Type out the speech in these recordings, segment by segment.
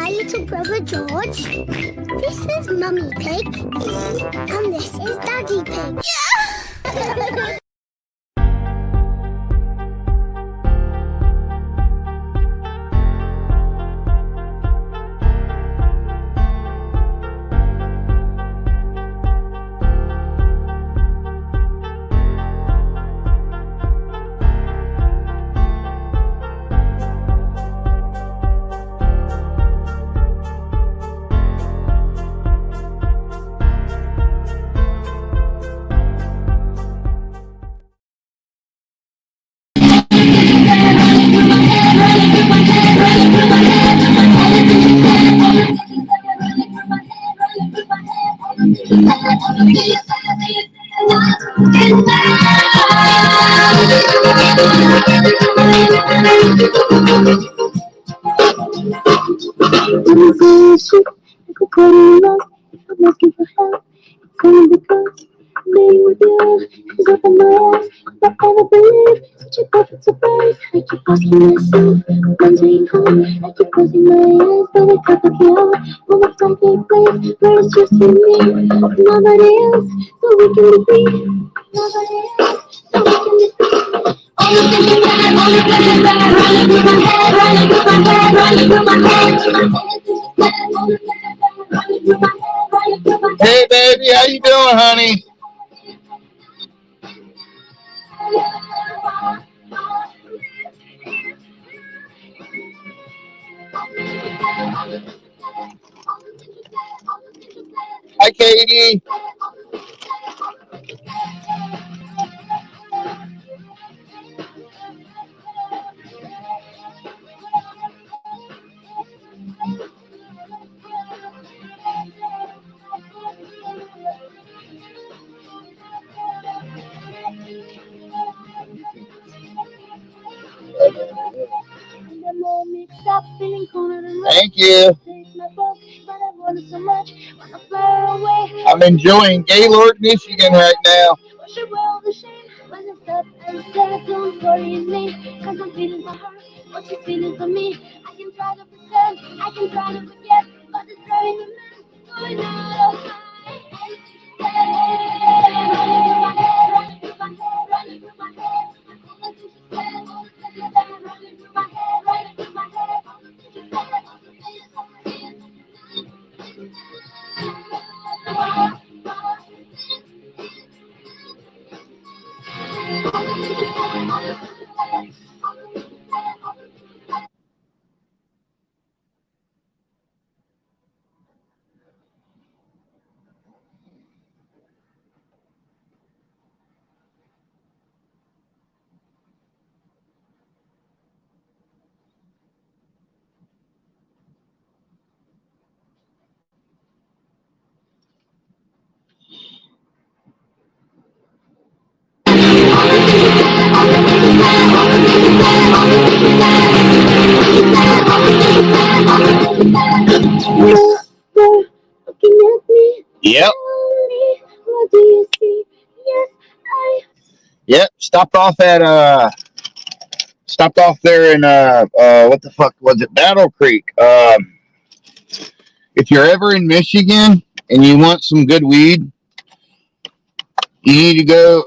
my little brother George. This is Mummy Pig. And this is Daddy Pig. Yeah! I'm asking for help. It's only because being with you is up in my ass. But I never believe such a perfect surprise. I keep asking myself, when's he home? I keep closing my eyes, but I can't look you out. When the time takes place, where it's just you and me, nobody else, so we can be free. Nobody else, so we can be free. Only thinking that, only thinking that, running through my head, running through my head, running through my head. Hey baby, how you doing, honey? Hi, Katie. Thank you. I'm enjoying Gaylord, Michigan right now. Don't worry me, cause I'm feeling for her, what she's feeling for me. I can try to pretend, I can try to forget, but it's driving me mad, going out of my head. Running through my head, running through my head, running through my head. All the things she said, all the things she said, running through my head, running through my head. All the things she said, all the things Yep. What do you see? Yes, Yep. Stopped off there in what the fuck was it? Battle Creek. If you're ever in Michigan and you want some good weed, you need to go.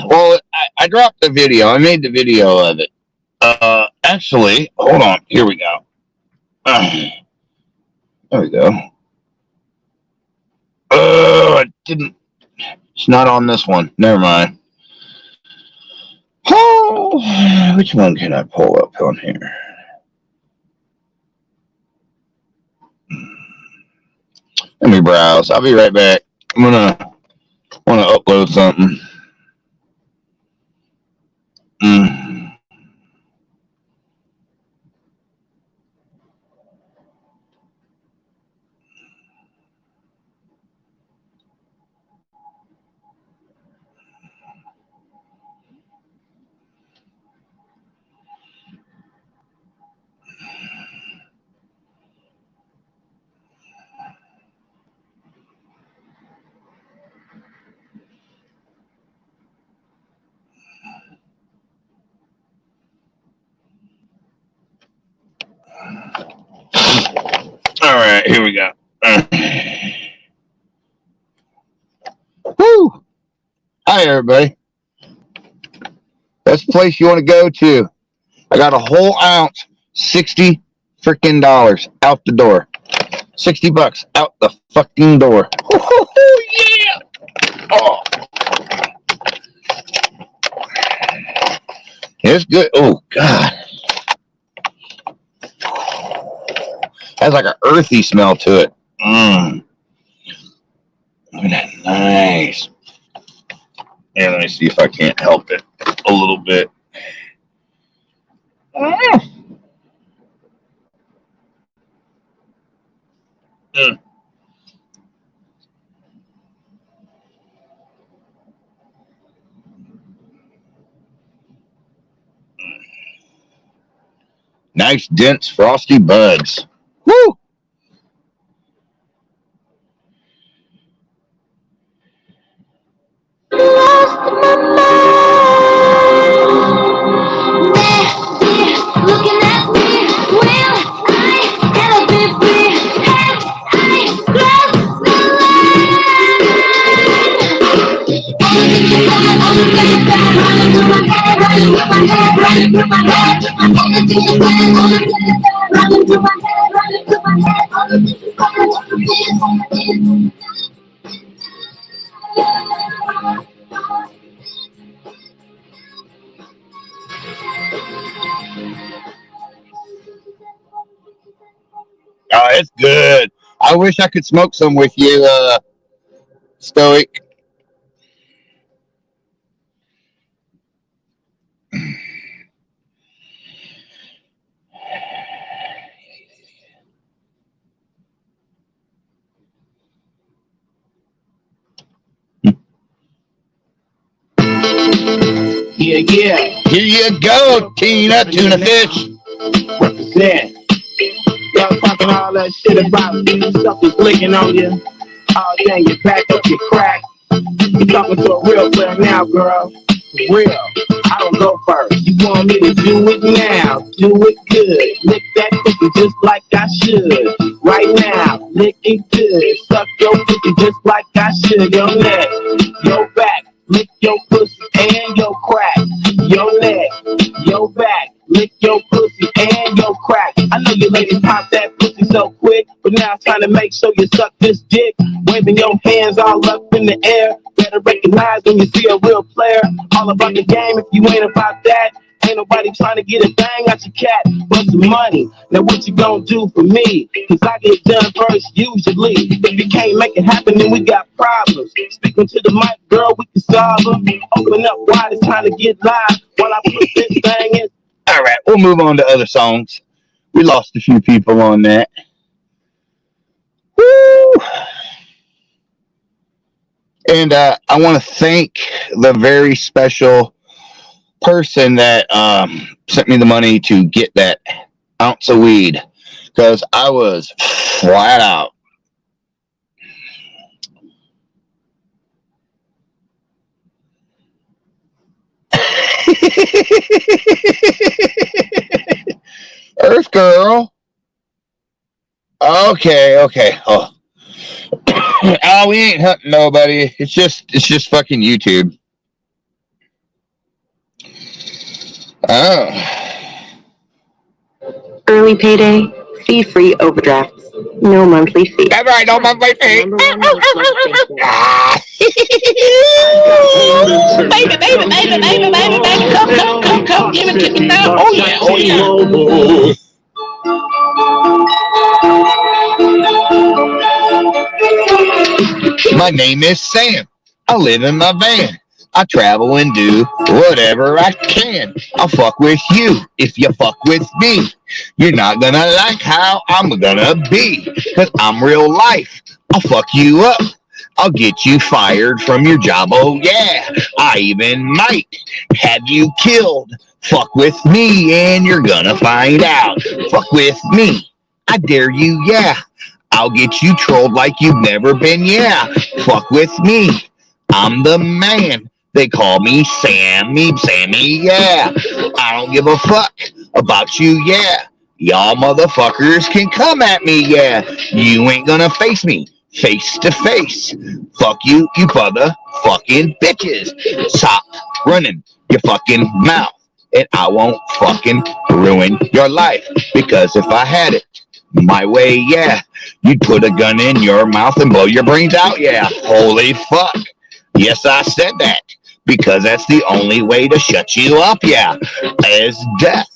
Well, I dropped the video. I made the video of it. Actually, hold on. Here we go. There we go. Oh, I didn't. It's not on this one. Never mind. Oh, which one can I pull up on here? Let me browse. I'll be right back. I'm gonna want to upload something. here we go. Woo! Hi, everybody. That's the place you want to go to. I got a whole ounce, $60 freaking out the door. $60 out the fucking door. Yeah! Oh, it's good. Oh God, has like an earthy smell to it. Nice. Yeah, let me see if I can't help it a little bit. Nice, dense, frosty buds. Woo! Lost my mind. There, looking at me. Will I ever be free? Have I crossed the line? Only thing you said, only thing you said, running through my head, running through my head, running through my head. Only thing you said, only thing you said, running through my head, running through my head. Only thing you said, only thing you said. Oh, it's good. I wish I could smoke some with you, Stoic. Yeah, yeah. Here you go, Tina, tuna fish. Represent. Y'all talking all that shit about stuff is licking on you. Oh, dang, you back up your crack. You talking to a real player now, girl. For real. I don't go first. You want me to do it now? Do it good. Lick that pussy just like I should. Right now, lick it good. Suck your pussy just like I should. Your neck, your back, lick your pussy and your crack. Your neck, your back, lick your pussy and your crack. I know you ladies pop that pussy so quick, but now I'm trying to make sure you suck this dick. Waving your hands all up in the air. Better recognize when you see a real player. All about the game if you ain't about that. Ain't nobody trying to get a bang out your cat but some money. Now what you gonna do for me? Cause I get done first usually. If you can't make it happen then we got problems. Speaking to the mic, girl, we can solve them. Open up wide, it's time to get live. While I put this thing in. All right, we'll move on to other songs. We lost a few people on that. Woo! And I want to thank the very special person that sent me the money to get that ounce of weed because I was flat out. Earth Girl. Okay. Oh. Oh, we ain't hunting nobody. It's just fucking YouTube. Oh. Early payday, fee-free overdraft. No monthly fee. That's right, no monthly fee. Baby, come, give it to me now. Oh yeah. My name is Sam. I live in my van. I travel and do whatever I can. I'll fuck with you if you fuck with me. You're not gonna like how I'm gonna be, cause I'm real life. I'll fuck you up. I'll get you fired from your job, oh yeah. I even might have you killed. Fuck with me and you're gonna find out. Fuck with me. I dare you, yeah. I'll get you trolled like you've never been, yeah. Fuck with me. I'm the man. They call me Sammy, yeah. I don't give a fuck about you, yeah. Y'all motherfuckers can come at me, yeah. You ain't gonna face me face to face. Fuck you, you motherfucking bitches. Stop running your fucking mouth, and I won't fucking ruin your life. Because if I had it my way, yeah, you'd put a gun in your mouth and blow your brains out, yeah. Holy fuck. Yes, I said that. Because that's the only way to shut you up, yeah. Is death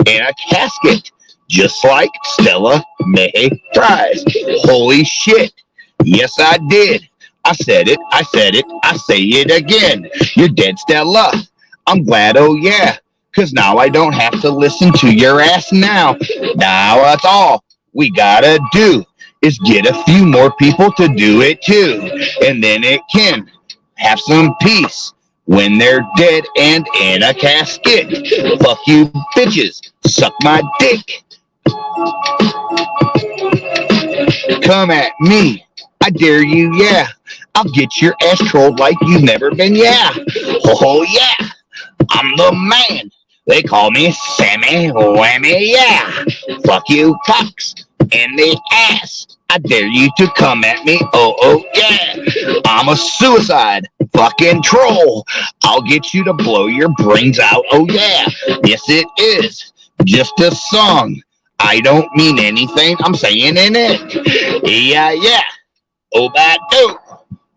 in a casket. Just like Stella May Fries. Holy shit. Yes, I did. I said it. I said it. I say it again. You're dead, Stella. I'm glad, oh yeah. Because now I don't have to listen to your ass now. Now that's all we gotta do is get a few more people to do it too. And then it can have some peace when they're dead and in a casket. Fuck you bitches. Suck my dick. Come at me. I dare you, yeah. I'll get your ass trolled like you've never been, yeah. Oh, yeah. I'm the man. They call me Sammy Whammy, yeah. Fuck you, cocks in the ass. I dare you to come at me, oh, yeah. I'm a suicide fucking troll. I'll get you to blow your brains out, oh, yeah. Yes, it is just a song. I don't mean anything I'm saying in it. Yeah, yeah. Oh, bad do.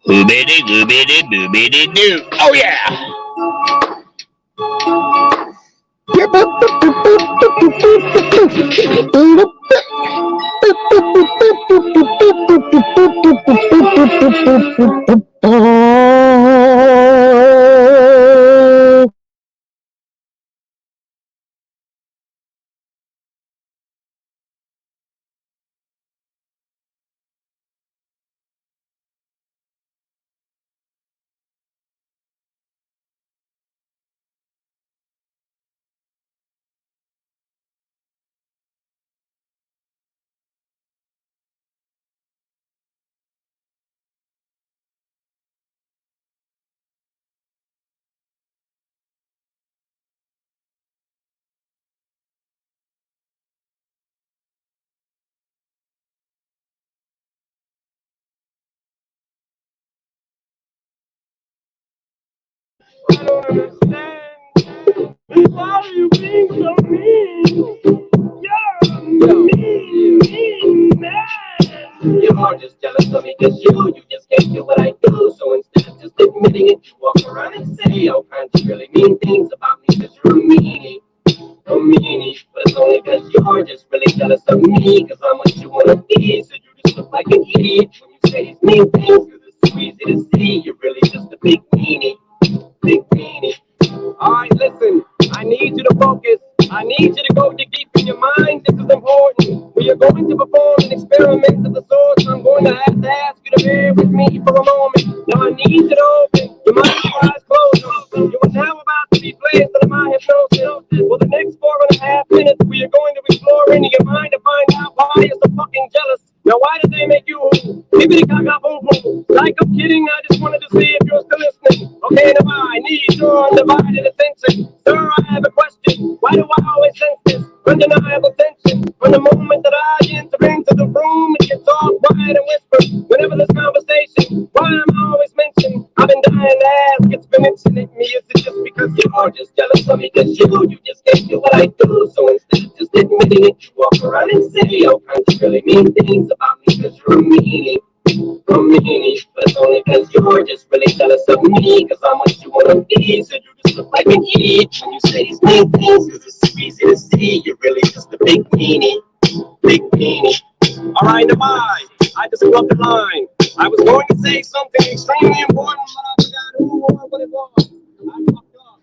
Hoobity, goobity, boobity, doo. Oh, yeah. I don't understand. Why are you being so mean? You're mean, man. You're just jealous of me because you just can't do what I do. So instead of just admitting it, you walk around and say all kinds of really mean things about me because you're a meanie. A meanie. But it's only because you're just really jealous of me because I'm what you want to be. So you just look like an idiot when you say these mean things because it's so easy to see. You're really just a big meanie. Big meanie. Alright, listen, I need you to focus. I need you to go deep in your mind. This is important. We are going to perform an experiment of the sort. So I'm going to have to ask you to bear with me for a moment. Now I need you to open your mind, your eyes closed. You are now about to be placed under my hypnosis. For the next 4.5 minutes, we are going to explore into your mind to find out why you're so fucking jealous. Now, why did they make you hippity gaga boom boom? Like I'm kidding, I just wanted to see if you're still listening. Okay, now I need your undivided attention. Sir, I have a question. Why do I always sense this undeniable tension? From the moment that I enter into the room, it gets all quiet and whispered. Whenever there's conversation, why am I always mentioned? I've been dying to ask, it's been mentioning me. Is it just because you're just jealous of me? Because you just can't do what I do. So instead of just admitting it, you walk around and say all kinds of really mean things about me because you're a meanie. A meanie. But it's only because you're just really jealous of me because I'm what you want to be. So you just look like an idiot when you say these mean things because it's so easy to see. You're really just a big meanie. Big meanie. Alright, now I just dropped the line. I was going to say something extremely important, but I forgot who or what it was. I fucked up.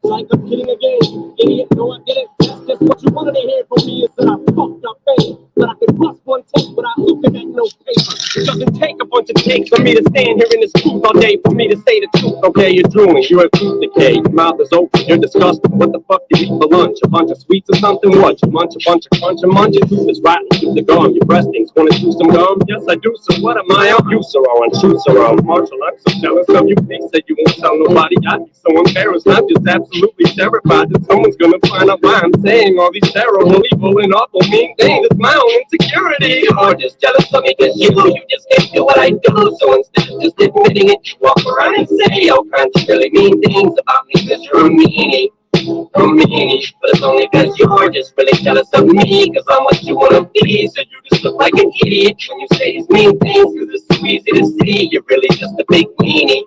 Like I'm kidding again. Idiot, no, I didn't. That's just what you wanted to hear from me is that I fucked up, man. That I could bust one tape without looking at no paper. It doesn't take a bunch of take for me to stand here in this booth all day for me to say the truth. Okay, you're drooling, you're a tooth decay. Your mouth is open, you're disgusting. What the fuck did you eat for lunch? A bunch of sweets or something? What? You munch a bunch of crunch and munch? Your tooth is rotten through the gum. Your breast stinks. Wanna chew some gum? Yes, I do. So what am I on? You, sir, on shoot, sir, on Marshall. I'm so jealous of you. They said you won't tell nobody. I'd be so embarrassed. I'm just absolutely terrified that someone's gonna find out why I'm saying all these terrible, evil, and awful mean things. It's my own insecurity. You're just jealous of me because you just can't do what I do. So instead of just admitting it, you walk around and say all kinds of really mean things about me because you're a meanie. But it's only because you're just really jealous of me, because I'm what you wanna be. So you just look like an idiot when you say these mean things, because it's so easy to see you're really just a big weenie.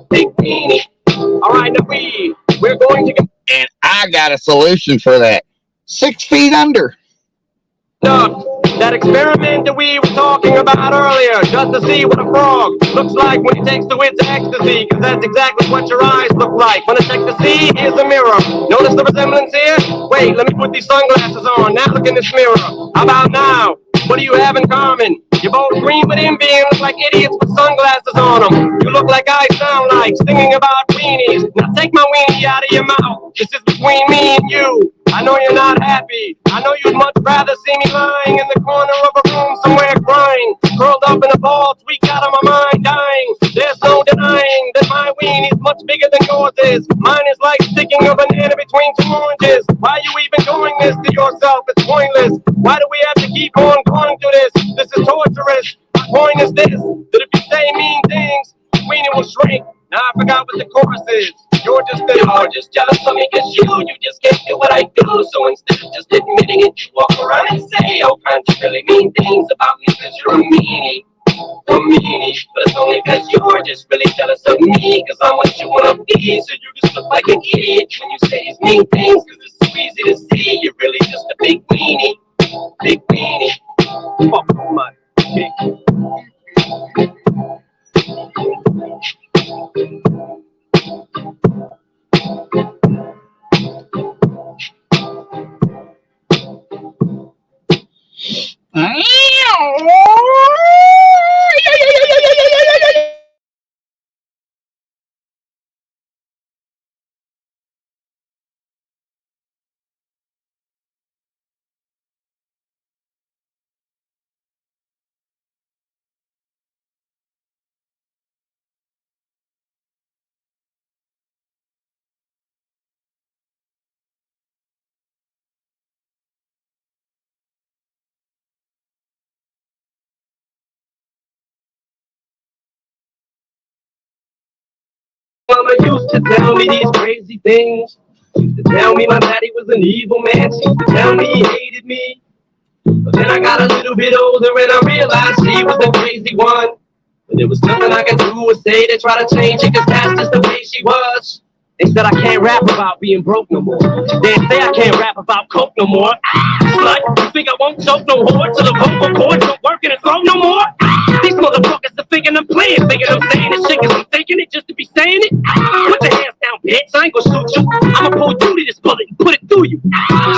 Big weenie. Alright, now we're going to get. And I got a solution for that. 6 feet under. That experiment that we were talking about earlier, just to see what a frog looks like when he takes to its ecstasy, because that's exactly what your eyes look like. Wanna check to see? Here's a mirror. Notice the resemblance here? Wait, let me put these sunglasses on. Now look in this mirror. How about now? What do you have in common? You're both green with envy and look like idiots with sunglasses on them. You look like I sound like, singing about weenies. Now take my weenie out of your mouth. This is between me and you. I know you're not happy. I know you'd much rather see me lying in the corner of a room somewhere crying, curled up in a ball, tweaked out of my mind, dying. There's no denying that my weenie is much bigger than yours is. Mine is like sticking a banana between 2 oranges. Why are you even doing this to yourself? It's pointless. Why do we have to keep on going through this? This is torturous. My point is this, that if you say mean things, weenie will shrink. Now I forgot what the chorus is. You're just jealous of me because you just can't do what I do. So instead of just admitting it, you walk around and say all kinds of really mean things about me because you're a meanie. But it's only because you're just really jealous of me, because I'm what you wanna be. So you just look like an idiot when you say these mean things, because it's so easy to see you're really just a big weenie. Big weenie. Fuck my dick. Mama used to tell me these crazy things. She used to tell me my daddy was an evil man. She used to tell me he hated me. But then I got a little bit older and I realized she was the crazy one. But there was nothing I could do or say to try to change it, cause that's just the way she was. They said I can't rap about being broke no more. They say I can't rap about coke no more. Slut, you think I won't choke no whore till the vocal cords don't work in his throat no more? These motherfuckers are thinking I'm playing, thinking I'm saying this shit cause I'm thinking it just to be saying it. Put your hands down, bitch, I ain't gonna shoot you. I'ma pull you to this bullet and put it through you.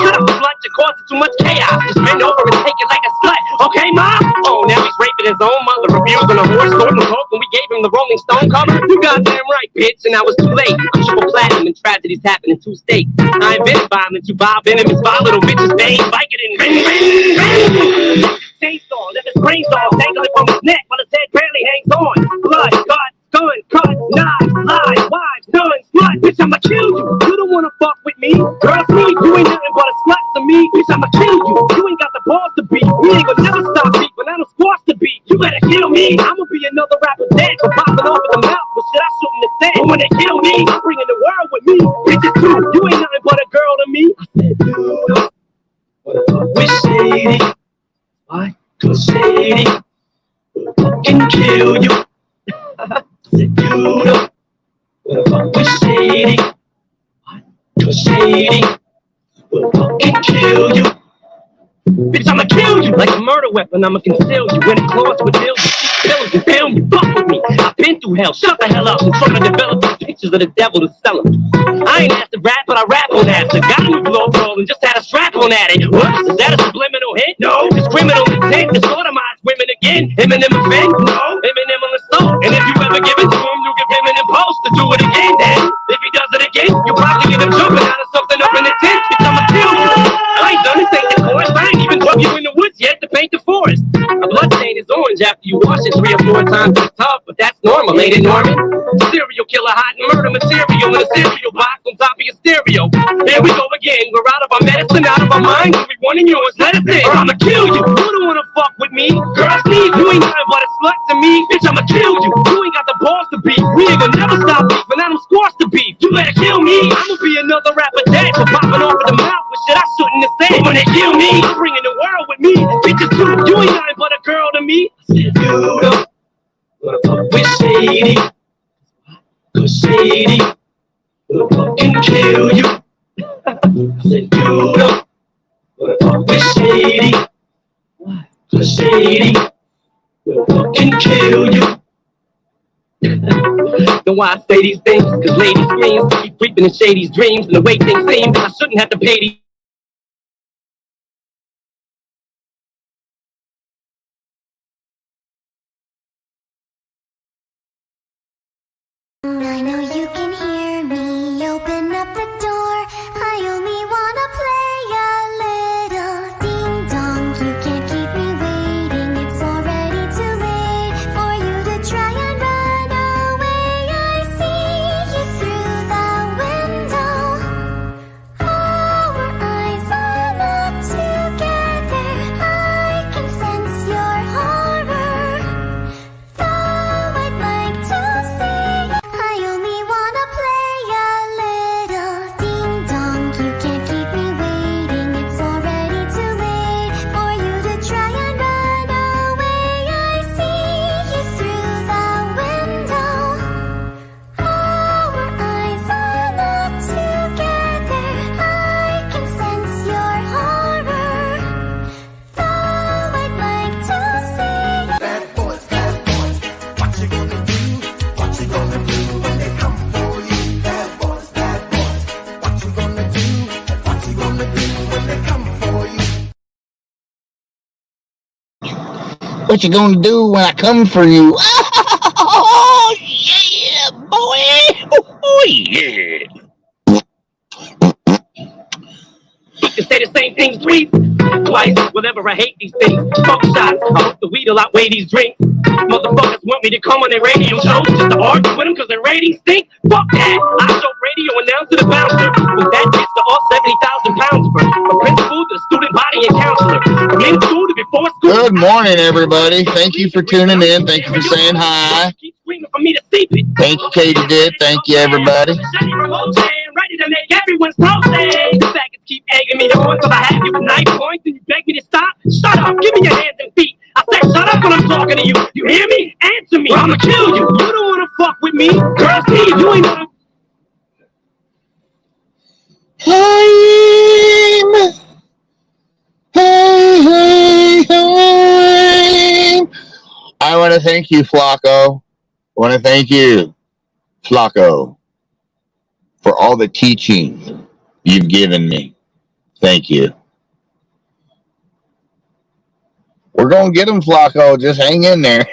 Shut up, slut, you're causing too much chaos. Just bend over and take it like a slut, okay, mom? Oh, now he's raping his own mother, abusing a horse, snorting coke, and we gave him the Rolling Stone cover? You goddamn right, bitch, and now it's too late. I'm triple platinum and tragedies happen in 2 states. I invented violence, you vile venomous, vile little bitches, they ain't Vicodin. Chainsaw, let his brains off, dangling from his neck while his head barely hangs on. Blood, gut, gun, cut, knives, lies, wives, sons, slut. Bitch, I'ma kill you. You don't wanna fuck with me. Girl, me, you ain't nothing but a slut to me. Bitch, I'ma kill you. You ain't got the balls to beat. We ain't gonna never stop beat when I don't squash the beat. You better kill me. I'ma be another rapper dead for popping off in the mouth. But shit, I shouldn't have said. But when they kill me, I'm bringing the world with me. Bitches too. You ain't nothing but a girl to me. I said, dude, what the fuck with Shady? Why? Cause Shady will fucking kill you. I said, dude, what the fuck with Shady? Why? Cause Shady will fucking kill you. Bitch, I'ma kill you like a murder weapon. I'ma conceal you when it claws with bills. Pills and film you, fuck with me. I've been through hell, shut the hell up. I'm trying to develop these pictures of the devil to sell them. I ain't asked to rap, but I rap on that. So got a new blow roll and just had a strap on at it. Whoops, is that a subliminal hit? No, it's criminal intent to sodomize women again. Eminem offend? No, Eminem on the never give it to him, you give him an impulse to do it again. Then, if he does it again, you probably get him jumping out of something up in the tent. Bitch, I'ma kill you. I ain't done this, ain't the course. I ain't even drug you in the woods yet to paint the forest. A blood stain is orange after you wash it 3 or 4 times. It's tough, but that's normal, ain't it, Norman? Serial killer hiding murder material in a cereal box on top of your stereo. Here we go again. We're out of our medicine, out of our minds. We one in yours, let us in, or I'ma kill you. You don't wanna fuck with me, girls need. You ain't nothing but a slut to me, bitch. I'ma kill you. You ain't got the balls to beat. We ain't gonna never stop beef, but now I'm squashed to beef. You better kill me. I'ma be another rapper dead for popping off at the mouth with shit I shouldn't have said. When they kill me, I'm bringing the world with me. Bitches too. You ain't nothing but a girl to me. I said, you don't wanna fuck with Shady. Cause Shady will fucking kill you. I said, you don't wanna fuck with Shady. Cause Shady will fucking kill you. Know why I say these things? Cause ladies screams keep creeping in Shady's dreams. And the way things seem, I shouldn't have to pay these. I know you can hear me, open up the door. I only wanna play a little ding dong. You can't keep me waiting, it's already too late for you to try and run away. I see you through the window. Our eyes are not together. I can sense your horror. Though I'd like to say I only wanna play a little ding dong. You can't keep me waiting, it's already too late for you to try and run away. I see you through the window. Our eyes are not together. I can sense your horror. Though I'd like to say Bad boys, what you gonna do? What you gonna do when they come for you? Bad boys, what you gonna do? What you gonna do when they come for you? What you gonna do when I come for you? Oh, yeah, boy. Oh, yeah. You can say the same thing twice. Whenever I hate these things, fuck shots. I hope the weed will outweigh these drinks. Motherfuckers want me to come on their radio shows just to argue with them because their ratings stink. Fuck that. I show radio announcer to the bouncer. With that gets to all 70,000 pounds from principal to the student body and counselor. From in school to before school. Good morning, everybody. Thank you for tuning in. Thank you for saying hi. Keep screaming for me to see it. Thank you, Katie Did. Thank you, everybody. Ready to make everyone's toasty. The faggots keep egging me on till I have you with knife points and you beg me to stop. Shut up, give me your hands and feet. I said shut up when I'm talking to you. You hear me? Answer me. I'ma kill you. You don't wanna fuck with me. Girls need you ain't gonna. I want to thank you, Flacco. I want to thank you, Flacco, for all the teaching you've given me. Thank you. We're going to get him, Flacco. Just hang in there.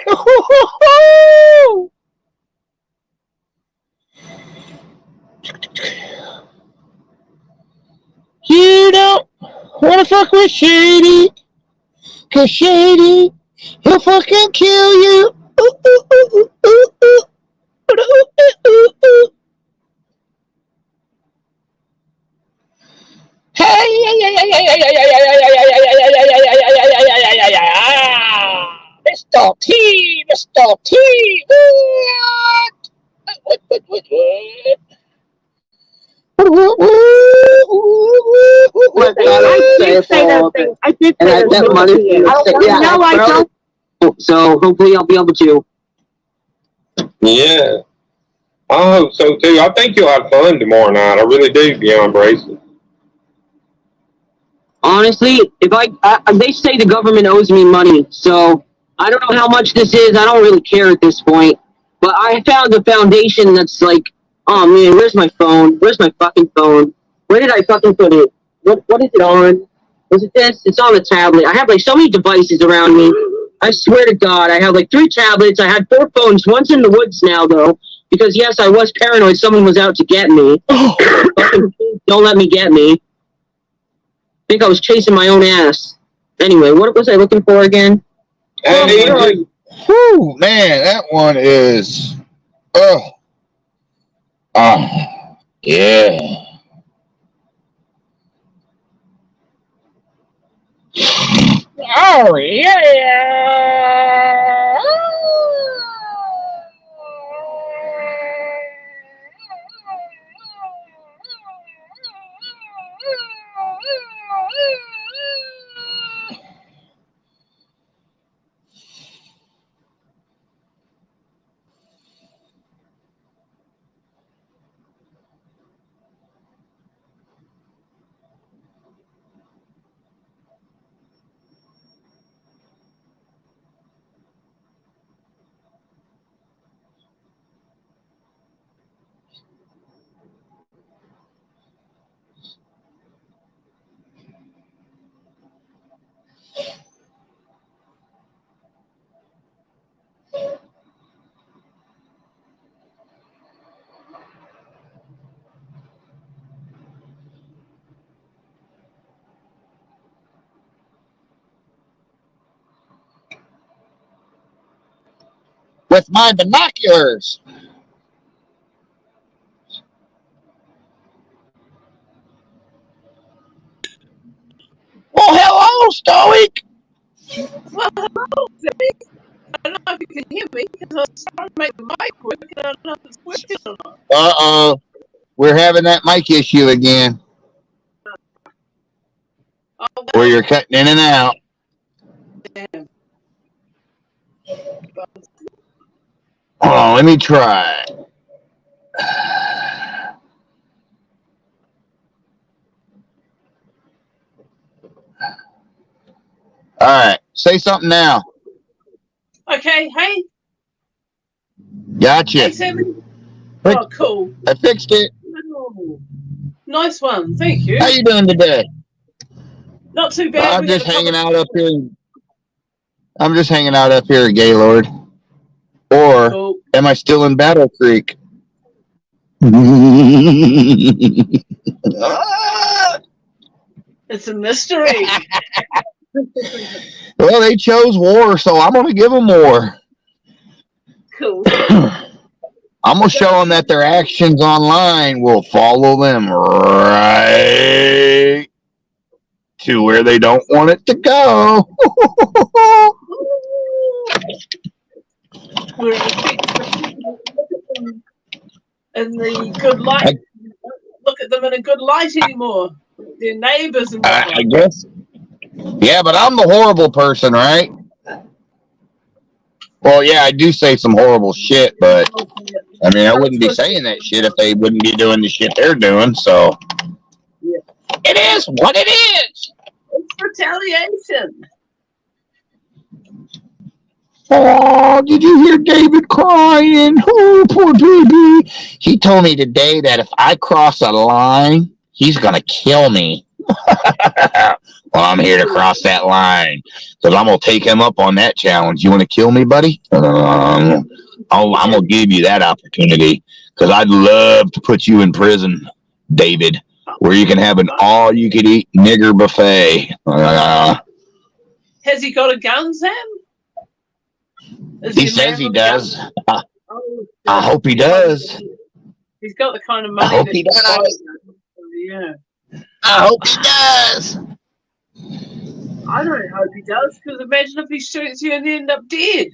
You don't want to fuck with Shady, 'cause Shady, he'll fucking kill you. Ooh, ooh, ooh, ooh, ooh, ooh. Ooh, ooh, ooh, ooh. Mr. T, Mr. T. What? I did say that thing. I did say that money. No, I don't. So hopefully I'll be able to. Yeah. I hope so too. I think you'll have fun tomorrow night. I really do, Beyond Braces. Honestly, if they say the government owes me money, so I don't know how much this is. I don't really care at this point. But I found a foundation that's like, oh man, where's my phone? Where's my fucking phone? Where did I fucking put it? What is it on? Was it this? It's on the tablet. I have like so many devices around me. I swear to God, I have like 3 tablets. I had 4 phones. One's in the woods now, though, because yes, I was paranoid someone was out to get me. Don't let me get me. I think I was chasing my own ass. Anyway, what was I looking for again? Whew, man, that one is. Oh. Yeah. Oh, yeah. With my binoculars. Well, hello, Stoic. Well, hello, Jimmy. I don't know if you can hear me because I was trying to make the mic work and I don't know if it's working or not. Uh-oh. We're having that mic issue again. Oh, well, Where you're cutting in and out. damn. Hold on, let me try. All right, say something now. Okay, hey. Gotcha. Hey, Sammy. Oh, cool. I fixed it. Oh, nice one. Thank you. How you doing today? Not too bad. I'm We just had a hanging couple- out up here. I'm just hanging out up here at Gaylord. Or Cool. am I still in Battle Creek? It's a mystery. Well, they chose war, so I'm going to give them war. Cool. I'm going to show them that their actions online will follow them right to where they don't want it to go. We're in the good light. Look at them in a good light anymore. Their neighbors and whatnot. I guess. Yeah, but I'm the horrible person, right? Well, yeah, I do say some horrible shit, but I mean, I wouldn't be saying that shit if they wouldn't be doing the shit they're doing, so. Yeah. It is what it is. It's retaliation. Oh, did you hear David crying? Oh, poor baby. He told me today that if I cross a line, he's going to kill me. Well, I'm here to cross that line because I'm going to take him up on that challenge. You want to kill me, buddy? I'm going to give you that opportunity because I'd love to put you in prison, David, where you can have an all-you-could-eat nigger buffet. Has he got a gun, Sam? He says he does. I hope he does. He's got the kind of money. I hope that he does. Yeah. I hope he does. I don't hope he does, because imagine if he shoots you and you end up dead.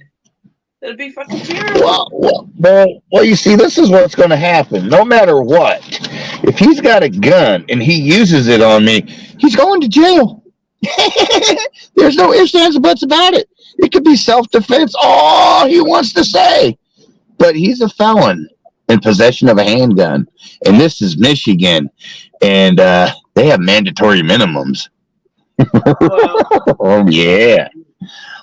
That'd be fucking terrible. Well, you see, this is what's going to happen. No matter what, if he's got a gun and he uses it on me, he's going to jail. There's no ifs, ands, or buts about it. It could be self-defense. All he wants to say. But he's a felon in possession of a handgun. And this is Michigan. And they have mandatory minimums. Oh, yeah.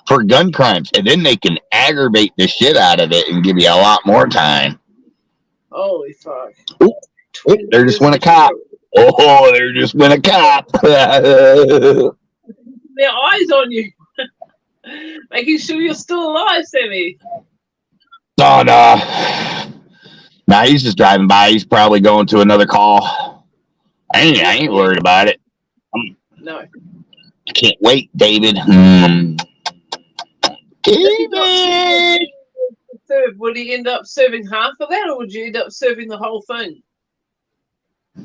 For gun crimes. And then they can aggravate the shit out of it and give you a lot more time. Holy fuck. Ooh, there just went a cop. Oh, there just went a cop. Their eyes on you. Making sure you're still alive, Sammy. Oh, no. Nah, he's just driving by. He's probably going to another call. I ain't worried about it. No. I can't wait, David. David! Would he end up serving half of that, or would you end up serving the whole thing?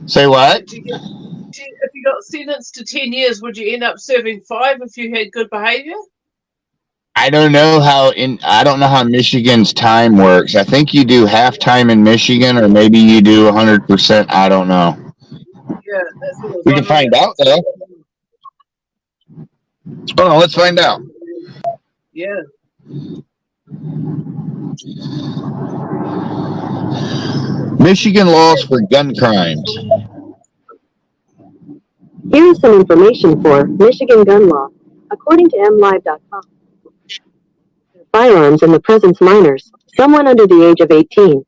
Say what? If you got sentenced to 10 years, would you end up serving 5 if you had good behavior? I don't know how Michigan's time works. I think you do half time in Michigan, or maybe you do 100%. I don't know. Yeah, that's what We can find out, though. Hold on, let's find out. Yeah. Michigan laws for gun crimes. Here is some information for Michigan gun law. According to MLive.com, firearms in the presence minors, someone under the age of 18.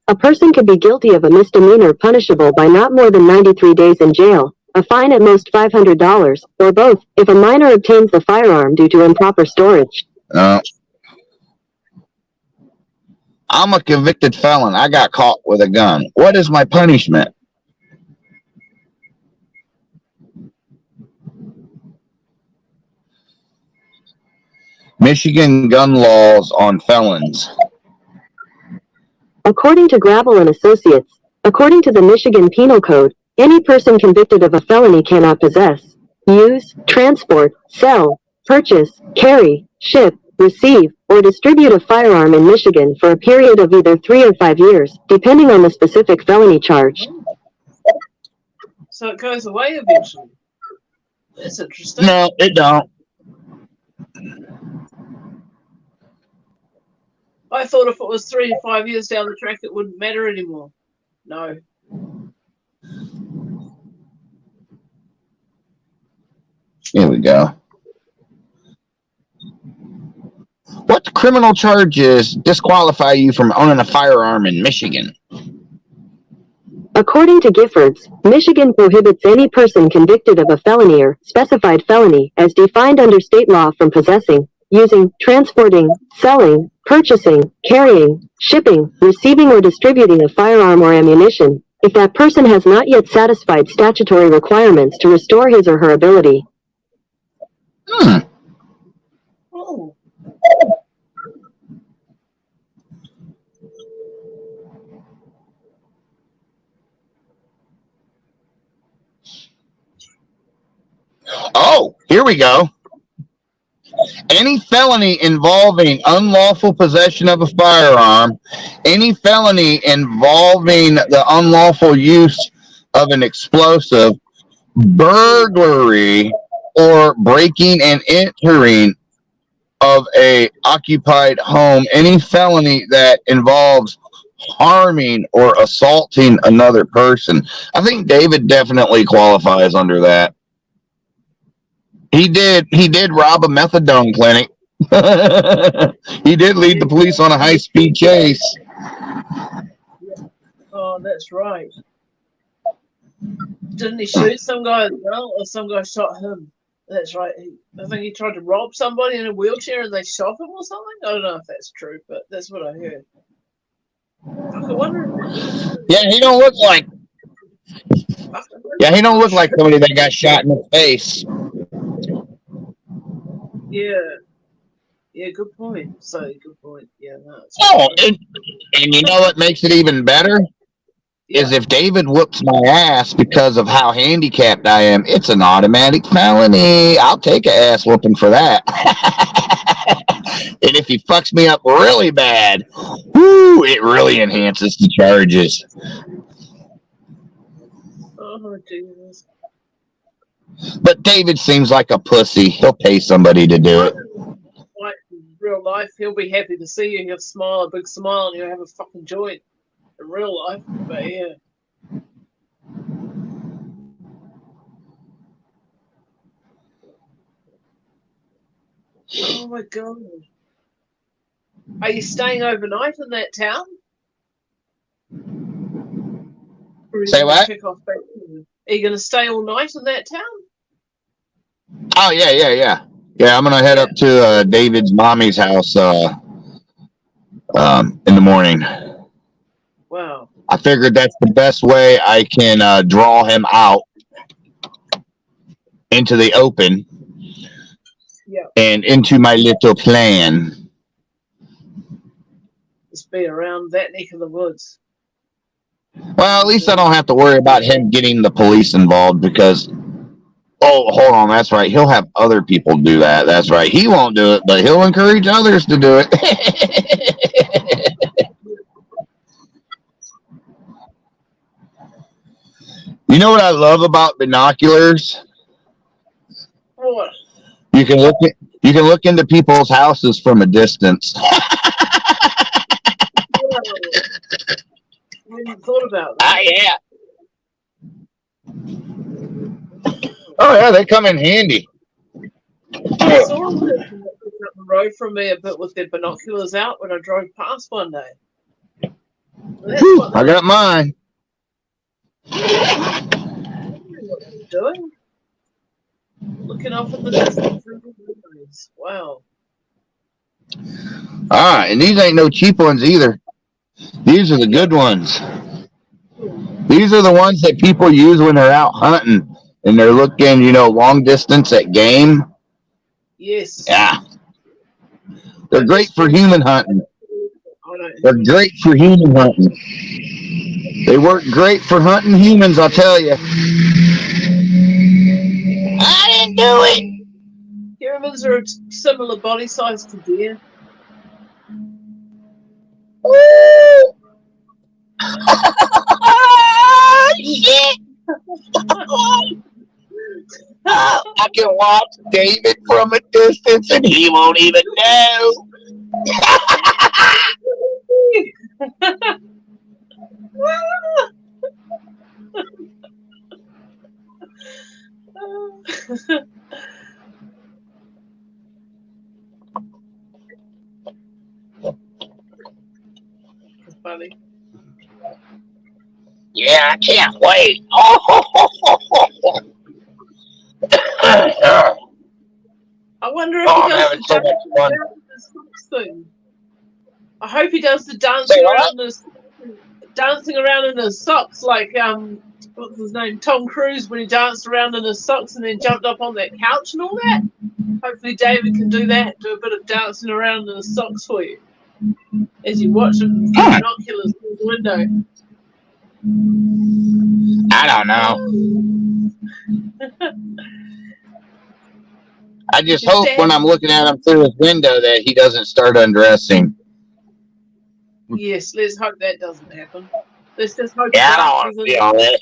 A person could be guilty of a misdemeanor punishable by not more than 93 days in jail, a fine at most $500, or both, if a minor obtains the firearm due to improper storage. I'm a convicted felon. I got caught with a gun. What is my punishment? Michigan gun laws on felons. According to Gravel and Associates, according to the Michigan Penal Code, any person convicted of a felony cannot possess, use, transport, sell, purchase, carry, ship, receive, or distribute a firearm in Michigan for a period of either 3 or 5 years, depending on the specific felony charge. So it goes away eventually. That's interesting. No, it don't. I thought if it was 3 to 5 years down the track, it wouldn't matter anymore. No. Here we go. What criminal charges disqualify you from owning a firearm in Michigan? According to Giffords, Michigan prohibits any person convicted of a felony or specified felony as defined under state law from possessing, using, transporting, selling, purchasing, carrying, shipping, receiving, or distributing a firearm or ammunition, if that person has not yet satisfied statutory requirements to restore his or her ability. Oh. Oh, here we go. Any felony involving unlawful possession of a firearm, any felony involving the unlawful use of an explosive, burglary, or breaking and entering of a occupied home, any felony that involves harming or assaulting another person. I think David definitely qualifies under that. He did rob a methadone clinic. He did lead the police on a high-speed chase. Oh, that's right. Didn't he shoot some guy as well, or some guy shot him? That's right. I think he tried to rob somebody in a wheelchair and they shot him or something. I don't know if that's true, but that's what I heard. I wonder. Yeah, he don't look like. Yeah, he don't look like somebody that got shot in the face. Yeah. Yeah, good point. So, good point. Yeah, no. And you know what makes it even better? Is if David whoops my ass because of how handicapped I am, it's an automatic felony. I'll take an ass whooping for that. And if he fucks me up really bad, whoo, it really enhances the charges. Oh, Jesus. But David seems like a pussy. He'll pay somebody to do it. Like in real life, he'll be happy to see you. He'll smile, a big smile, and he'll have a fucking joint in real life. But yeah. Oh my God. Are you staying overnight in that town? Say what? Are you going to stay all night in that town? Oh, yeah. Yeah, I'm gonna head up to David's mommy's house in the morning. Wow. I figured that's the best way I can draw him out into the open Yeah. and into my little plan. Just be around that neck of the woods. Well, at least I don't have to worry about him getting the police involved because, oh, hold on, that's right. He'll have other people do that. That's right. He won't do it, but he'll encourage others to do it. You know what I love about binoculars? What? You can look into people's houses from a distance. Wow. I hadn't thought about that. Yeah. Oh yeah, they come in handy. I saw a person that was up the road from me a bit with their binoculars out when I drove past one day. That's Whew, what I got mine. they're doing. Looking off at the distance through the windows. Wow. Ah, and these ain't no cheap ones either. These are the good ones. These are the ones that people use when they're out hunting and they're looking, long distance at game. Yes. Yeah. They're great for human hunting. I don't They're great for human hunting. They work great for hunting humans, I'll tell you. I didn't do it. Humans are a similar body size to deer. Ooh. Shit. I can watch David from a distance and he won't even know. That's funny. Yeah, I can't wait. I wonder if Oh, he I'm does having the so much dancing fun. around in the socks thing. I hope he does the Say dancing what? around in his socks, like what's his name, Tom Cruise, when he danced around in his socks and then jumped up on that couch and all that. Hopefully David can do that, do a bit of dancing around in his socks for you as you watch him with the binoculars through the window. I don't know. I just hope when I'm looking at him through his window that he doesn't start undressing. Yes, let's hope that doesn't happen. Let's just hope. Yeah, I don't want to be on it.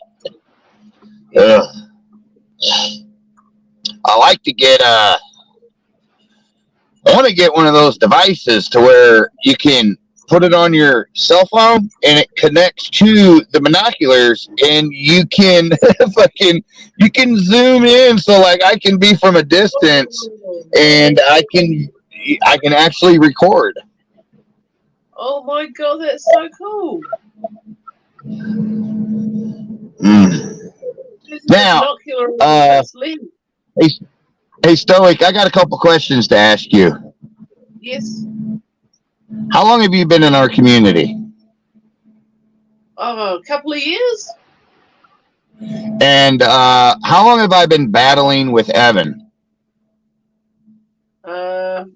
I like to get I want to get one of those devices to where you can put it on your cell phone and it connects to the binoculars and you can you can zoom in so like I can be from a distance and I can actually record. Oh my god, that's so cool. Now, hey Stoic, I got a couple questions to ask you. Yes. How long have you been in our community? A couple of years. And how long have I been battling with Evan?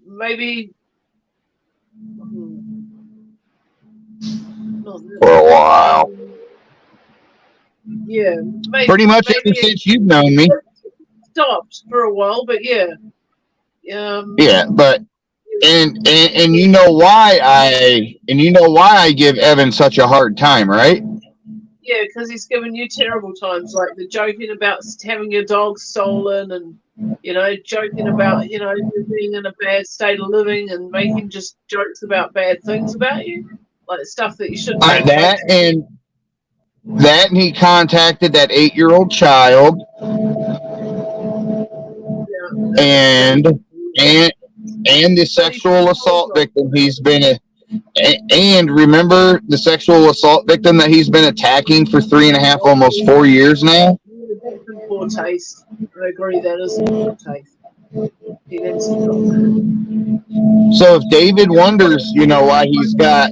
Maybe. For a while. Yeah. Maybe, pretty much ever since you've known me. Stopped for a while, but yeah. Yeah, but and you know why I give Evan such a hard time, right? Yeah, because he's given you terrible times, like the joking about having your dog stolen and, joking about, you being in a bad state of living and making just jokes about bad things about you. Like stuff that you shouldn't make. That and he contacted that 8-year-old child. Yeah. And the sexual assault victim and remember the sexual assault victim that he's been attacking for 3.5, almost 4 years now? That's in poor taste. I agree, that is in poor taste. He needs to drop that. So if David wonders, why he's got.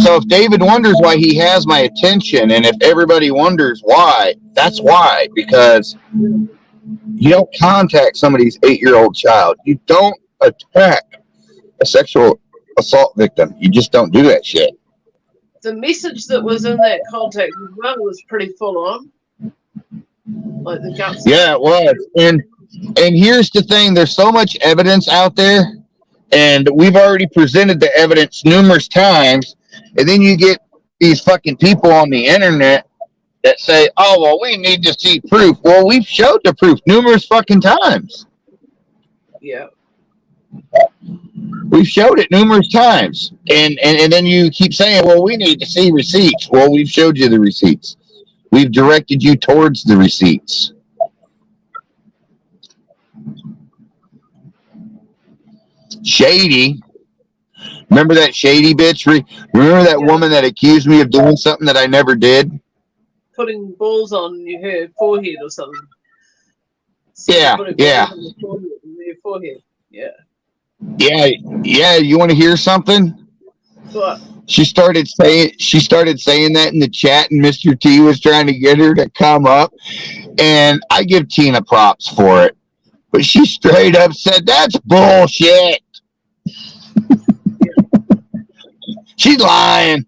So if David wonders why he has my attention, and if everybody wonders why, that's why. Because you don't contact somebody's 8-year-old child. You don't attack a sexual assault victim. You just don't do that shit. The message that was in that contact as well was pretty full on. Like the guts. Yeah, it was. And here's the thing, there's so much evidence out there, and we've already presented the evidence numerous times, and then you get these fucking people on the internet that say, oh, well, we need to see proof. Well, we've showed the proof numerous fucking times. Yeah. We've showed it numerous times. And then you keep saying, well, we need to see receipts. Well, we've showed you the receipts. We've directed you towards the receipts. Shady. Remember that Shady bitch? Remember that woman that accused me of doing something that I never did? Putting balls on her forehead or something. Yeah, yeah. On your forehead. Yeah. Yeah, you want to hear something? What? She started saying that in the chat, and Mr. T was trying to get her to come up, and I give Tina props for it. But she straight up said, that's bullshit. She's lying.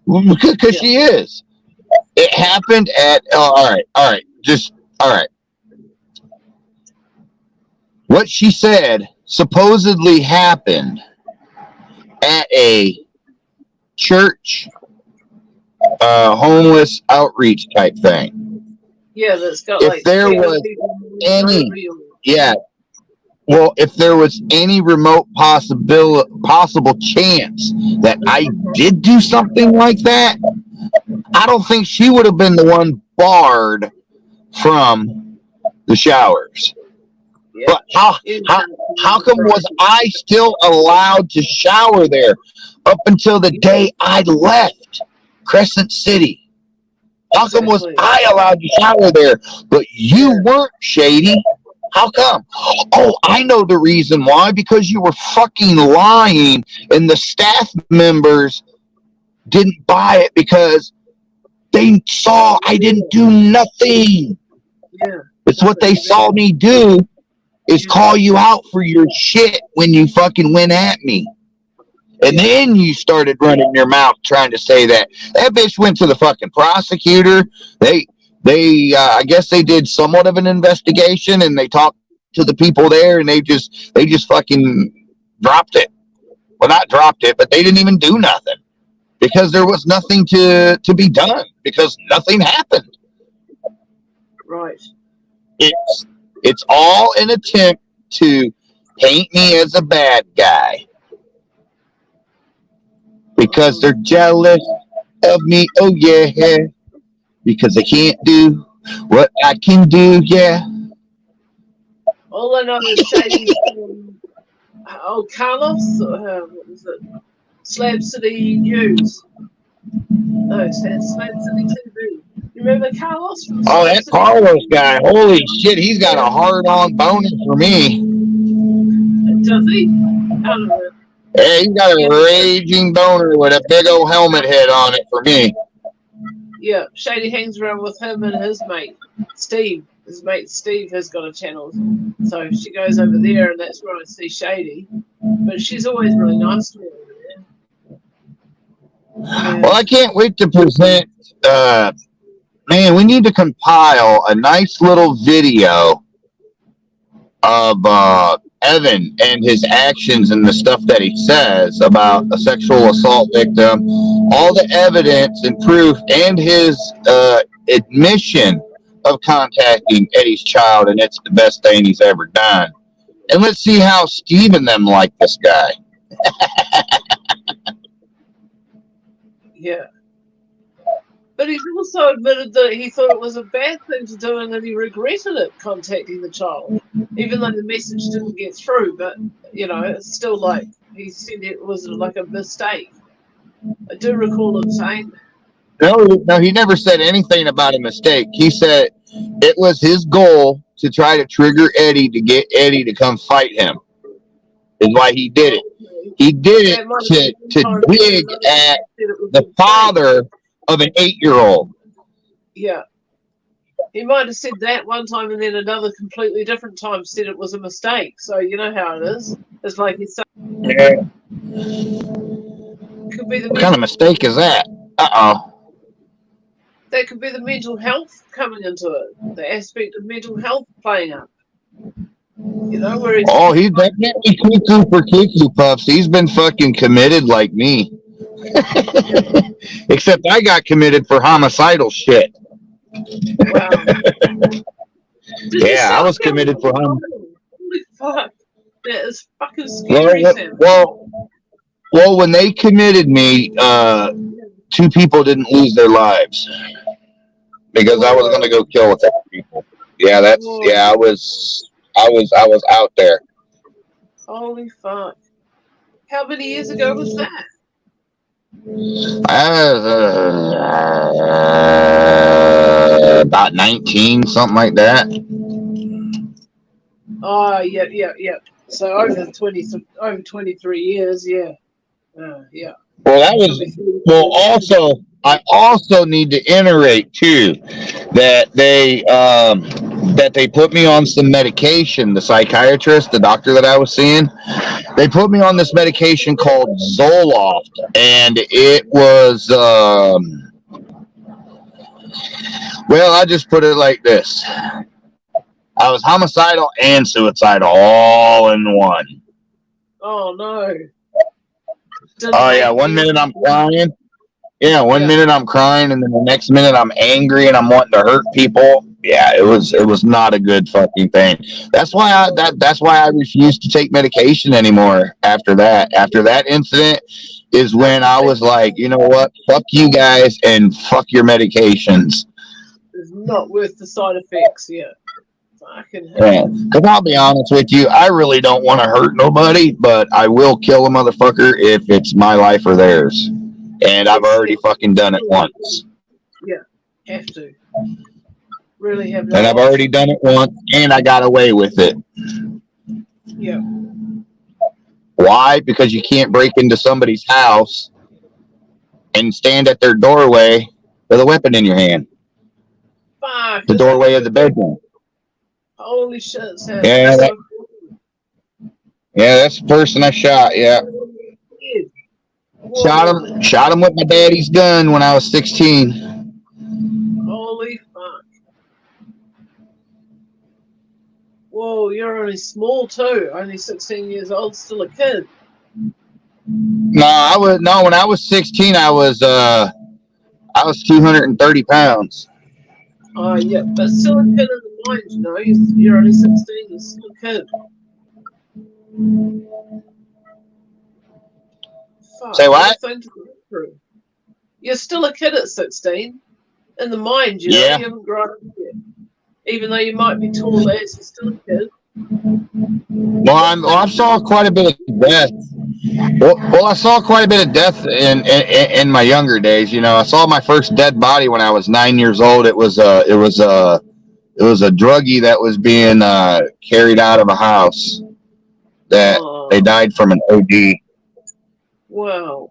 Because she is. It happened at, all right. What she said supposedly happened at a church homeless outreach type thing. Yeah, that's got If like there was any, yeah, well, if there was any remote possible chance that I did do something like that, I don't think she would have been the one barred from the showers. Yeah. But how come was I still allowed to shower there up until the day I left Crescent City? How come was I allowed to shower there, but you weren't, Shady? How come? Oh, I know the reason why. Because you were fucking lying, and the staff members didn't buy it because they saw I didn't do nothing. Yeah. It's what they saw me do is call you out for your shit when you fucking went at me. And then you started running your mouth trying to say that. That bitch went to the fucking prosecutor. They I guess they did somewhat of an investigation, and they talked to the people there, and they just fucking dropped it. Well, not dropped it, but they didn't even do nothing because there was nothing to be done because nothing happened. Right. It's all an attempt to paint me as a bad guy because they're jealous of me. Oh yeah, because they can't do what I can do. Yeah. All I know is Shady, Carlos, what was it? Slab City News. No, Slab City TV. You remember Carlos? From Oh, Slab that City? Carlos guy. Holy shit, he's got a hard-on boner for me. Does he? I don't know. Yeah, he's got a raging boner with a big old helmet head on it for me. Yeah, Shady hangs around with him and his mate, Steve. His mate Steve has got a channel. So she goes over there, and that's where I see Shady. But she's always really nice to me over there. Yeah. Well, I can't wait to present. Man, we need to compile a nice little video of Evan and his actions and the stuff that he says about a sexual assault victim, all the evidence and proof, and his admission of contacting Eddie's child, and it's the best thing he's ever done. And let's see how Steve and them like this guy. Yeah. But he's also admitted that he thought it was a bad thing to do and that he regretted it, contacting the child, even though the message didn't get through. But, you know, it's still like he said it was like a mistake. I do recall him saying that. No, he never said anything about a mistake. He said it was his goal to try to trigger Eddie to get Eddie to come fight him. Is why he did it. He did it That might have been to time dig when at said it was a the mistake. father of an 8-year-old. Yeah. He might have said that one time and then another completely different time said it was a mistake. So you know how it is. It's like he's saying Yeah. could be the What kind of mistake is that? that could be the mental health coming into it. The aspect of mental health playing up. You know, where he's Oh, he's definitely cuckoo for cuckoo puffs. He's been fucking committed like me. Except I got committed for homicidal shit. wow. Yeah, I was committed for homicidal. Holy fuck. That is fucking scary, Sam. Well, when they committed me, 2 people didn't lose their lives because I was going to go kill a couple people. Yeah, I was out there. Holy fuck. How many years ago was that? About 19, something like that. Oh, yeah. So over 23 years, yeah. Yeah. Well, that was I also need to iterate too that they put me on some medication. The psychiatrist, the doctor that I was seeing, they put me on this medication called Zoloft, and it was well, I just put it like this: I was homicidal and suicidal all in one. Oh no. Oh yeah, 1 minute I'm crying. Yeah, one minute I'm crying, and then the next minute I'm angry and I'm wanting to hurt people. Yeah, it was not a good fucking thing. That's why I refused to take medication anymore. After that incident is when I was like, you know what? Fuck you guys and fuck your medications. It's not worth the side effects. Yeah. Yeah, because I'll be honest with you, I really don't want to hurt nobody, but I will kill a motherfucker if it's my life or theirs. And I've already fucking done it once. Yeah, have to. Really have And I've already done it once, and I got away with it. Yeah. Why? Because you can't break into somebody's house and stand at their doorway with a weapon in your hand. Fuck. The doorway of the bedroom. Holy shit, Sam. Yeah, that's the person I shot. Yeah, shot him with my daddy's gun when I was 16. Holy fuck! Whoa, you're only small too. Only 16 years old, still a kid. No, when I was 16, I was 230 pounds. Oh yeah, but still a kid in the mind, you know. You're only 16, you're still a kid. Fuck, Say what? You're still a kid at 16. In the mind, you know, Yeah. you haven't grown up yet. Even though you might be tall as, you're still a kid. Well, I saw quite a bit of death. Well, I saw quite a bit of death in my younger days. You know, I saw my first dead body when I was 9 years old. It was a druggie that was being carried out of a house that they died from an OD. Wow.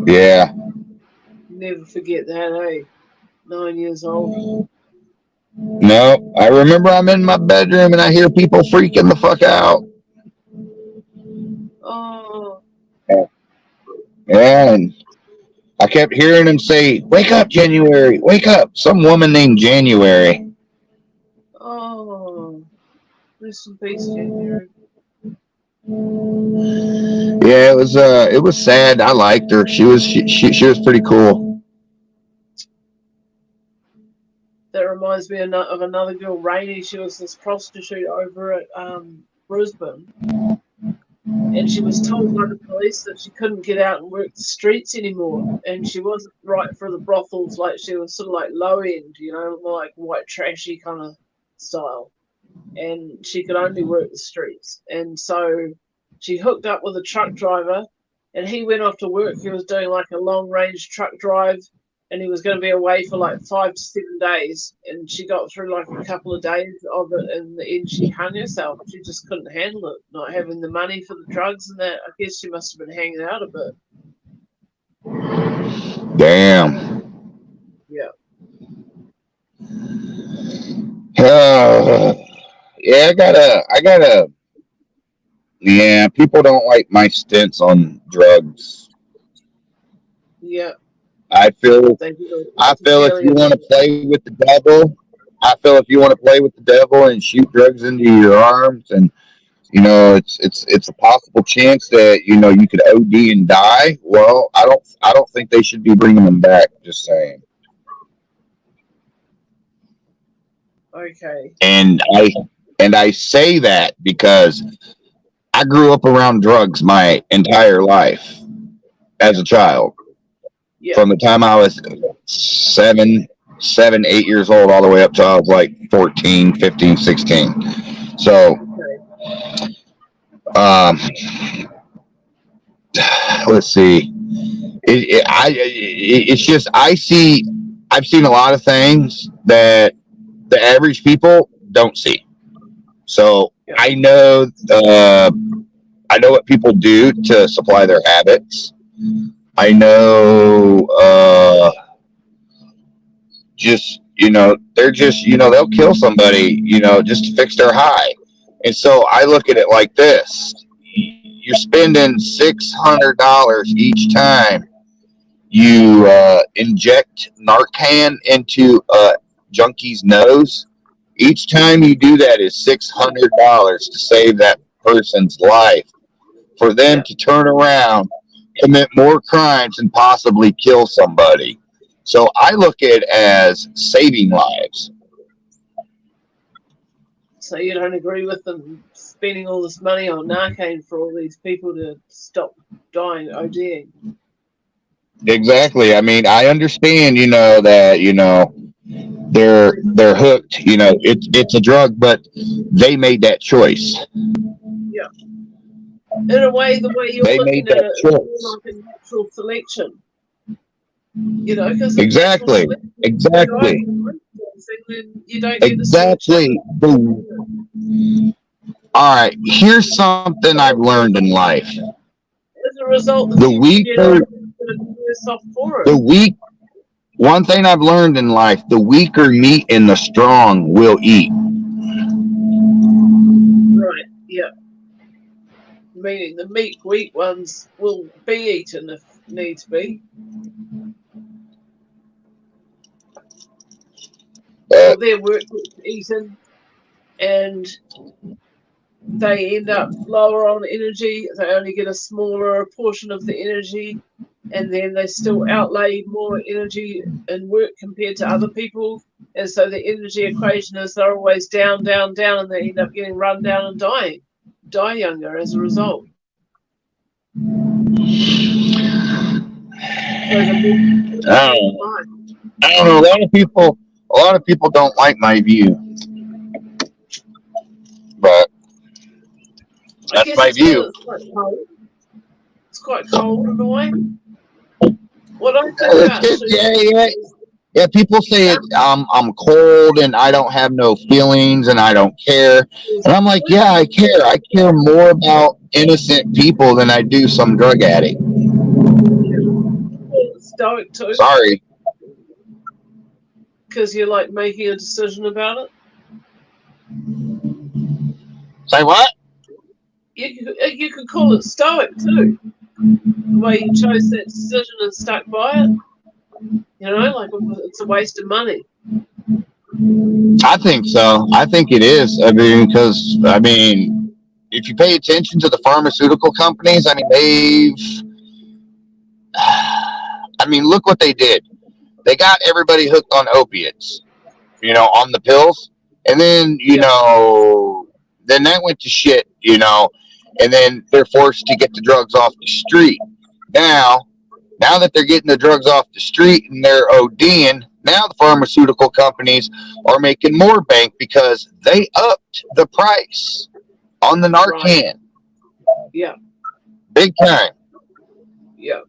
Yeah. Never forget that, eh? 9 years old. No, I remember I'm in my bedroom and I hear people freaking the fuck out. Oh. Yeah, and I kept hearing them say, "Wake up, January! Wake up!" Some woman named January. Oh. Rest in peace, January. Yeah, it was sad. I liked her. She was pretty cool. That reminds me of another girl, Rainey. She was this prostitute over at Brisbane. And she was told by the police that she couldn't get out and work the streets anymore. And she wasn't right for the brothels. Like, she was sort of like low end, you know, more like white trashy kind of style. And she could only work the streets. And so she hooked up with a truck driver, and he went off to work. He was doing like a long range truck drive, and he was going to be away for like 5 to 7 days, and she got through like a couple of days of it, and in the end she hung herself. She just couldn't handle it, not having the money for the drugs and that. I guess she must have been hanging out a bit. Damn. Yeah. Yeah, I gotta. Yeah, people don't like my stance on drugs. Yeah. I feel They do. if you want to play with the devil, I feel if you want to play with the devil and shoot drugs into your arms, and it's a possible chance that you could OD and die. Well, I don't think they should be bringing them back. Just saying. Okay. And I say that because I grew up around drugs my entire life as a child. Yeah. From the time I was 7, 8 years old, all the way up to I was like 14, 15, 16. So, let's see. It's just I've seen a lot of things that the average people don't see. So I know what people do to supply their habits. I know, they're just, they'll kill somebody, just to fix their high. And so I look at it like this. You're spending $600 each time you inject Narcan into a junkie's nose. Each time you do that is $600 to save that person's life. For them to turn around, commit more crimes, and possibly kill somebody. So I look at it as saving lives. So you don't agree with them spending all this money on Narcan for all these people to stop dying, ODing? Exactly. I mean, I understand, that, they're hooked, it's a drug, but they made that choice. Yeah. In a way, the way you're They looking made at that it, choice. it's more like a natural selection. Because Exactly. Exactly. you don't get Exactly. All right. Here's something I've learned in life. As a result, One thing I've learned in life: the weaker meat and the strong will eat. Right. Yeah. Meaning the weak ones will be eaten if needs be. Or their work gets eaten, and they end up lower on energy. They only get a smaller portion of the energy, and then they still outlay more energy and work compared to other people. And so the energy equation is they're always down, down, down, and they end up getting run down and die younger as a result. I don't know. A lot of people don't like my view, but that's my view. It's quite cold in a way. What I think about yeah. People say I'm cold and I don't have no feelings and I don't care, and I'm like, yeah, I care. I care more about innocent people than I do some drug addict. Stoic too. Sorry. Because you're like making a decision about it. Say what? You could call it stoic too. The way you chose that decision and stuck by it. Like it's a waste of money. I think so. I think it is. Because if you pay attention to the pharmaceutical companies, look what they did. They got everybody hooked on opiates, on the pills. And then, then that went to shit, and then they're forced to get the drugs off the street. Now that they're getting the drugs off the street and they're ODing, now the pharmaceutical companies are making more bank because they upped the price on the Narcan. Right. Yeah. Big time. Yeah.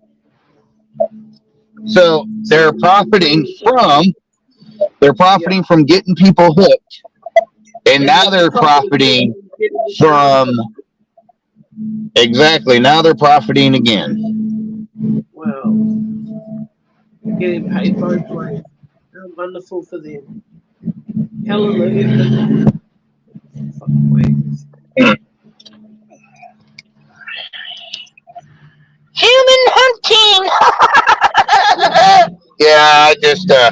So they're profiting from getting people hooked, and now they're profiting from exactly. Now they're profiting again. Well, getting paid both ways. How wonderful for them. Hallelujah. Fucking ways. Human hunting. Yeah, I just I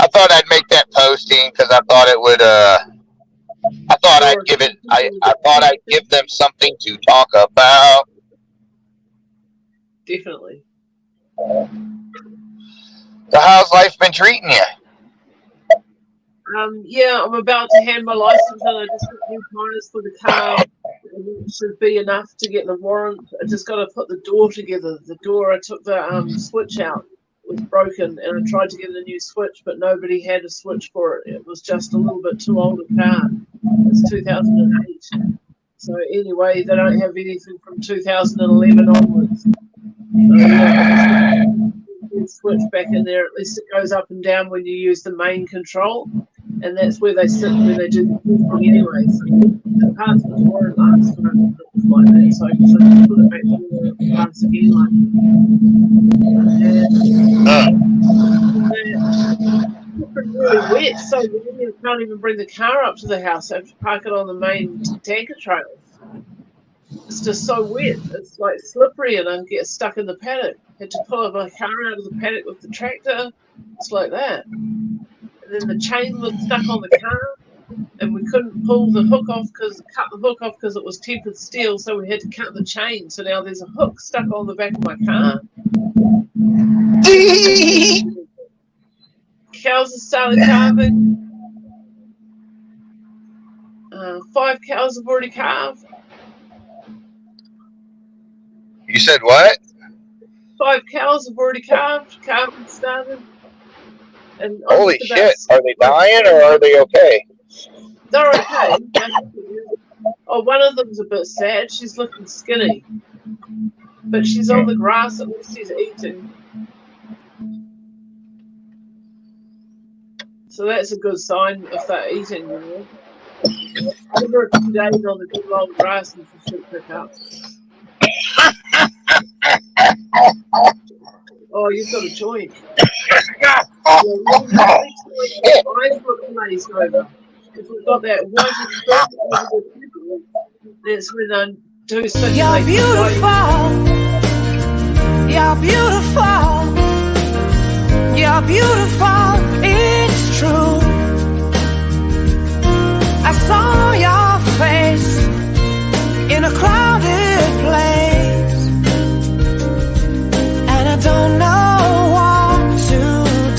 thought I'd make that posting because I thought it would I thought I'd give it I thought I'd give them something to talk about. Definitely. So how's life been treating you? Yeah, I'm about to hand my license and I just got new tires for the car. It should be enough to get the warrant. I just got to put the door together. The door, I took the switch out. It was broken and I tried to get a new switch, but nobody had a switch for it. It was just a little bit too old a car. It's 2008. So anyway, they don't have anything from 2011 onwards. So, yeah, switch back in there. At least it goes up and down when you use the main control, and that's where they sit when they do the thing anyway. So the parts was warrant last time it was like that, so I just put it back together once again like it's really wet, so you can't even bring the car up to the house. I have to park it on the main tanker trail. It's just so wet. It's like slippery, and I get stuck in the paddock. Had to pull my car out of the paddock with the tractor. It's like that. And then the chain was stuck on the car, and we couldn't pull the hook off because it was tempered steel. So we had to cut the chain. So now there's a hook stuck on the back of my car. Cows have started calving. 5 cows have already calved. You said what? 5 cows have already calved. Calving started. And Holy shit! Are they dying or are they okay? They're okay. Oh, one of them's a bit sad. She's looking skinny, but she's on the grass. At least she's eating. So that's a good sign if they're eating. You know. Give her a few days on the good long grass and she should pick up. Oh, you've got a joint. Eyes look glazed over. If we've got that white that's when I do such You're beautiful. You're beautiful. You're beautiful. It's true. I saw your face in a crowded place, and I don't know what to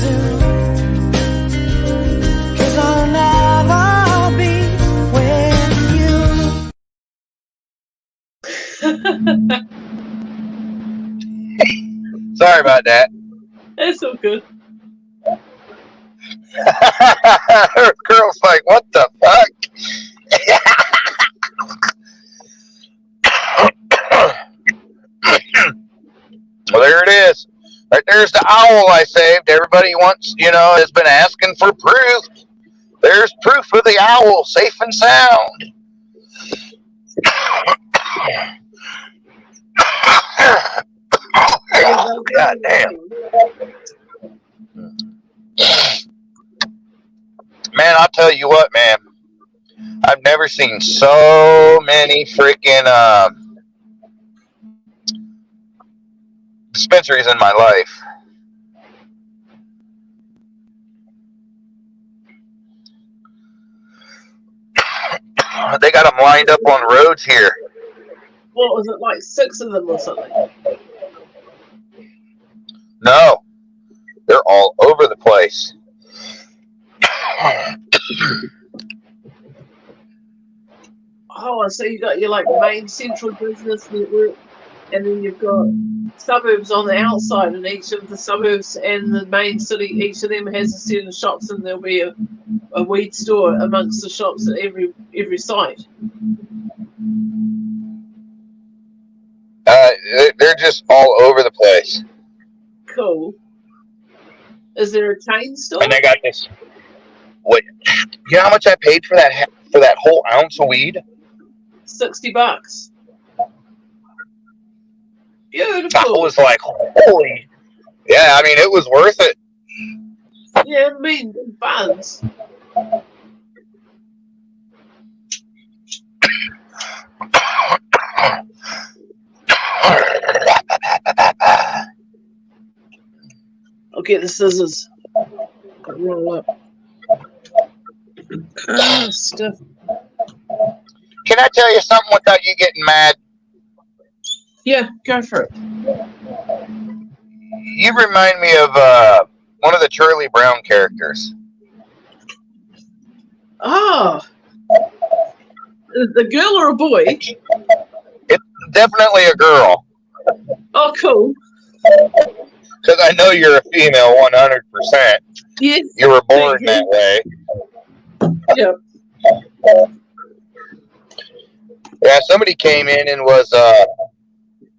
do, 'cause I'll never be with you. Sorry about that. It's so good. Her girl's like, what the fuck? Well, there it is. Right there's the owl I saved. Everybody wants, has been asking for proof. There's proof of the owl, safe and sound. God damn. Man, I'll tell you what, man. I've never seen so many freaking dispensaries in my life. They got them lined up on roads here. What was it, like 6 of them or something? No, they're all over the place. Oh, so you got your like main central business network, and then you've got suburbs on the outside, and each of the suburbs and the main city, each of them has a set of shops, and there'll be a weed store amongst the shops at every site. They're just all over the place. Cool. Is there a chain store? And they got this. What? You know how much I paid for that whole ounce of weed? $60. I Beautiful. was like, holy. Yeah, I mean, it was worth it. Yeah, I mean, buns. I'll get the scissors. Roll up. Stuff. Can I tell you something without you getting mad? Yeah, go for it. You remind me of one of the Charlie Brown characters. Oh. The girl or a boy? It's definitely a girl. Oh, cool. Because I know you're a female 100%. Yes. You were born that way. Yep. Yeah, somebody came in and was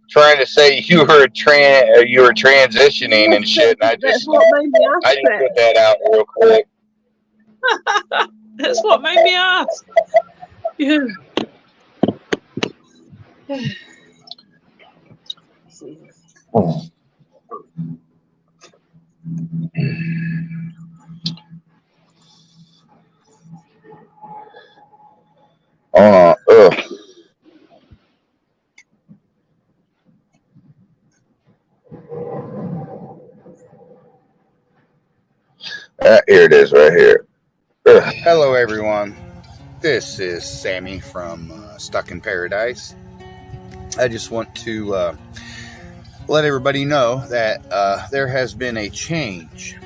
trying to say you were transitioning and shit, and I That's just what made me ask that. put that out real quick. That's what made me ask. Yeah. Ugh. Here it is, right here. Ugh. Hello, everyone. This is Sammy from Stuck in Paradise. I just want to let everybody know that there has been a change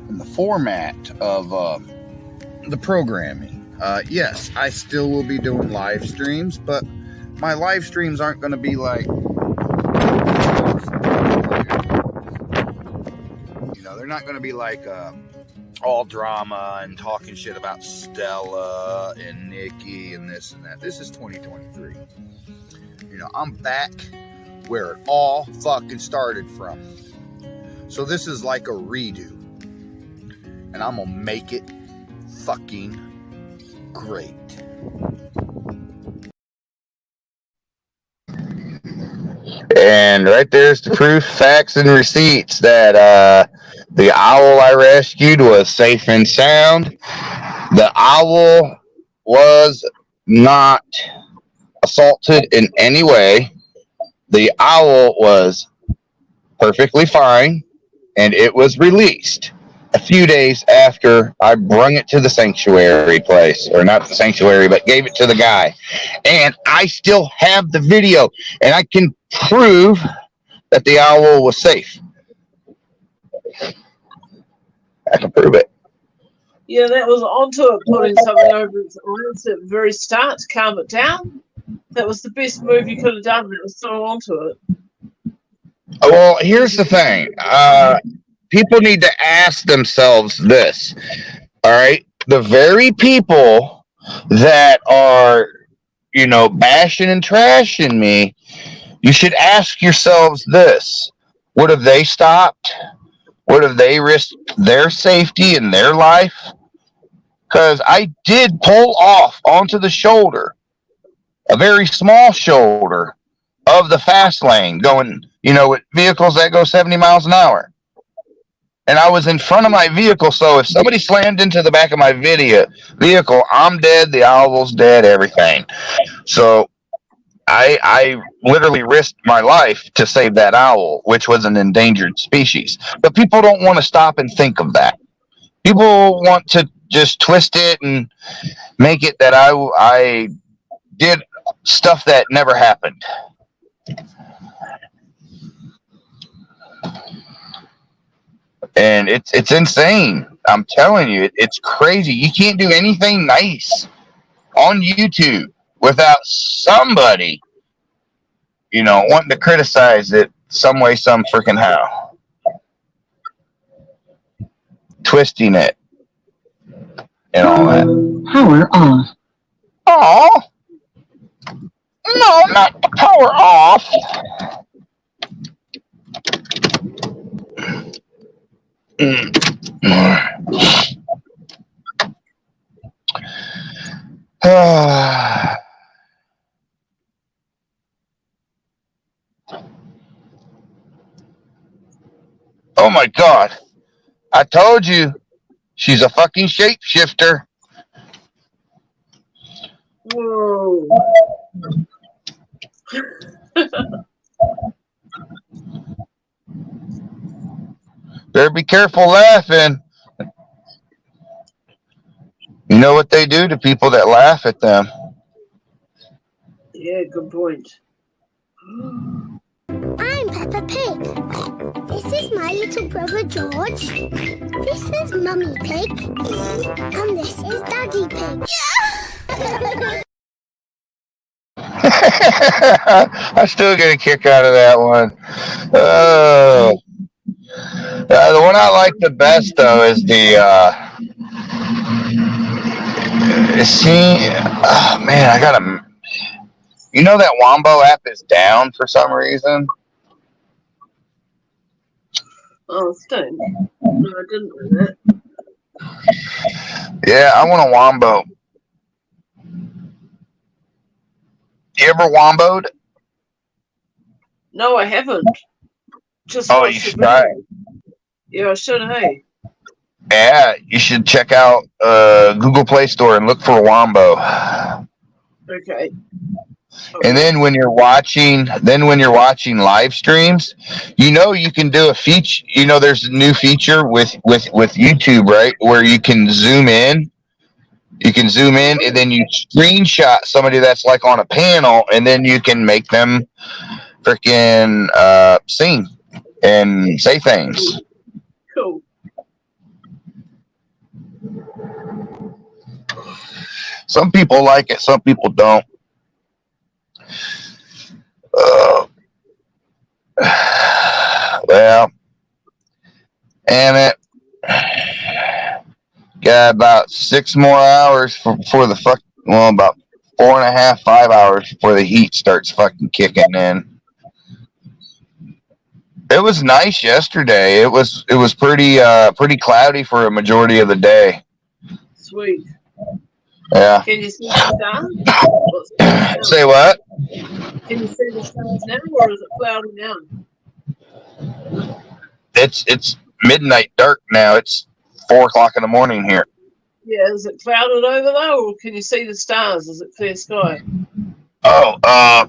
in the format of the programming. Yes, I still will be doing live streams, but my live streams aren't going to be like, they're not going to be like all drama and talking shit about Stella and Nikki and this and that. This is 2023. I'm back where it all fucking started from. So this is like a redo. And I'm gonna make it fucking great. And right there's the proof, facts, and receipts that the owl I rescued was safe and sound. The owl was not assaulted in any way. The owl was perfectly fine, and it was released a few days after I brung it to the sanctuary place, or not the sanctuary, but gave it to the guy. And I still have the video, and I can prove that the owl was safe. I can prove it. Yeah, that was onto it, putting something over its eyes at the very start to calm it down. That was the best move you could have done. It was so onto it. Well, here's the thing. People need to ask themselves this. All right? The very people that are, bashing and trashing me, you should ask yourselves this. Would have they stopped? Would have they risked their safety and their life? Because I did pull off onto the shoulder, a very small shoulder of the fast lane, going, with vehicles that go 70 miles an hour. And I was in front of my vehicle, so if somebody slammed into the back of my vehicle, I'm dead, the owl's dead, everything. So I literally risked my life to save that owl, which was an endangered species. But people don't want to stop and think of that. People want to just twist it and make it that I did stuff that never happened. And it's insane. I'm telling you, it's crazy. You can't do anything nice on YouTube without somebody, wanting to criticize it some way, some freaking how. Twisting it and all that. Power off. Oh, no, not the power off. Oh my God. I told you. She's a fucking shapeshifter. Whoa. Better be careful laughing. You know what they do to people that laugh at them? Yeah, good point. I'm Peppa Pig. This is my little brother George. This is Mummy Pig. And this is Daddy Pig. I still get a kick out of that one. The one I like the best though is the oh man, I gotta. You know that Wombo app is down for some reason. Oh, Stone. No, I didn't know that. Yeah, I want a Wombo. You ever Womboed? No, I haven't. Just Oh, watched you the should video. try. Yeah, I should, hey. Yeah, you should check out Google Play Store and look for Wombo. Okay. And then when you're watching live streams, you know you can do a feature. You know there's a new feature with YouTube, right, where you can zoom in. You can zoom in, and then you screenshot somebody that's like on a panel, and then you can make them freaking sing and say things. Cool. Some people like it, some people don't. Well, damn it. Got about 6 more hours before the about 4.5, 5 hours before the heat starts fucking kicking in. It was nice yesterday. It was pretty cloudy for a majority of the day. Sweet. Yeah. Can you see the stars? Say what? Can you see the stars now, or is it cloudy now? It's midnight dark now. It's 4 o'clock in the morning here. Yeah, is it clouded over there, or can you see the stars? Is it clear sky? Oh, I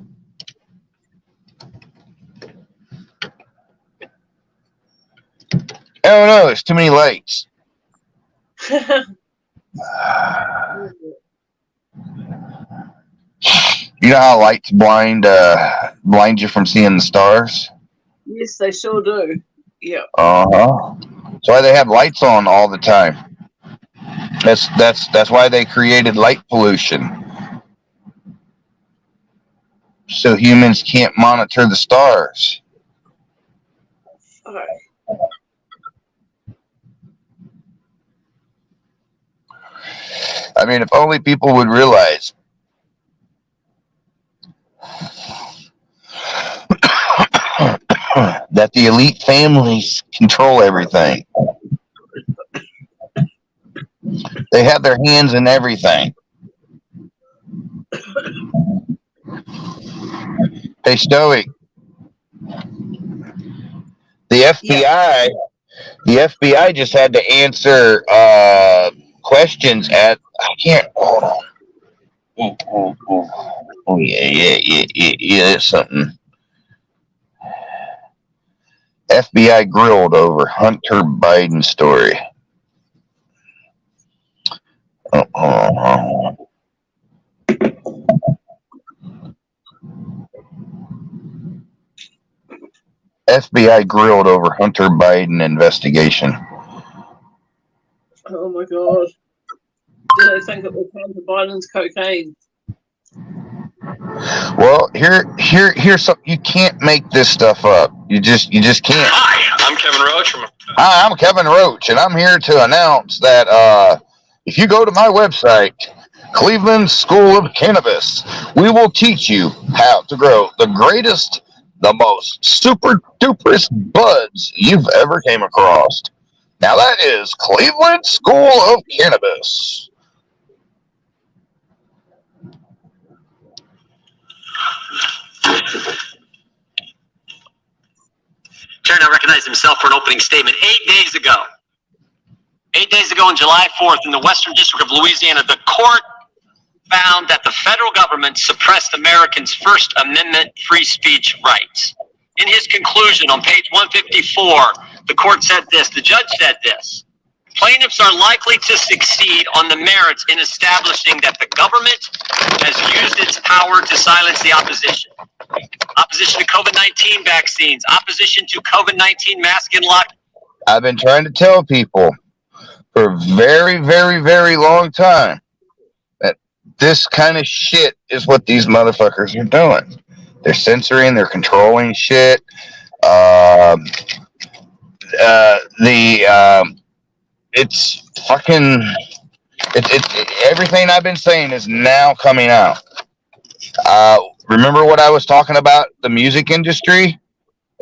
don't know. There's too many lights. You know how lights blind you from seeing the stars? Yes, they sure do. Yeah. Uh-huh. That's why they have lights on all the time. That's why they created light pollution. So humans can't monitor the stars. All right. I mean, if only people would realize that the elite families control everything. They have their hands in everything. Hey, Stoic. The FBI just had to answer questions at, I can't, hold on. Oh, yeah, that's something. FBI grilled over Hunter Biden story. FBI grilled over Hunter Biden investigation. Oh my God. Do they think it was Hunter Biden's cocaine? Well, here's something. You can't make this stuff up. You just can't. Hi, I'm Kevin Roach from. Hi, I'm Kevin Roach, and I'm here to announce that if you go to my website, Cleveland School of Cannabis, we will teach you how to grow the greatest, the most super duperest buds you've ever came across. Now that is Cleveland School of Cannabis. Terry now recognized himself for an opening statement 8 days ago. 8 days ago on July 4th in the Western District of Louisiana, the court found that the federal government suppressed Americans' First Amendment free speech rights. In his conclusion on page 154, the court said this, the judge said this, plaintiffs are likely to succeed on the merits in establishing that the government has used its power to silence the opposition. Opposition to COVID-19 vaccines, opposition to COVID-19 mask and lock. I've been trying to tell people for a very, very, very long time that this kind of shit is what these motherfuckers are doing. They're censoring, they're controlling shit. It's fucking, everything I've been saying is now coming out. Remember what I was talking about, the music industry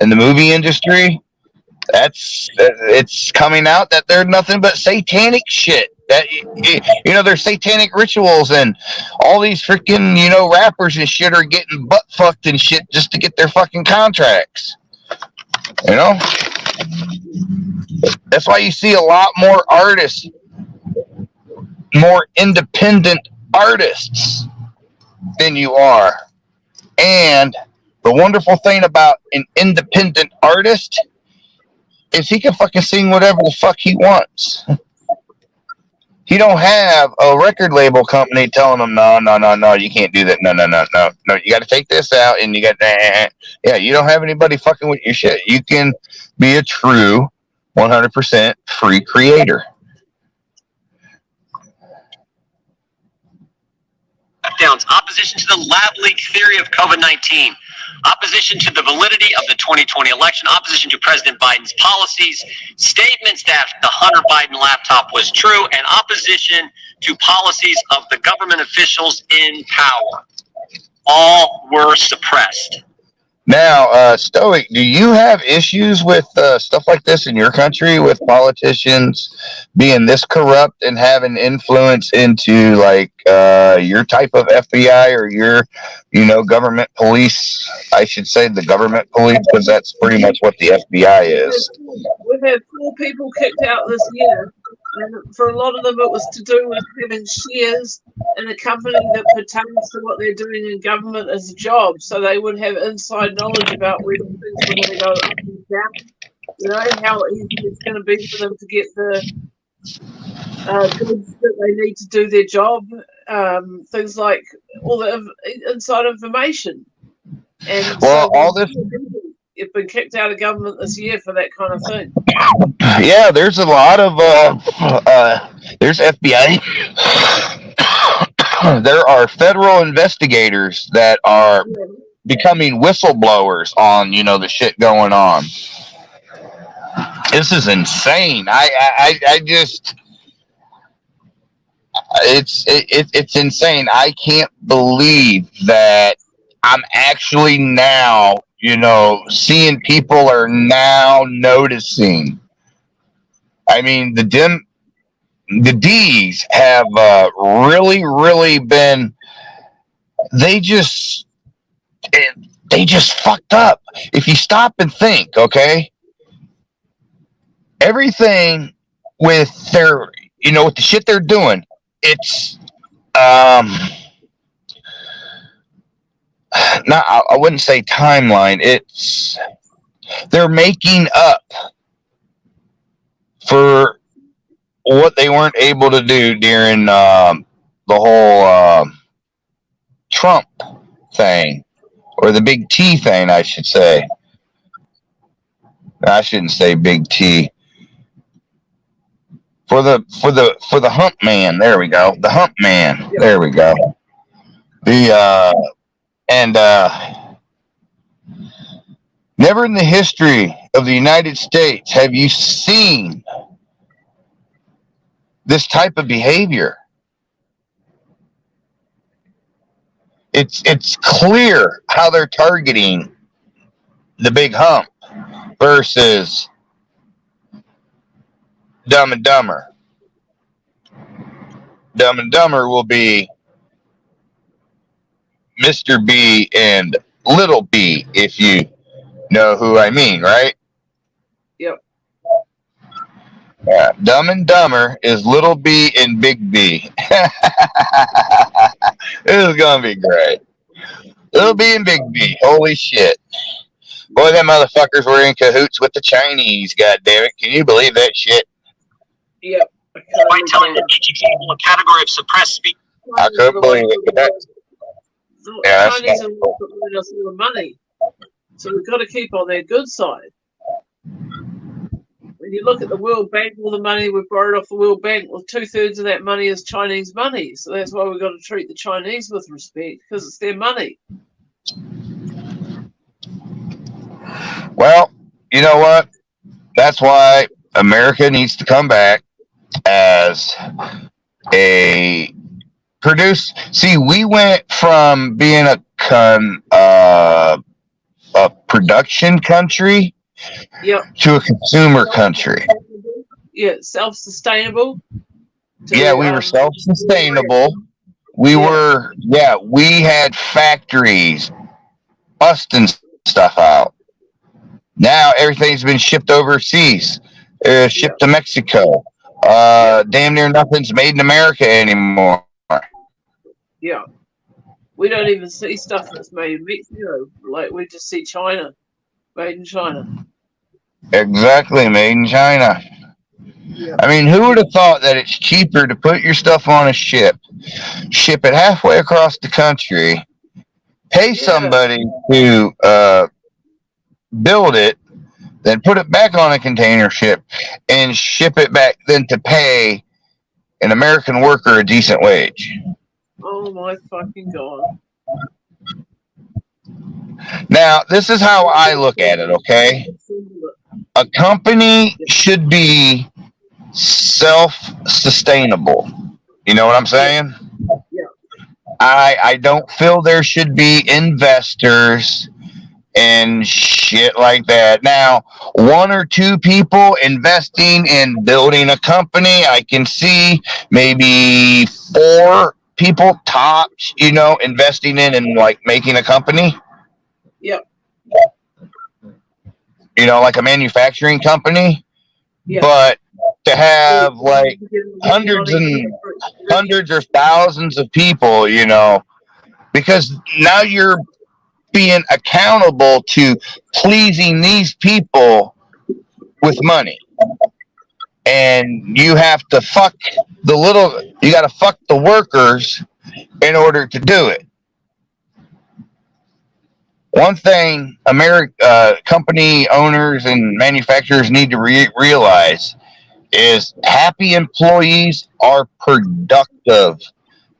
and the movie industry? It's coming out that they're nothing but satanic shit. That, you know, there's satanic rituals and all these freaking, you know, rappers and shit are getting butt fucked and shit just to get their fucking contracts. You know? That's why you see a lot more artists, more independent artists than you are. And the wonderful thing about an independent artist is he can fucking sing whatever the fuck he wants. He don't have a record label company telling him, no, you can't do that. No, you got to take this out, and you got, yeah, you don't have anybody fucking with your shit. You can be a true 100% free creator. Lockdowns, opposition to the lab leak theory of COVID-19, opposition to the validity of the 2020 election, opposition to President Biden's policies, statements that the Hunter Biden laptop was true, and opposition to policies of the government officials in power. All were suppressed. Now, Stoic, do you have issues with stuff like this in your country, with politicians being this corrupt and having influence into, like, your type of FBI or your, you know, government police? I should say the government police, because that's pretty much what the FBI is. We've had 4 people kicked out this year, and for a lot of them it was to do with having shares in a company that pertains to what they're doing in government as a job, so they would have inside knowledge about where things are going to go up and down. You know, how easy it's going to be for them to get the goods that they need to do their job, things like all the inside information. And well, so all this... You've been kicked out of government this year for that kind of thing. Yeah, there's a lot of there's FBI. There are federal investigators that are becoming whistleblowers on, you know, the shit going on. This is insane. I just it's insane. I can't believe that I'm actually now, you know, seeing people are now noticing. I mean, the D's have really been, they just fucked up. If you stop and think, okay, everything with their, you know, with the shit they're doing, it's, not, I wouldn't say timeline. It's, they're making up for what they weren't able to do during the whole Trump thing, or the big T thing, I should say. I shouldn't say big T. For the hump man. There we go. The hump man. There we go. Never in the history of the United States have you seen this type of behavior. It's clear how they're targeting the big hump versus Dumb and Dumber. Dumb and Dumber will be Mr. B and Little B, if you know who I mean, right? Yep. Yeah, Dumb and Dumber is Little B and Big B. This is gonna be great. Little B and Big B. Holy shit. Boy, them motherfuckers were in cahoots with the Chinese, goddammit. Can you believe that shit? Yep. By telling them each example a category of suppressed speech. I couldn't believe it. But that, The yeah, that's Chinese not are providing us all the money. So we've got to keep on their good side. When you look at the World Bank, all the money we've borrowed off the World Bank, well, 2/3 of that money is Chinese money. So that's why we've got to treat the Chinese with respect, because it's their money. Well, you know what? That's why America needs to come back as a See, we went from being a production country to a consumer country. Yeah, self-sustainable. Yeah, we were self-sustainable. We had factories busting stuff out. Now everything's been shipped overseas, shipped to Mexico. Damn near nothing's made in America anymore. Yeah. We don't even see stuff that's made in Mexico. Like, we just see China. Made in China. Exactly, made in China. Yeah. I mean, who would have thought that it's cheaper to put your stuff on a ship, ship it halfway across the country, pay somebody to build it, then put it back on a container ship and ship it back, then to pay an American worker a decent wage? Oh my fucking God. Now, this is how I look at it, okay? A company should be self-sustainable. You know what I'm saying? Yeah. I don't feel there should be investors and shit like that. Now, one or two people investing in building a company, I can see. Maybe 4 people tops, investing in like making a company. Yep. Like a manufacturing company. Yeah. But to have like hundreds or thousands of people, because now you're being accountable to pleasing these people with money. And you have to fuck you got to fuck the workers in order to do it. One thing company owners and manufacturers need to realize is happy employees are productive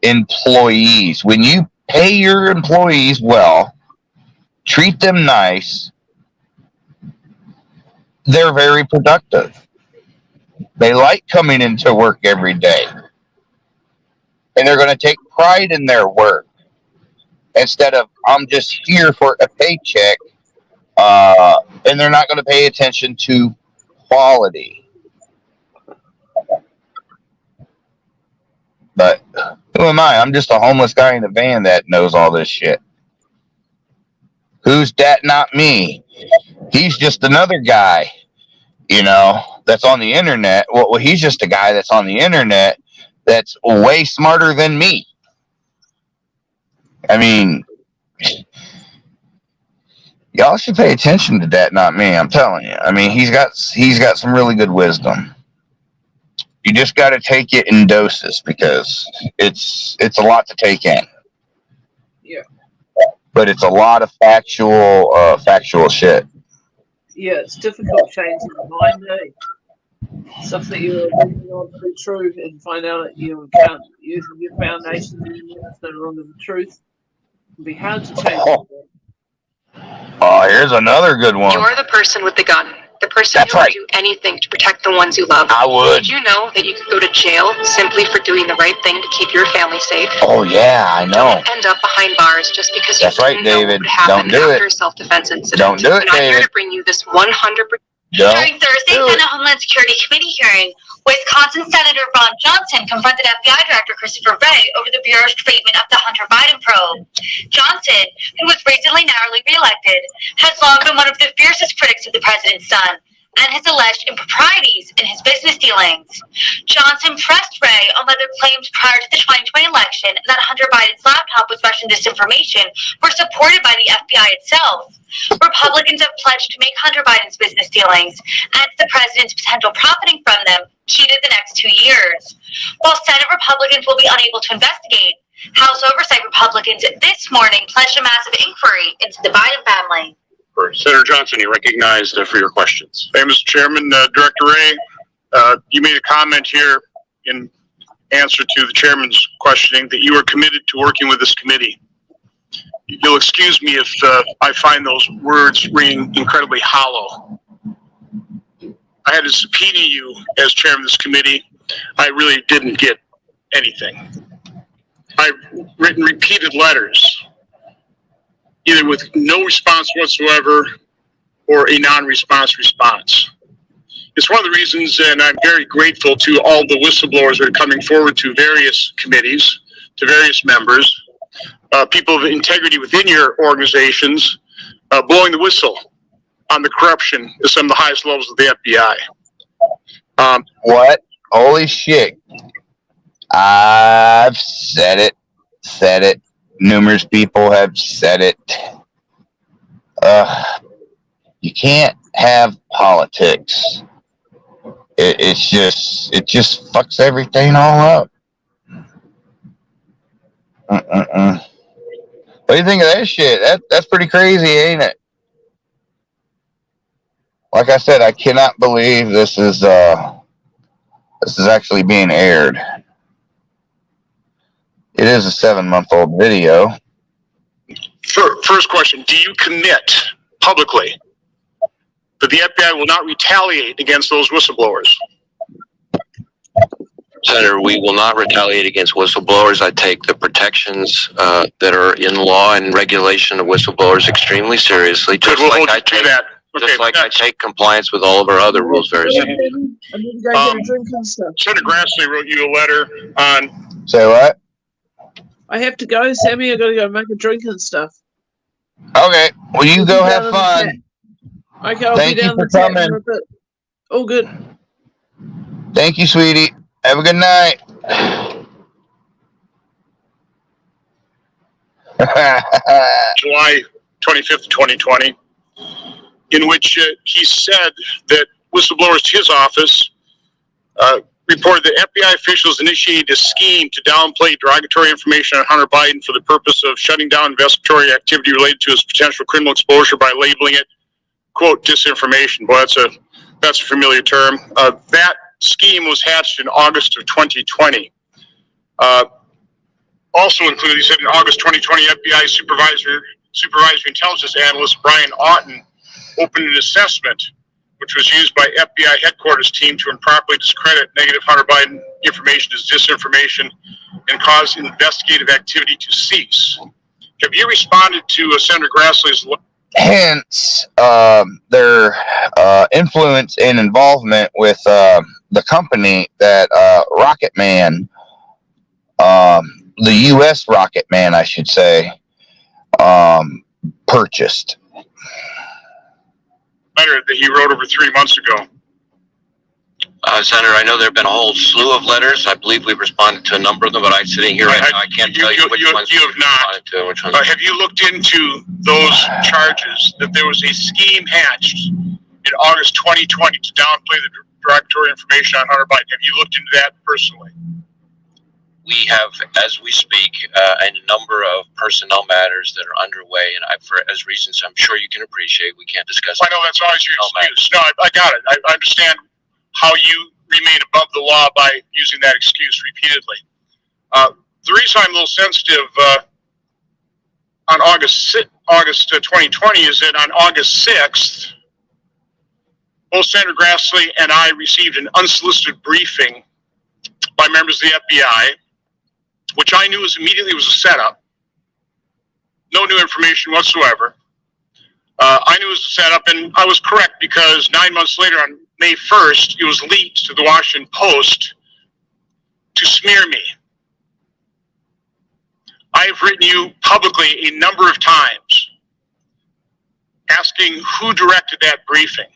employees. When you pay your employees well, treat them nice, they're very productive. They like coming into work every day. And they're going to take pride in their work instead of, I'm just here for a paycheck. And they're not going to pay attention to quality. But who am I? I'm just a homeless guy in a van that knows all this shit. Who's that? Not me. He's just another guy, that's on the internet. Well, he's just a guy that's on the internet that's way smarter than me. I mean, y'all should pay attention to that, not me. I'm telling you. I mean, he's got some really good wisdom. You just got to take it in doses because it's a lot to take in. Yeah. But it's a lot of factual shit. Yeah, it's difficult changing the mind, Stuff that you're thinking on to be true and find out that you can't use your foundation that are under the truth. It'd be hard to change. Oh, here's another good one. You're the person with the gun. The person who would do anything to protect the ones you love. I would. Did you know that you could go to jail simply for doing the right thing to keep your family safe? Oh, yeah, I know. Don't end up behind bars just because you didn't know what would happen Don't do after it. a self-defense incident. Don't do it, and I'm here David. to bring you this 100%. Don't During Thursday's Senate Homeland Security Committee hearing, Wisconsin Senator Ron Johnson confronted FBI Director Christopher Wray over the Bureau's treatment of the Hunter Biden probe. Johnson, who was recently narrowly reelected, has long been one of the fiercest critics of the president's son and his alleged improprieties in his business dealings. Johnson pressed Wray on whether claims prior to the 2020 election that Hunter Biden's laptop was Russian disinformation were supported by the FBI itself. Republicans have pledged to make Hunter Biden's business dealings and the president's potential profiting from them cheated the next 2 years. While Senate Republicans will be unable to investigate, House Oversight Republicans this morning pledged a massive inquiry into the Biden family. Senator Johnson, you're recognized for your questions. Hey, Mr. Chairman, Director Wray, you made a comment here in answer to the chairman's questioning that you are committed to working with this committee. You'll excuse me if I find those words ringing incredibly hollow. I had to subpoena you as chairman of this committee. I really didn't get anything. I've written repeated letters, either with no response whatsoever or a non-response response. It's one of the reasons, and I'm very grateful to all the whistleblowers that are coming forward to various committees, to various members, people of integrity within your organizations, blowing the whistle on the corruption at some of the highest levels of the FBI. What? Holy shit. I've said it. Numerous people have said it. You can't have politics. It just fucks everything all up. What do you think of that shit? That's pretty crazy, ain't it? Like I said, I cannot believe this is actually being aired. It is a 7-month-old video. First question, do you commit publicly that the FBI will not retaliate against those whistleblowers? Senator, we will not retaliate against whistleblowers. I take the protections that are in law and regulation of whistleblowers extremely seriously. Just like I take compliance with all of our other rules very seriously. Senator Grassley wrote you a letter on... Say what? I have to go, Sammy. I gotta go make a drink and stuff. Okay. Well, you go have fun. Okay, I'll Thank be you down for the chat coming. in a bit. All good. Thank you, sweetie. Have a good night. July 25th, 2020, in which he said that whistleblowers to his office reported that FBI officials initiated a scheme to downplay derogatory information on Hunter Biden for the purpose of shutting down investigatory activity related to his potential criminal exposure by labeling it, quote, disinformation. Well, that's a familiar term. That scheme was hatched in August of 2020. Also included, he said, in August 2020, FBI supervisory intelligence analyst Brian Auten opened an assessment which was used by FBI headquarters team to improperly discredit negative Hunter Biden information as disinformation and cause investigative activity to cease. Have you responded to Senator Grassley's letter? Hence, their influence and involvement with the company that Rocket Man, the U.S. Rocket Man, I should say, purchased. Letter that he wrote over 3 months ago. Senator, I know there have been a whole slew of letters. I believe we've responded to a number of them, but I'm sitting here right now. I can't tell you which ones you have not. Which ones. Have you looked into those charges that there was a scheme hatched in August 2020 to downplay the derogatory information on Hunter Biden? Have you looked into that personally? We have, as we speak, a number of personnel matters that are underway, and for as reasons I'm sure you can appreciate, we can't discuss. I know that's always your excuse. No, I got it. I understand how you remain above the law by using that excuse repeatedly. The reason I'm a little sensitive on August 2020 is that on August 6th, both Senator Grassley and I received an unsolicited briefing by members of the FBI, which I knew immediately was a setup. No new information whatsoever. I knew it was a setup, and I was correct because 9 months later, on May 1st, it was leaked to the Washington Post to smear me. I have written you publicly a number of times asking who directed that briefing.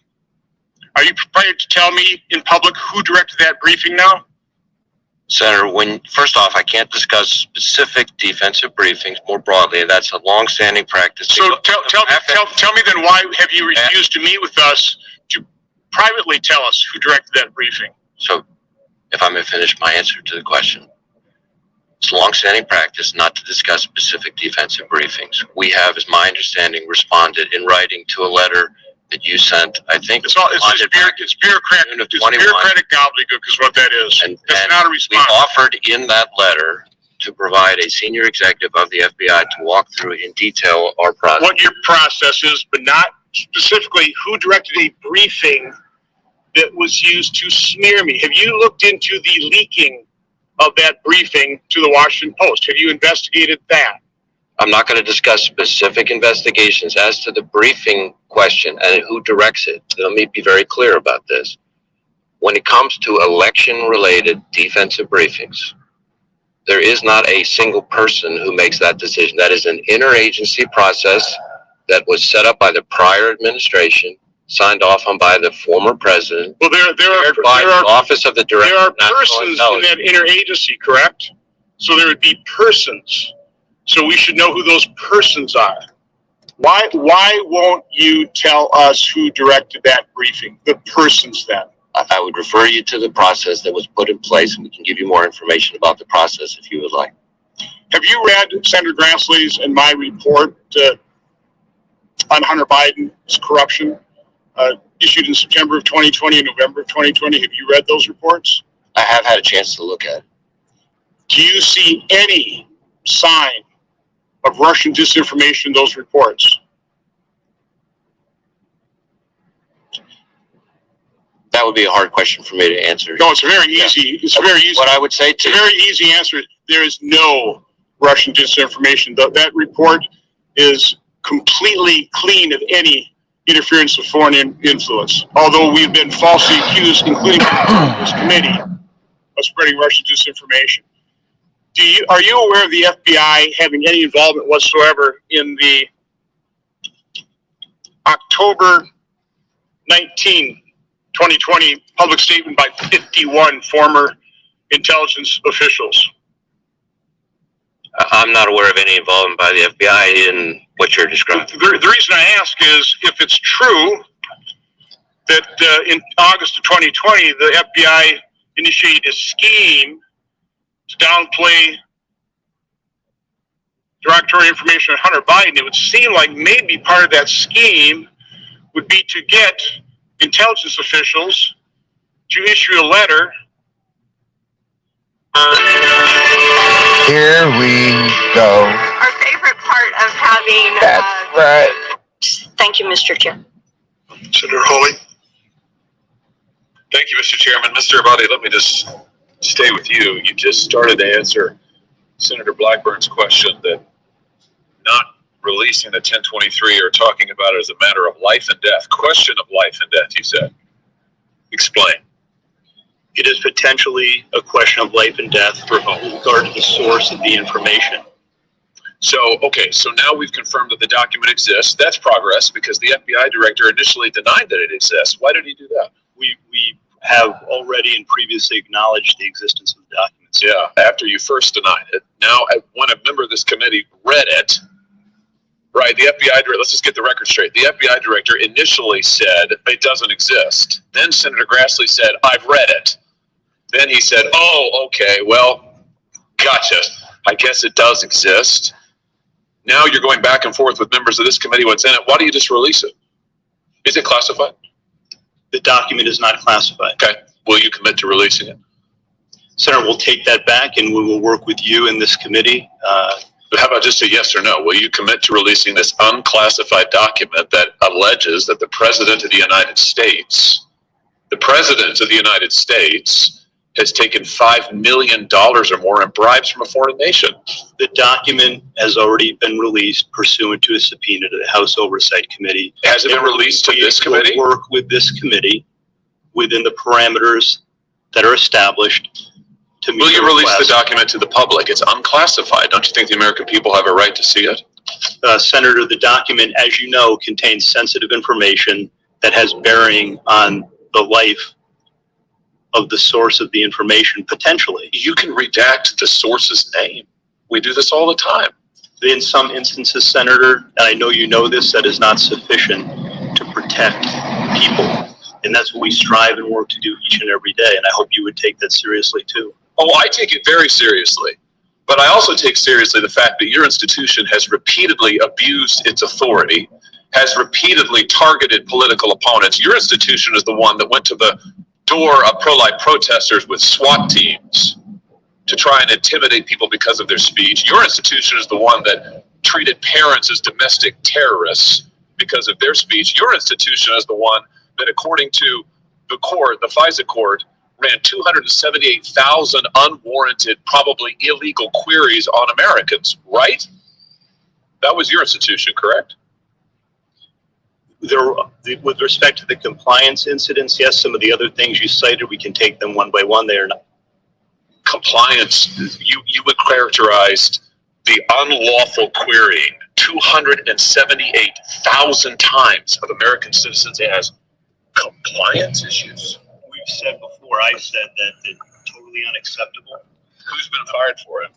Are you prepared to tell me in public who directed that briefing now? Senator, first off, I can't discuss specific defensive briefings more broadly. That's a long-standing practice. So tell me then, why have you refused to meet with us to privately tell us who directed that briefing? So, if I may finish my answer to the question. It's long-standing practice not to discuss specific defensive briefings. We have, as my understanding, responded in writing to a letter that you sent. I think it's bureaucratic gobbledygook is what that is. And that's not a response. We offered in that letter to provide a senior executive of the FBI to walk through in detail our process. What your process is, but not specifically who directed a briefing that was used to smear me. Have you looked into the leaking of that briefing to the Washington Post? Have you investigated that? I'm not going to discuss specific investigations as to the briefing question and who directs it. Let me be very clear about this. When it comes to election-related defensive briefings, there is not a single person who makes that decision. That is an interagency process that was set up by the prior administration, signed off on by the former president. Well, there are Office of the Director. There are persons in that interagency, correct? So there would be persons. So we should know who those persons are. Why won't you tell us who directed that briefing? The persons then. I would refer you to the process that was put in place, and we can give you more information about the process if you would like. Have you read Senator Grassley's and my report on Hunter Biden's corruption, issued in September of 2020 and November of 2020? Have you read those reports? I have had a chance to look at it. Do you see any sign of Russian disinformation in those reports? That would be a hard question for me to answer. No, it's very easy. It's very easy. What I would say it's a very easy answer. There is no Russian disinformation. That report is completely clean of any interference of foreign influence. Although we've been falsely accused, including this committee, of spreading Russian disinformation. Are you aware of the FBI having any involvement whatsoever in the October 19, 2020 public statement by 51 former intelligence officials? I'm not aware of any involvement by the FBI in what you're describing. The reason I ask is, if it's true that in August of 2020, the FBI initiated a scheme to downplay derogatory information on Hunter Biden, it would seem like maybe part of that scheme would be to get intelligence officials to issue a letter. Here we go. Our favorite part of having... That's right. Thank you, Mr. Chair. Senator Hawley. Thank you, Mr. Chairman. Mr. Abadi, let me just stay with you. You just started to answer Senator Blackburn's question that not releasing the 1023 or talking about it as a matter of life and death. Question of life and death, you said. Explain. It is potentially a question of life and death with regard to the source of the information. So, okay, so now we've confirmed that the document exists. That's progress because the FBI director initially denied that it exists. Why did he do that? We have already and previously acknowledged the existence of the documents. Yeah, after you first denied it. Now, when a member of this committee read it, right, the FBI director, let's just get the record straight. The FBI director initially said it doesn't exist. Then Senator Grassley said, I've read it. Then he said, oh, okay, well, gotcha. I guess it does exist. Now you're going back and forth with members of this committee what's in it. Why don't you just release it? Is it classified? The document is not classified. Okay. Will you commit to releasing it? Senator, we'll take that back and we will work with you in this committee. But how about just a yes or no? Will you commit to releasing this unclassified document that alleges that the President of the United States, has taken $5 million or more in bribes from a foreign nation? The document has already been released pursuant to a subpoena to the House Oversight Committee. Has it been released to this committee? We'll work with this committee within the parameters that are established to meet Will you the release the request. document to the public? It's unclassified. Don't you think the American people have a right to see it? Senator, the document, as you know, contains sensitive information that has bearing on the life of the source of the information, potentially. You can redact the source's name. We do this all the time. In some instances, Senator, and I know you know this, that is not sufficient to protect people. And that's what we strive and work to do each and every day. And I hope you would take that seriously too. Oh, I take it very seriously. But I also take seriously the fact that your institution has repeatedly abused its authority, has repeatedly targeted political opponents. Your institution is the one that went to the door of pro-life protesters with SWAT teams to try and intimidate people because of their speech. Your institution is the one that treated parents as domestic terrorists because of their speech. Your institution is the one that, according to the court, the FISA court, ran 278,000 unwarranted, probably illegal queries on Americans, right? That was your institution, correct? With respect to the compliance incidents, yes, some of the other things you cited, we can take them one by one. They are not. Compliance, you would characterize the unlawful querying 278,000 times of American citizens as compliance issues. We've said before, I said that it's totally unacceptable. Who's been fired for it?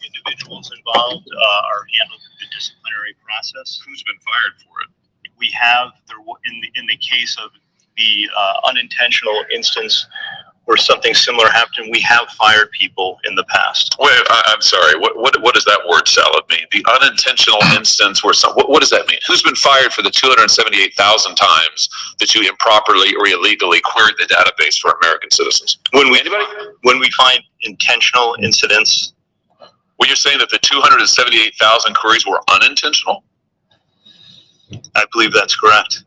Individuals involved are handled through the disciplinary process. Who's been fired for it? We have, in the case of the unintentional instance where something similar happened, we have fired people in the past. Wait, I'm sorry. What does that word salad mean? The unintentional instance where what does that mean? Who's been fired for the 278,000 times that you improperly or illegally queried the database for American citizens? Anybody? When we find intentional incidents. Well, you're saying that the 278,000 queries were unintentional? I believe that's correct.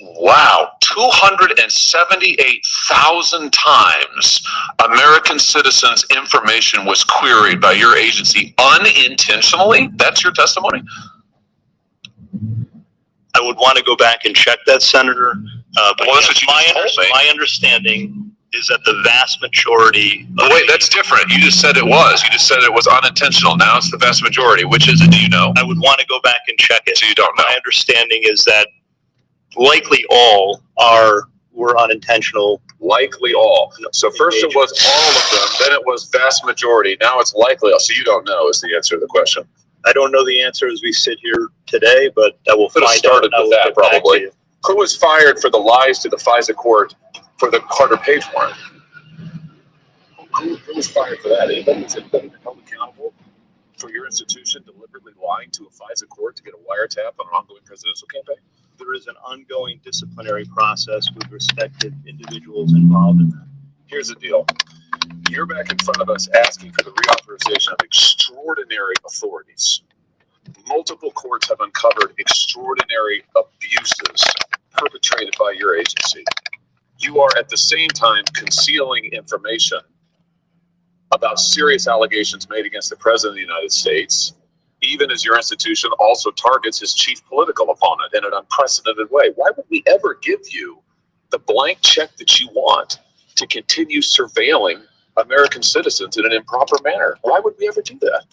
Wow, 278,000 times American citizens' information was queried by your agency unintentionally? That's your testimony? I would want to go back and check that, Senator. But well, that's what you told me. My understanding is that the vast majority. Wait, that's different. You just said it was. You just said it was unintentional. Now it's the vast majority. Which is it? Do you know? I would want to go back and check it. So you don't know? My understanding is that likely all were unintentional. Likely all. So first it was all of them, then it was vast majority. Now it's likely all. So you don't know is the answer to the question. I don't know the answer as we sit here today, but I will find out. Started with that probably. Who was fired for the lies to the FISA court for the Carter Page warrant? Who was fired for that? Anybody that's been held accountable for your institution deliberately lying to a FISA court to get a wiretap on an ongoing presidential campaign? There is an ongoing disciplinary process with respect to individuals involved in that. Here's the deal. You're back in front of us asking for the reauthorization of extraordinary authorities. Multiple courts have uncovered extraordinary abuses perpetrated by your agency. You are at the same time concealing information about serious allegations made against the President of the United States, even as your institution also targets his chief political opponent in an unprecedented way. Why would we ever give you the blank check that you want to continue surveilling American citizens in an improper manner? Why would we ever do that?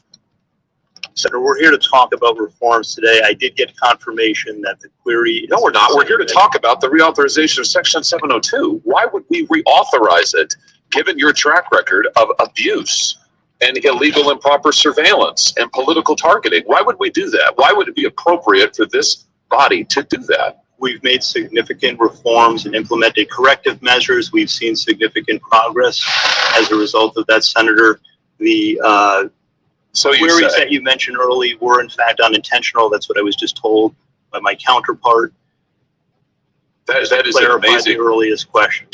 Senator, we're here to talk about reforms today. I did get confirmation that the query... No, we're not. We're here to talk about the reauthorization of Section 702. Why would we reauthorize it, given your track record of abuse and illegal improper surveillance and political targeting? Why would we do that? Why would it be appropriate for this body to do that? We've made significant reforms and implemented corrective measures. We've seen significant progress as a result of that, Senator. The queries that you mentioned early were in fact unintentional. That's what I was just told by my counterpart. That is amazing. The earlier question.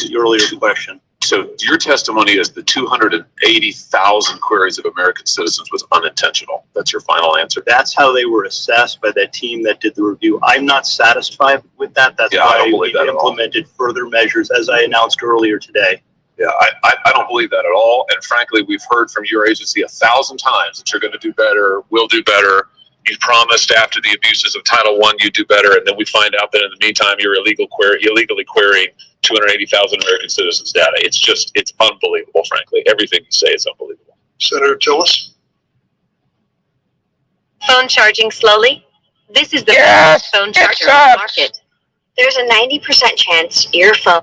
So your testimony is the 280,000 queries of American citizens was unintentional. That's your final answer. That's how they were assessed by that team that did the review. I'm not satisfied with that. That's why we implemented further measures, as I announced earlier today. Yeah, I don't believe that at all. And frankly, we've heard from your agency 1,000 times that you're going to do better, will do better, You promised after the abuses of Title I you'd do better, and then we find out that in the meantime you're illegally querying 280,000 American citizens' data. It's unbelievable, frankly. Everything you say is unbelievable. Senator Tillis? Phone charging slowly? This is the Yes, phone it charger on the sucks. market. There's a 90% chance your phone.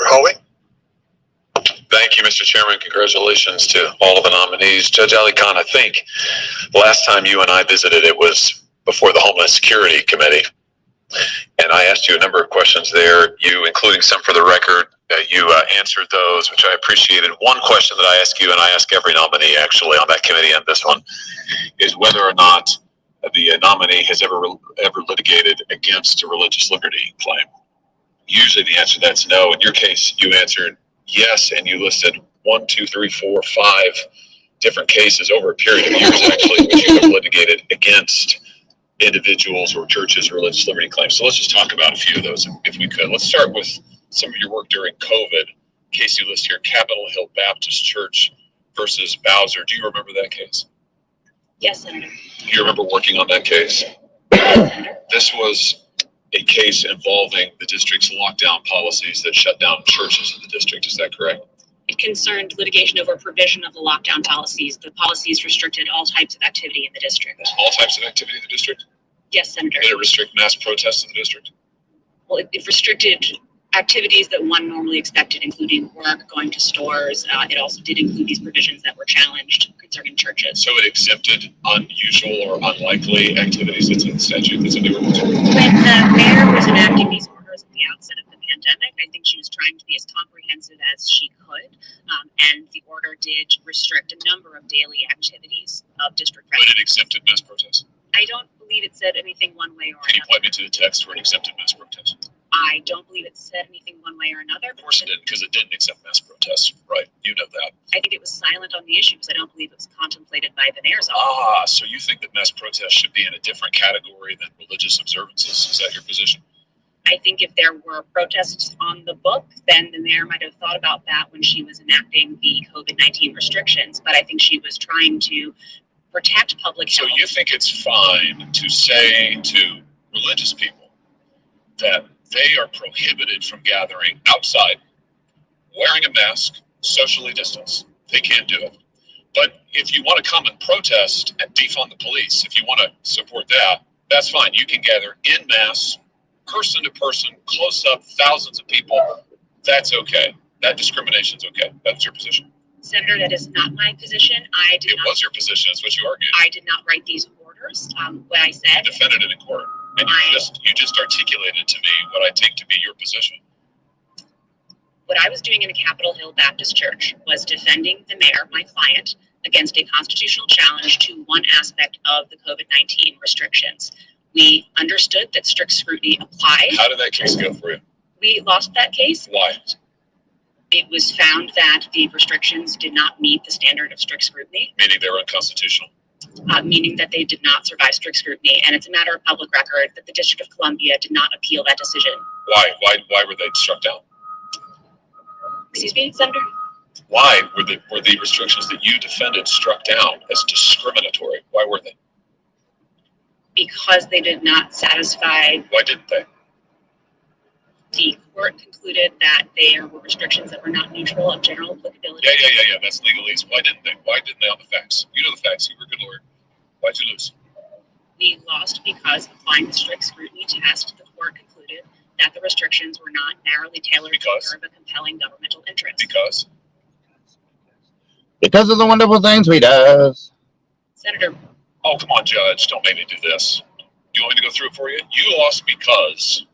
Howie? Thank you, Mr. Chairman. Congratulations to all of the nominees. Judge Ali Khan, I think the last time you and I visited, it was before the Homeland Security Committee. And I asked you a number of questions there, you, including some for the record, you answered those, which I appreciated. One question that I ask you, and I ask every nominee actually on that committee and this one, is whether or not the nominee has ever litigated against a religious liberty claim. Usually the answer to that's no. In your case, you answered yes, and you listed 1, 2, 3, 4, 5 different cases over a period of years, actually, which you have litigated against individuals or churches' religious liberty claims. So let's just talk about a few of those, if we could. Let's start with some of your work during COVID. Case you list here, Capitol Hill Baptist Church versus Bowser. Do you remember that case? Yes, Senator. Do you remember working on that case? This was a case involving the district's lockdown policies that shut down churches in the district. Is that correct? It concerned litigation over provision of the lockdown policies. The policies restricted all types of activity in the district. All types of activity in the district? Yes, Senator. Did it restrict mass protests in the district? Well, it restricted activities that one normally expected, including work, going to stores. It also did include these provisions that were challenged concerning churches. So it exempted unusual or unlikely activities. That's in the statute. That's in the ordinance. When the mayor was enacting these orders at the outset of the pandemic, I think she was trying to be as comprehensive as she could, and the order did restrict a number of daily activities of district But residents. it exempted mass protests. I don't believe it said anything one way or Can you another. point me to the text where it exempted mass protests? I don't believe it said anything one way or another. Of course it didn't, because it didn't accept mass protests. Right. You know that. I think it was silent on the issue because I don't believe it was contemplated by the mayor's office. Ah, so you think that mass protests should be in a different category than religious observances? Is that your position? I think if there were protests on the book, then the mayor might have thought about that when she was enacting the COVID-19 restrictions. But I think she was trying to protect public health. So you think it's fine to say to religious people that they are prohibited from gathering outside, wearing a mask, socially distanced. They can't do it. But if you want to come and protest and defund the police, if you want to support that, that's fine. You can gather in mass, person to person, close up, thousands of people. That's okay. That discrimination's okay. That's your position. Senator, that is not my position. It was your position. That's what you argued. I did not write these orders. What I said. You defended it in court. And you just articulated to me what I take to be your position. What I was doing in the Capitol Hill Baptist Church was defending the mayor, my client, against a constitutional challenge to one aspect of the COVID-19 restrictions. We understood that strict scrutiny applied. How did that case go for you? We lost that case. Why? It was found that the restrictions did not meet the standard of strict scrutiny. Meaning they were unconstitutional. Meaning that they did not survive strict scrutiny. And it's a matter of public record that the District of Columbia did not appeal that decision. Why were they struck down? Excuse me, Senator? Why were the restrictions that you defended struck down as discriminatory? Why were they? Because they did not satisfy. Why didn't they? The court concluded that there were restrictions that were not neutral of general applicability. Yeah. That's legalese. Why didn't they? Why didn't they on the facts? You know the facts. You were a good lawyer. Why'd you lose? We lost because applying the strict scrutiny test, the court concluded that the restrictions were not narrowly tailored to serve a compelling governmental interest. Because of the wonderful things we does. Senator. Oh, come on, Judge. Don't make me do this. Do you want me to go through it for you? You lost because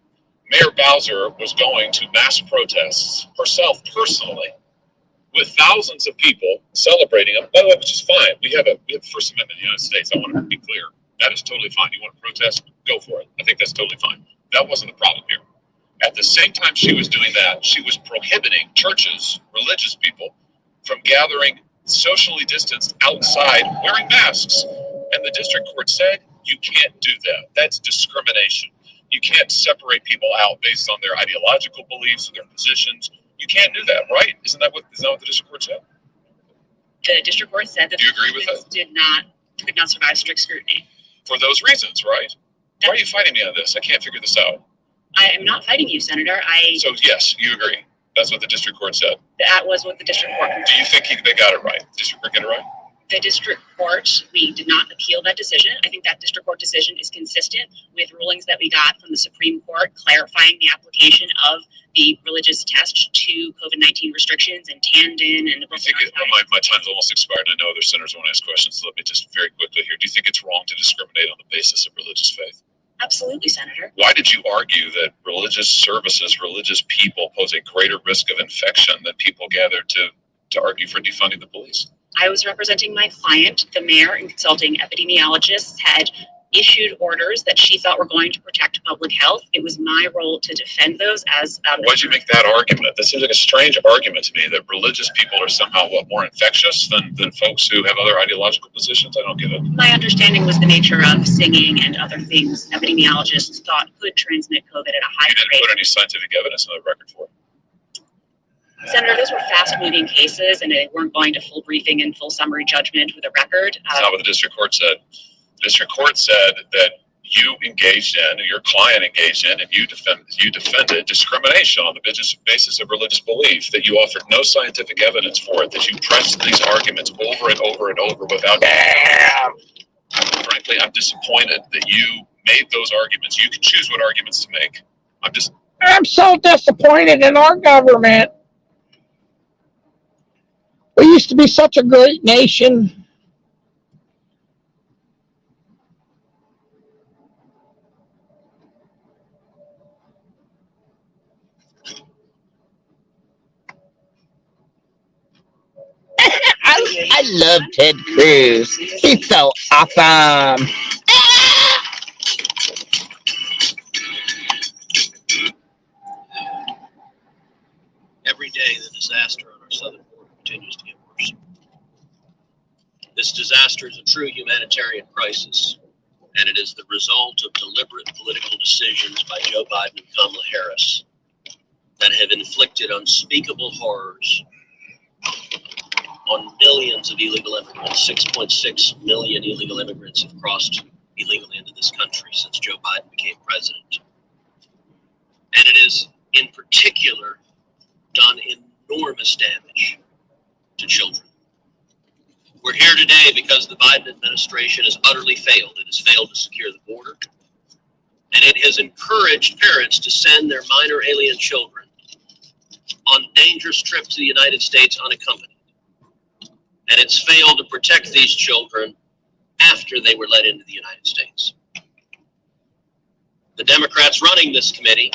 Mayor Bowser was going to mass protests herself personally with thousands of people celebrating them. By the way, which is fine. We have the First Amendment in the United States. I want to be clear. That is totally fine. You want to protest? Go for it. I think that's totally fine. That wasn't the problem here. At the same time she was doing that, she was prohibiting churches, religious people, from gathering socially distanced outside wearing masks. And the district court said, You can't do that. That's discrimination. You can't separate people out based on their ideological beliefs or their positions. You can't do that, right? Isn't that what the district court said? The district court said that Do you agree with that? could not survive strict scrutiny. For those reasons, right? Why are you fighting me on this? I can't figure this out. I am not fighting you, Senator. So yes, you agree. That's what the district court said. That was what the district court Do you think they got it right? District court get it right? The district court, we did not appeal that decision. I think that district court decision is consistent with rulings that we got from the Supreme Court clarifying the application of the religious test to COVID-19 restrictions and Tandon and the My time's almost expired, and I know other senators want to ask questions, so let me just very quickly here. Do you think it's wrong to discriminate on the basis of religious faith? Absolutely, Senator. Why did you argue that religious services, religious people pose a greater risk of infection than people gather to argue for defunding the police? I was representing my client. The mayor and consulting epidemiologists had issued orders that she thought were going to protect public health. It was my role to defend those as Why'd you make that argument? That seems like a strange argument to me, that religious people are somehow more infectious than folks who have other ideological positions. I don't get it. My understanding was the nature of singing and other things epidemiologists thought could transmit COVID at a high You didn't rate. put any scientific evidence on the record for it. Senator, those were fast-moving cases, and they weren't going to full briefing and full summary judgment with a record. That's not what the district court said. The district court said that you engaged in, or your client engaged in, and you defended discrimination on the basis of religious belief, that you offered no scientific evidence for it, that you pressed these arguments over and over and over without... Frankly, I'm disappointed that you made those arguments. You can choose what arguments to make. I'm so disappointed in our government. We used to be such a great nation. I love Ted Cruz. He's so awesome. Every day, the disaster on our southern border continues to get worse. This disaster is a true humanitarian crisis, and it is the result of deliberate political decisions by Joe Biden and Kamala Harris that have inflicted unspeakable horrors on millions of illegal immigrants. 6.6 million illegal immigrants have crossed illegally into this country since Joe Biden became president. And it is, in particular, done enormous damage to children. We're here today because the Biden administration has utterly failed. It has failed to secure the border, and it has encouraged parents to send their minor alien children on dangerous trips to the United States unaccompanied. And it's failed to protect these children after they were let into the United States. The Democrats running this committee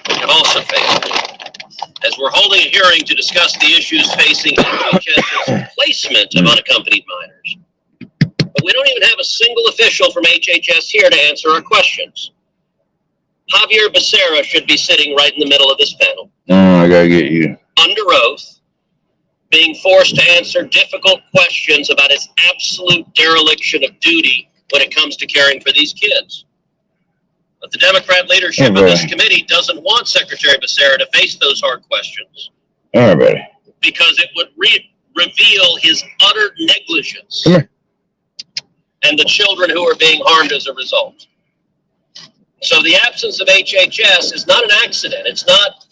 have also failed. As we're holding a hearing to discuss the issues facing HHS's placement of unaccompanied minors, but we don't even have a single official from HHS here to answer our questions. Javier Becerra should be sitting right in the middle of this panel. Oh, I gotta get you. Under oath, being forced to answer difficult questions about its absolute dereliction of duty when it comes to caring for these kids. But the Democrat leadership of this committee doesn't want Secretary Becerra to face those hard questions Everybody. because it would reveal his utter negligence Come here. and the children who are being harmed as a result. So the absence of HHS is not an accident. It's not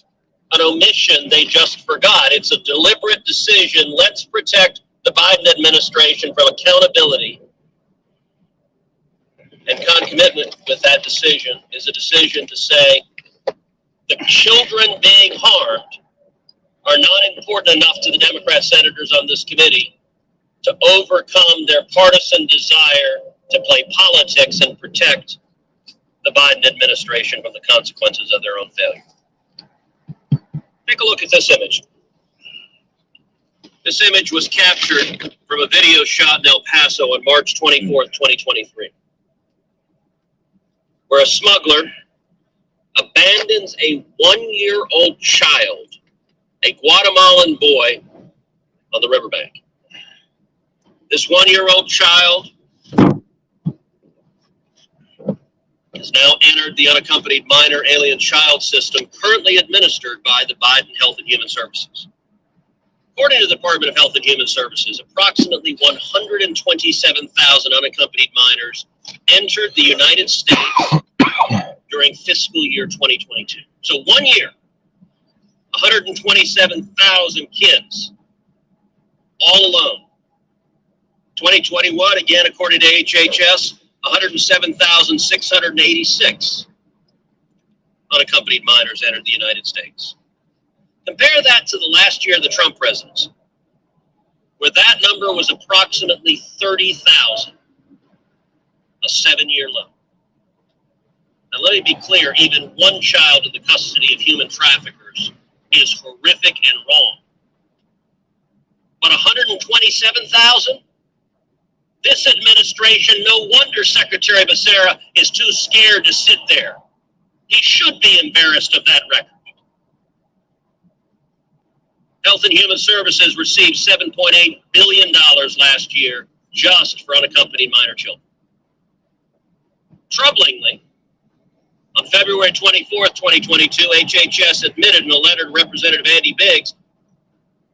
an omission they just forgot. It's a deliberate decision. Let's protect the Biden administration from accountability. And concomitant with that decision is a decision to say the children being harmed are not important enough to the Democrat senators on this committee to overcome their partisan desire to play politics and protect the Biden administration from the consequences of their own failure. Take a look at this image. This image was captured from a video shot in El Paso on March 24th, 2023, where a smuggler abandons a one-year-old child, a Guatemalan boy, on the riverbank. This one-year-old child has now entered the unaccompanied minor alien child system currently administered by the Biden Health and Human Services. According to the Department of Health and Human Services, approximately 127,000 unaccompanied minors entered the United States during fiscal year 2022. So 1 year, 127,000 kids, all alone. 2021, again, according to HHS, 107,686 unaccompanied minors entered the United States. Compare that to the last year of the Trump presidency, where that number was approximately 30,000, a 7-year low. Now, let me be clear, even one child in the custody of human traffickers is horrific and wrong. But 127,000? This administration, no wonder Secretary Becerra is too scared to sit there. He should be embarrassed of that record. Health and Human Services received $7.8 billion last year just for unaccompanied minor children. Troublingly, on February 24th, 2022, HHS admitted in a letter to Representative Andy Biggs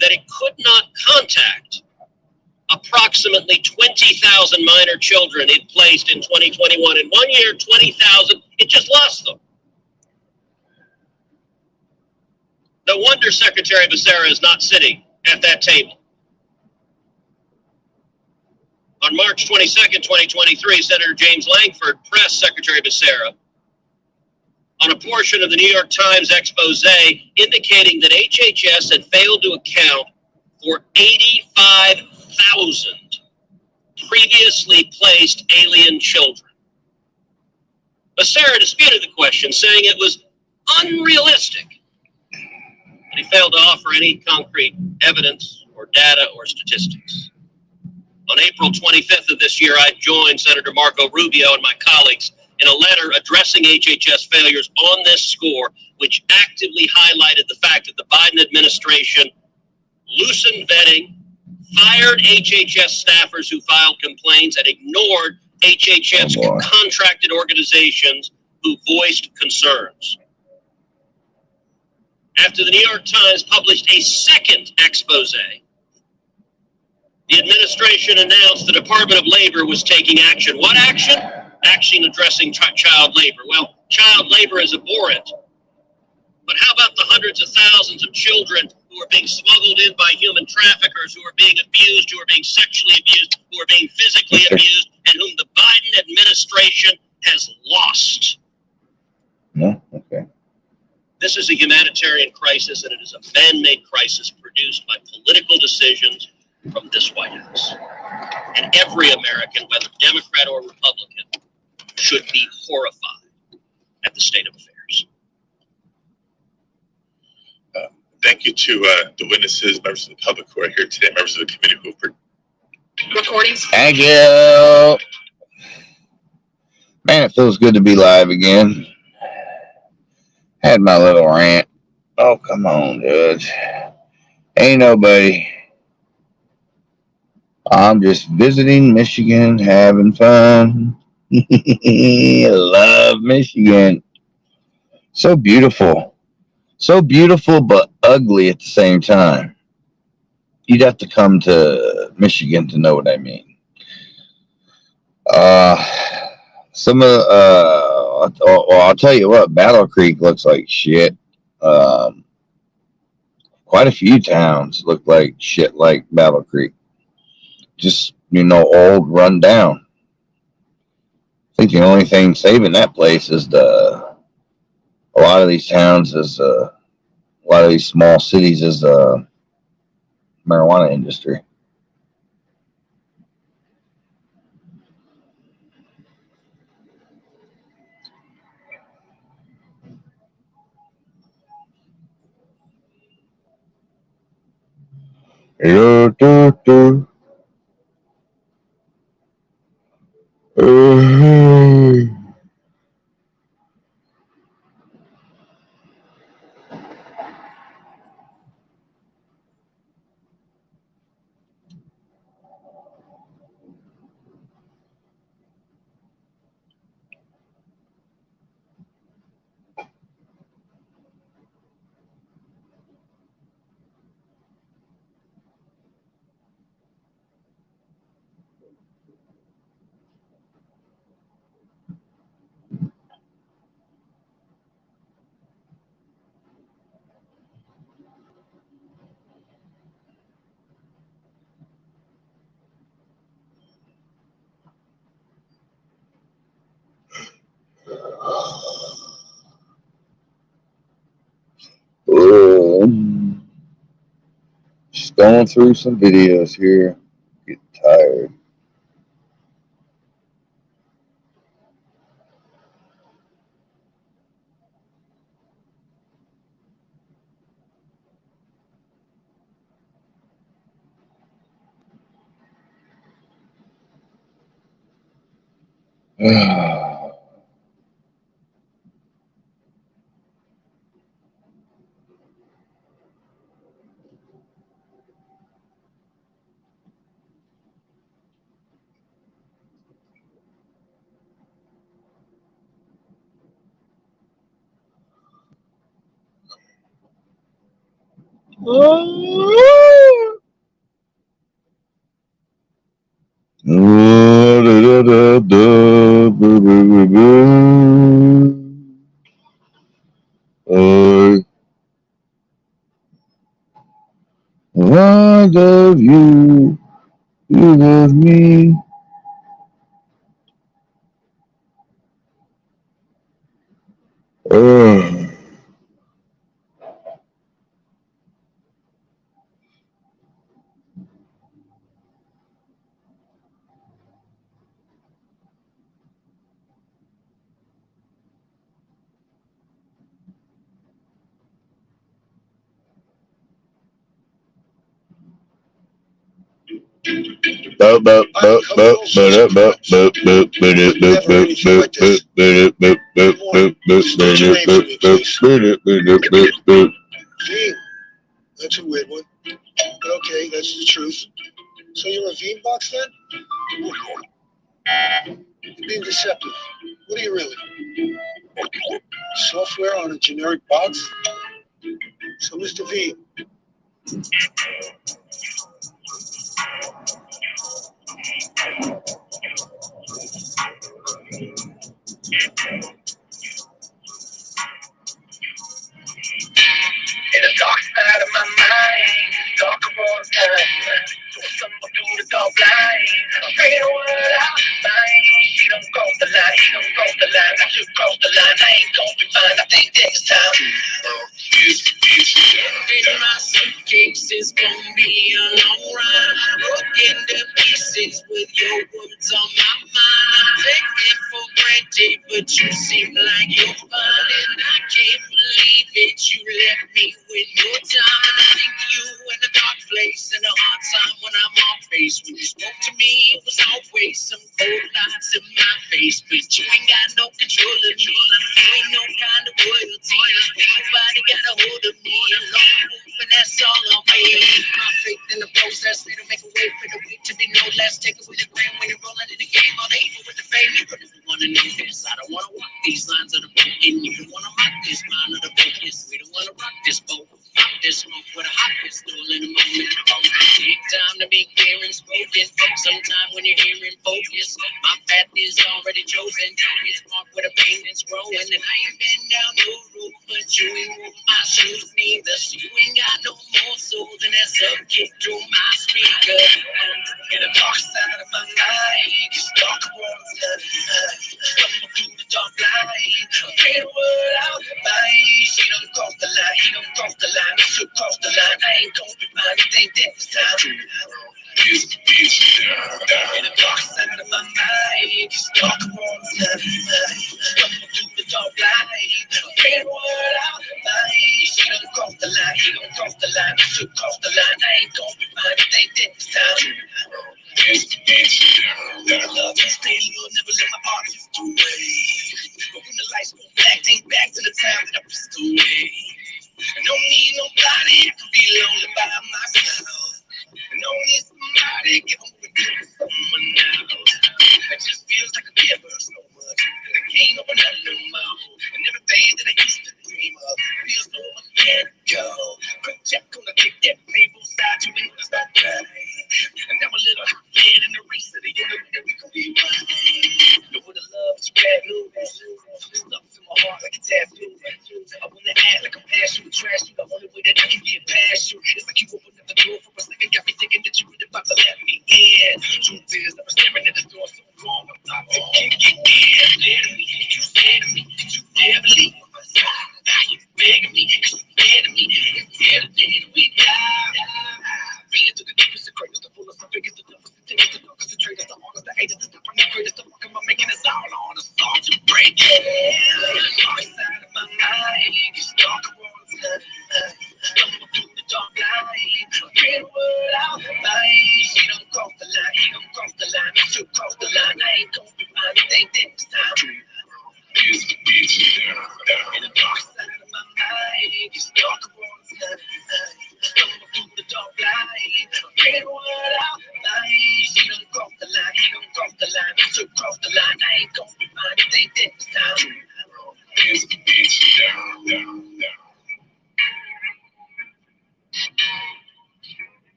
that it could not contact approximately 20,000 minor children it placed in 2021. In 1 year, 20,000, it just lost them. No wonder Secretary Becerra is not sitting at that table. On March 22nd, 2023, Senator James Langford pressed Secretary Becerra on a portion of the New York Times expose indicating that HHS had failed to account for 85,000 previously placed alien children. Becerra disputed the question, saying it was unrealistic, but he failed to offer any concrete evidence or data or statistics. On April 25th of this year, I joined Senator Marco Rubio and my colleagues in a letter addressing HHS failures on this score, which actively highlighted the fact that the Biden administration loosened vetting, fired HHS staffers who filed complaints, and ignored HHS contracted organizations who voiced concerns. After the New York Times published a second expose, the administration announced the Department of Labor was taking action. What action? Action addressing child labor. Well, child labor is abhorrent. But how about the hundreds of thousands of children who are being smuggled in by human traffickers, who are being abused, who are being sexually abused, who are being physically abused, and whom the Biden administration has lost? No? Okay. This is a humanitarian crisis, and it is a man-made crisis produced by political decisions from this White House. And every American, whether Democrat or Republican, should be horrified at the state of affairs. Thank you to the witnesses, members of the public who are here today, members of the committee who have recordings. Thank you. Man, it feels good to be live again. Had my little rant. Oh, come on, dude. Ain't nobody. I'm just visiting Michigan, having fun. I love Michigan. So beautiful. So beautiful, but ugly at the same time. You'd have to come to Michigan to know what I mean. Some of I'll tell you what, Battle Creek looks like shit. Quite a few towns look like shit like Battle Creek. Just, old, run down. I think the only thing saving that place is a lot of these towns is a lot of these small cities is marijuana industry. going through some videos here. Get tired. I love you, you love me. That's a weird one. Okay, that's the truth. So you're a Veen box then? You're being deceptive. What are you really? Software on a generic box? So Mr. Veen. In the dark side of my mind, dark of all time. Something through the dark light. Fade a word out mine. She don't cross the line, he don't cross the line. I should cross the line, I ain't gonna be fine. I think that it's time. In my suitcase is gonna be a long ride. Broken to pieces with your words on my mind. Take it for granted, but you seem like you're fine. And I can't believe it, you left me with no time. And I think you in a dark place and a hard time when I'm off face. When you spoke to me, it was always some cold lights in my face. But you ain't got no control of me. You ain't no kind of royalty. Ain't nobody got a hold of me. Alone wolf, and that's all I'll be. My faith in the process, they don't make a way for the weak to be no less. Take it with a gram when you're rolling in the game. All they equal with the fame. You really wanna know this. I don't wanna walk these lines of the book. And you don't wanna rock this line of the focus. We don't wanna rock this boat. Rock this smoke with a hot pistol in a moment. Take time to be clear and spoken. Sometime when you're hearing focus, my path is already chosen. It's marked with a pain that's growing. And I ain't been down no road, but you ain't worn my shoes neither. So you ain't got no more soul than that's up kick through my speaker. In the dark side of my mind, it's dark world. Stumble through the dark light. Fade a word out mine. She don't cross the line, he don't cross the line. I should cross the line. I ain't gonna be fine. I think that it's time. In the dark side of my mind, it's dark world. Stumble through the dark light. Fade a word out mine. She don't cross the line, he don't cross the line. I should cross the line. I ain't gonna be fine. I think that it's time. Love and stay, you'll never let my heart drift away. But when the lights go black, think back to the time that I was away. I don't need nobody, I can be lonely by myself. I don't need somebody, give them with someone else. It just feels like a giver so much that I can't open up no more. And everything that I used to dream of feels so much let go. But Jack gonna kick that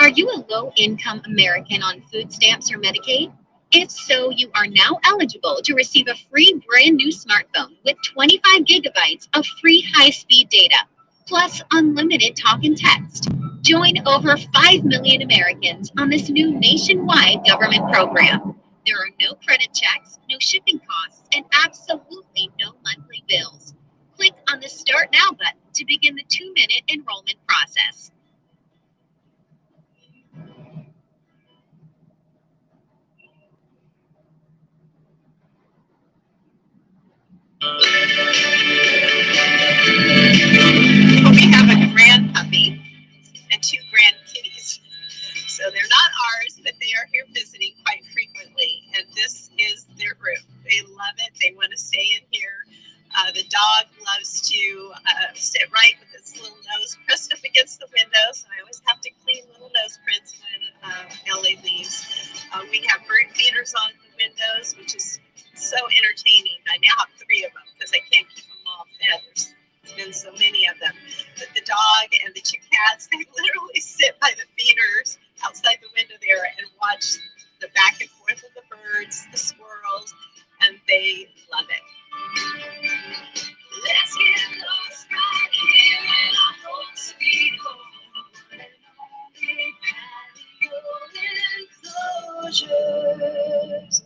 Are you a low-income American on food stamps or Medicaid? If so, you are now eligible to receive a free brand new smartphone with 25 gigabytes of free high-speed data, plus unlimited talk and text. Join over 5 million Americans on this new nationwide government program. There are no credit checks, no shipping costs, and absolutely no monthly bills. Click on the Start Now button to begin the 2-minute enrollment process. We have a grand puppy and 2 grand kitties. So they're not ours, but they are here visiting quite frequently. And this is their room. They love it. They want to stay in here. The dog loves to sit right with its little nose pressed up against the windows. And I always have to clean little nose prints when Ellie leaves. We have bird feeders on the windows, which is so entertaining. I now have 3 of them because I can't keep them all fed. There's been so many of them. But the dog and the 2 cats, they literally sit by the feeders outside the window there and watch the back and forth of the birds, the squirrels, and they love it. Let's get lost right here in our home sweet home. Patio enclosures.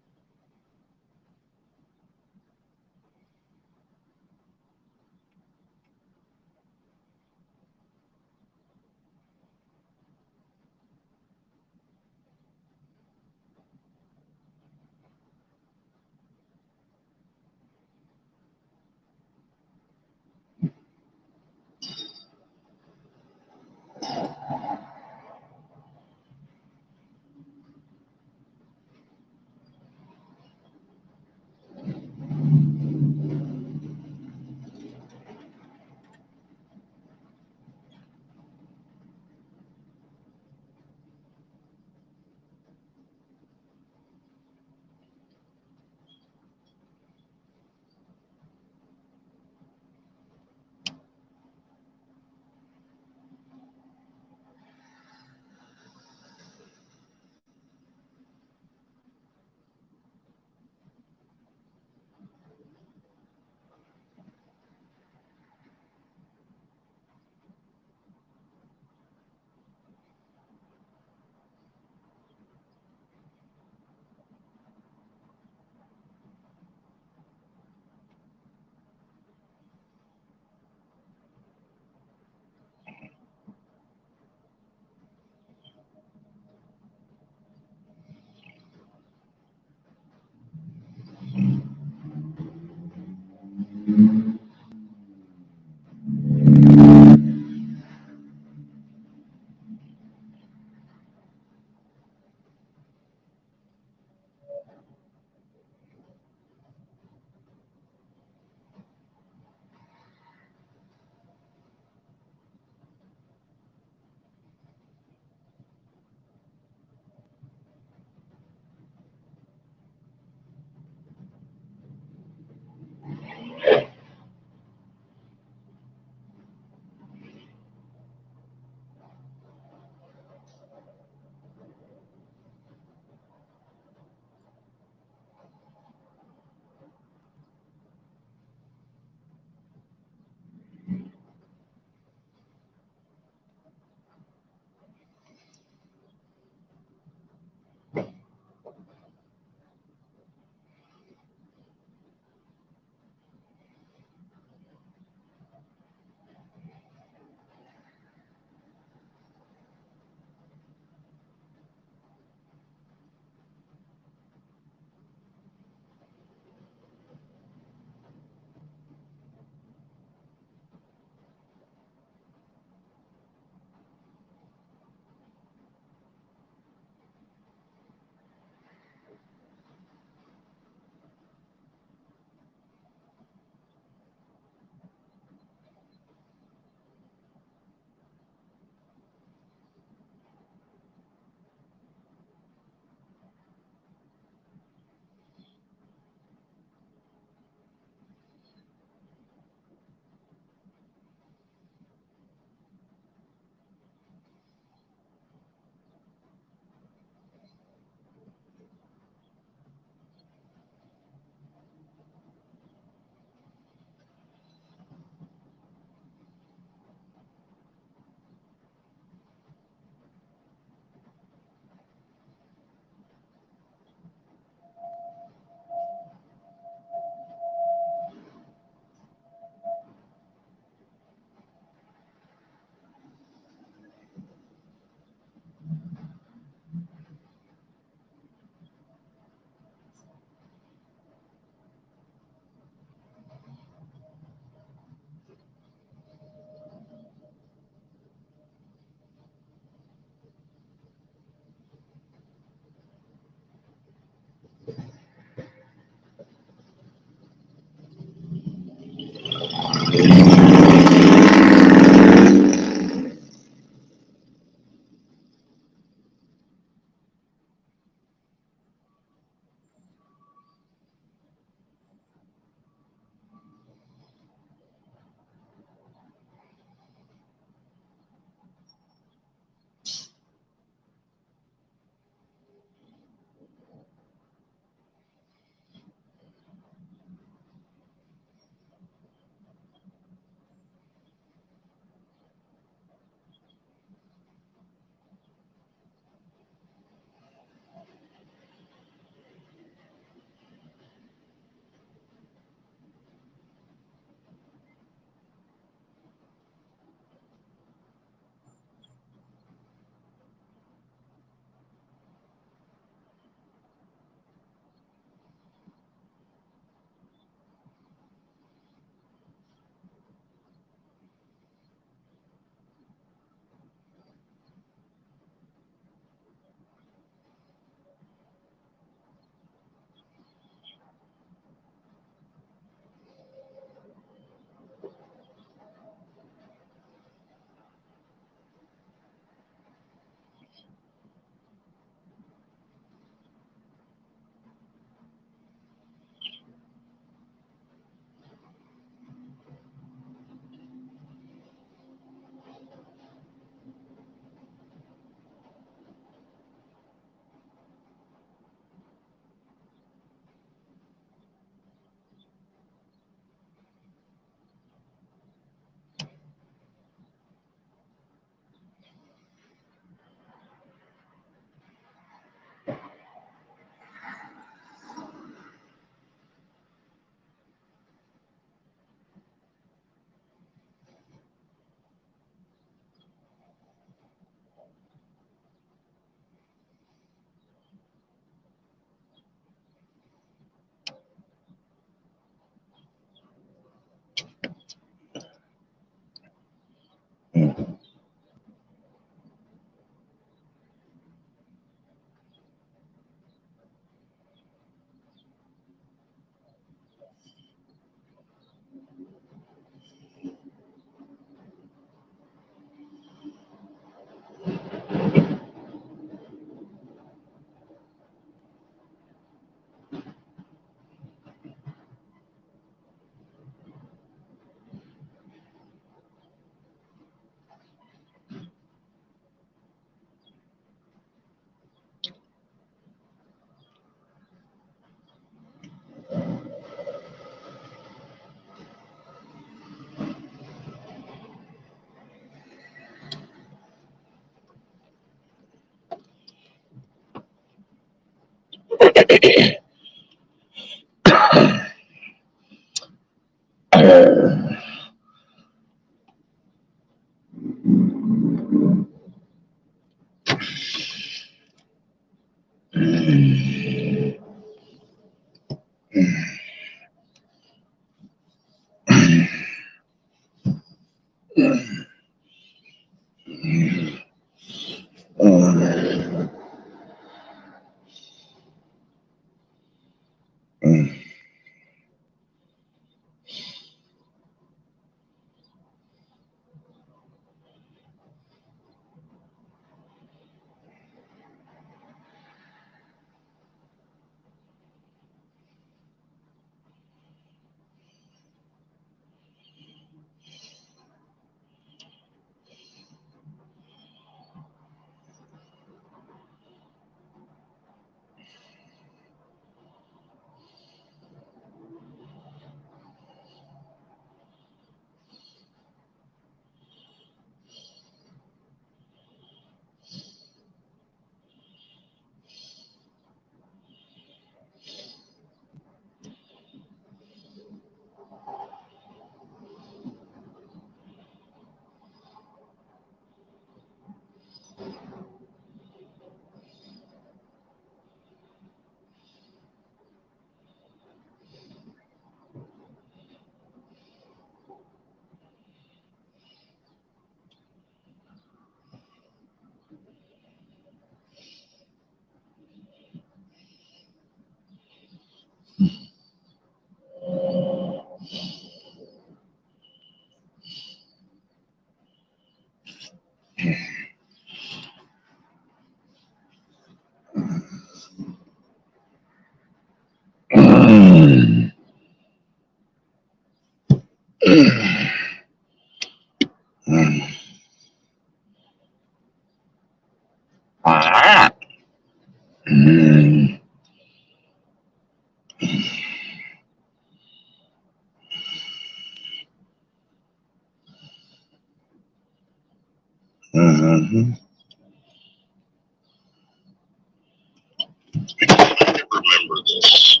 Remember this.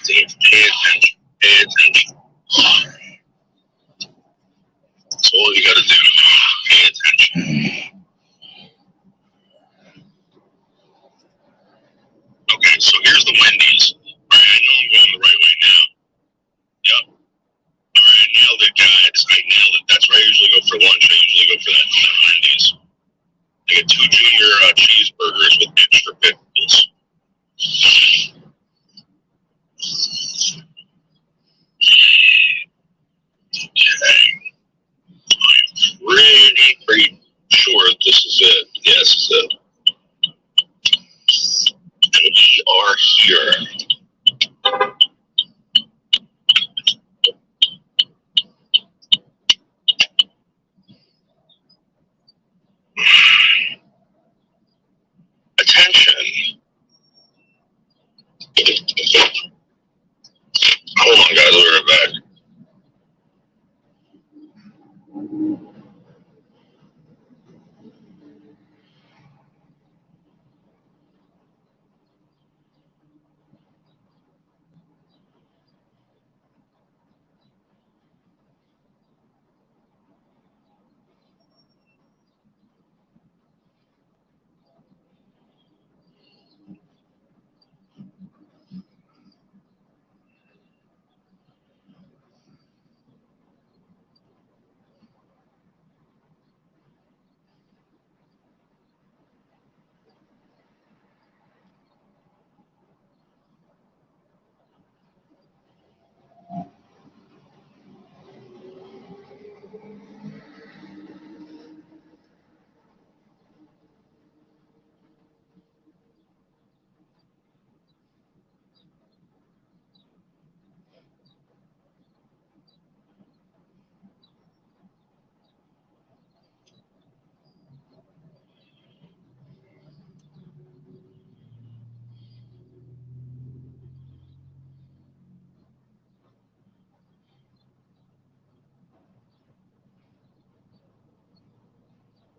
Pay attention. Pay attention. That's all you gotta do. Pay attention. Okay, so here's the Wendy's. Alright, I know I'm going the right way now. Yep. Alright, I nailed it, guys. I nailed it. That's where I usually go for lunch. I usually go for that Wendy's. I get 2 junior cheeseburgers with extra pickles. Okay. I'm pretty sure this is it. Yes, this is it. And we are here. Attention. Hold on, guys. I'll be right back.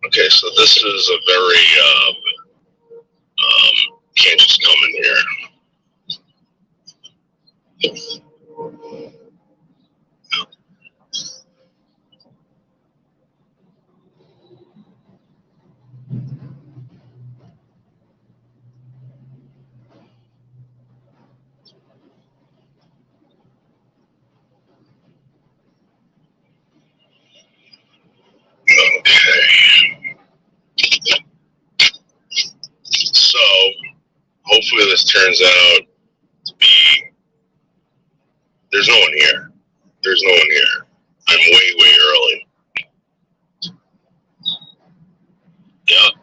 Okay, so this is a very, can't just come in here. this turns out to be, there's no one here. There's no one here. I'm way early. Yep.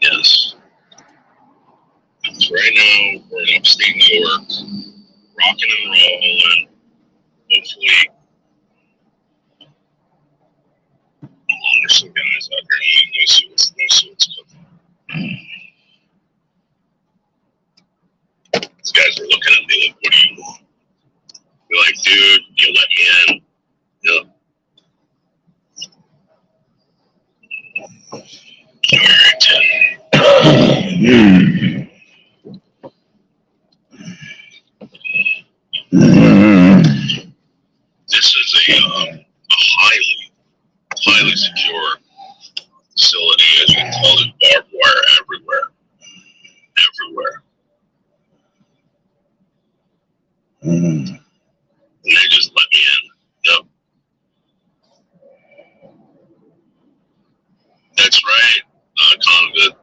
Yes. So right now, we're in upstate New York, rocking and rolling. Hopefully, there's some guys out here. Let me see what's cooking. These guys are looking at me like, what do you want? Be like, dude, you let me in. Yep. This is a highly secure facility. As you can tell, there's barbed wire everywhere. And they just let me in. Yep. That's right, convict.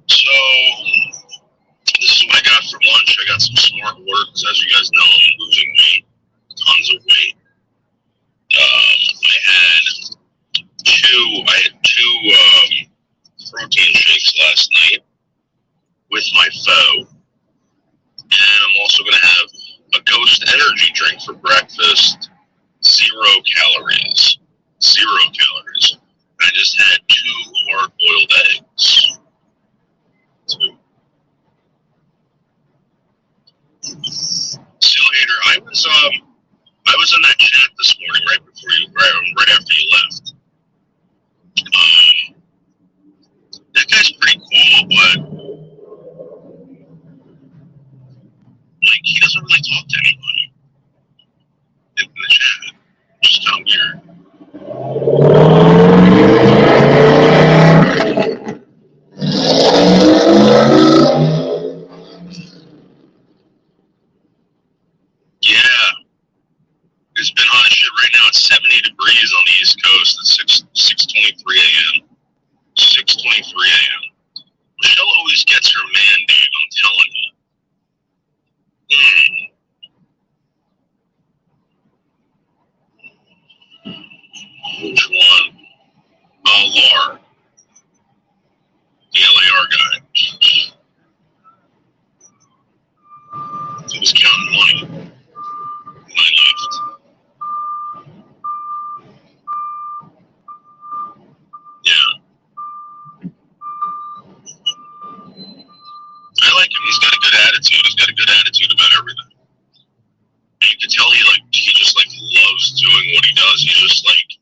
So, this is what I got for lunch. I got some smart works. As you guys know, I'm losing weight, tons of weight. I had two protein shakes last night with my foe. And I'm also going to have a Ghost energy drink for breakfast. 0 calories. 0 calories. I just had 2 hard-boiled eggs. See you later. I was in that chat this morning right after you left. That guy's pretty cool, but like he doesn't really talk to anybody in the chat, which is kind of weird. Yeah, it's been hot as shit right now. It's 70 degrees on the East Coast. It's 6:23 a.m. 6:23 a.m. Michelle always gets her man, Dave. I'm telling you. Which one? Lar. The LAR guy. He was counting money when I left. Yeah. I like him. He's got a good attitude. He's got a good attitude about everything. And you can tell he just loves doing what he does. He's just like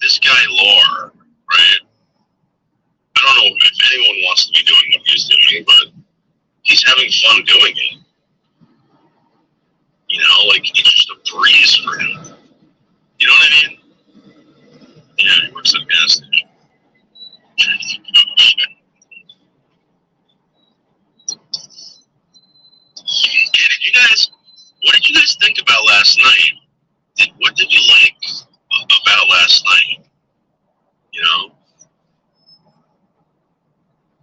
this guy Lar, right? I don't know if anyone wants to be doing what he's doing, but he's having fun doing it. You know, like it's just a breeze for him. You know what I mean? Yeah, he works at a gas station. What did you guys think about last night? What did you like about last night? You know?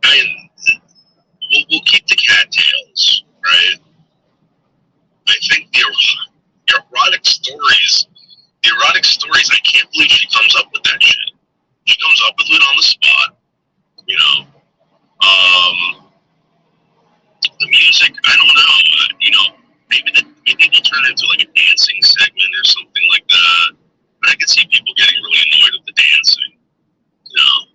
I mean, we'll keep the cattails, right? I think the erotic stories, I can't believe she comes up with that shit. She comes up with it on the spot, you know? The music, I don't know, you know, maybe they'll turn it into like a dancing segment or something like that. But I could see people getting really annoyed with the dancing, you know?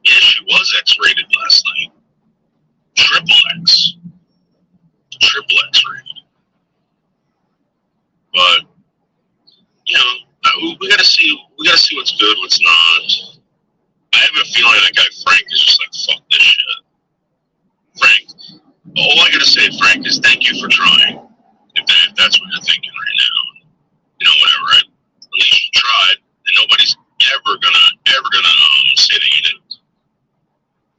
Yeah, she was X-rated last night. Triple X rated. But, you know, we gotta see what's good, what's not. I have a feeling that guy Frank is just like, fuck this shit. Frank, all I gotta say, Frank, is thank you for trying. If that's what you're thinking right now, you know, whatever. Right? At least you tried, and nobody's ever gonna say that you didn't.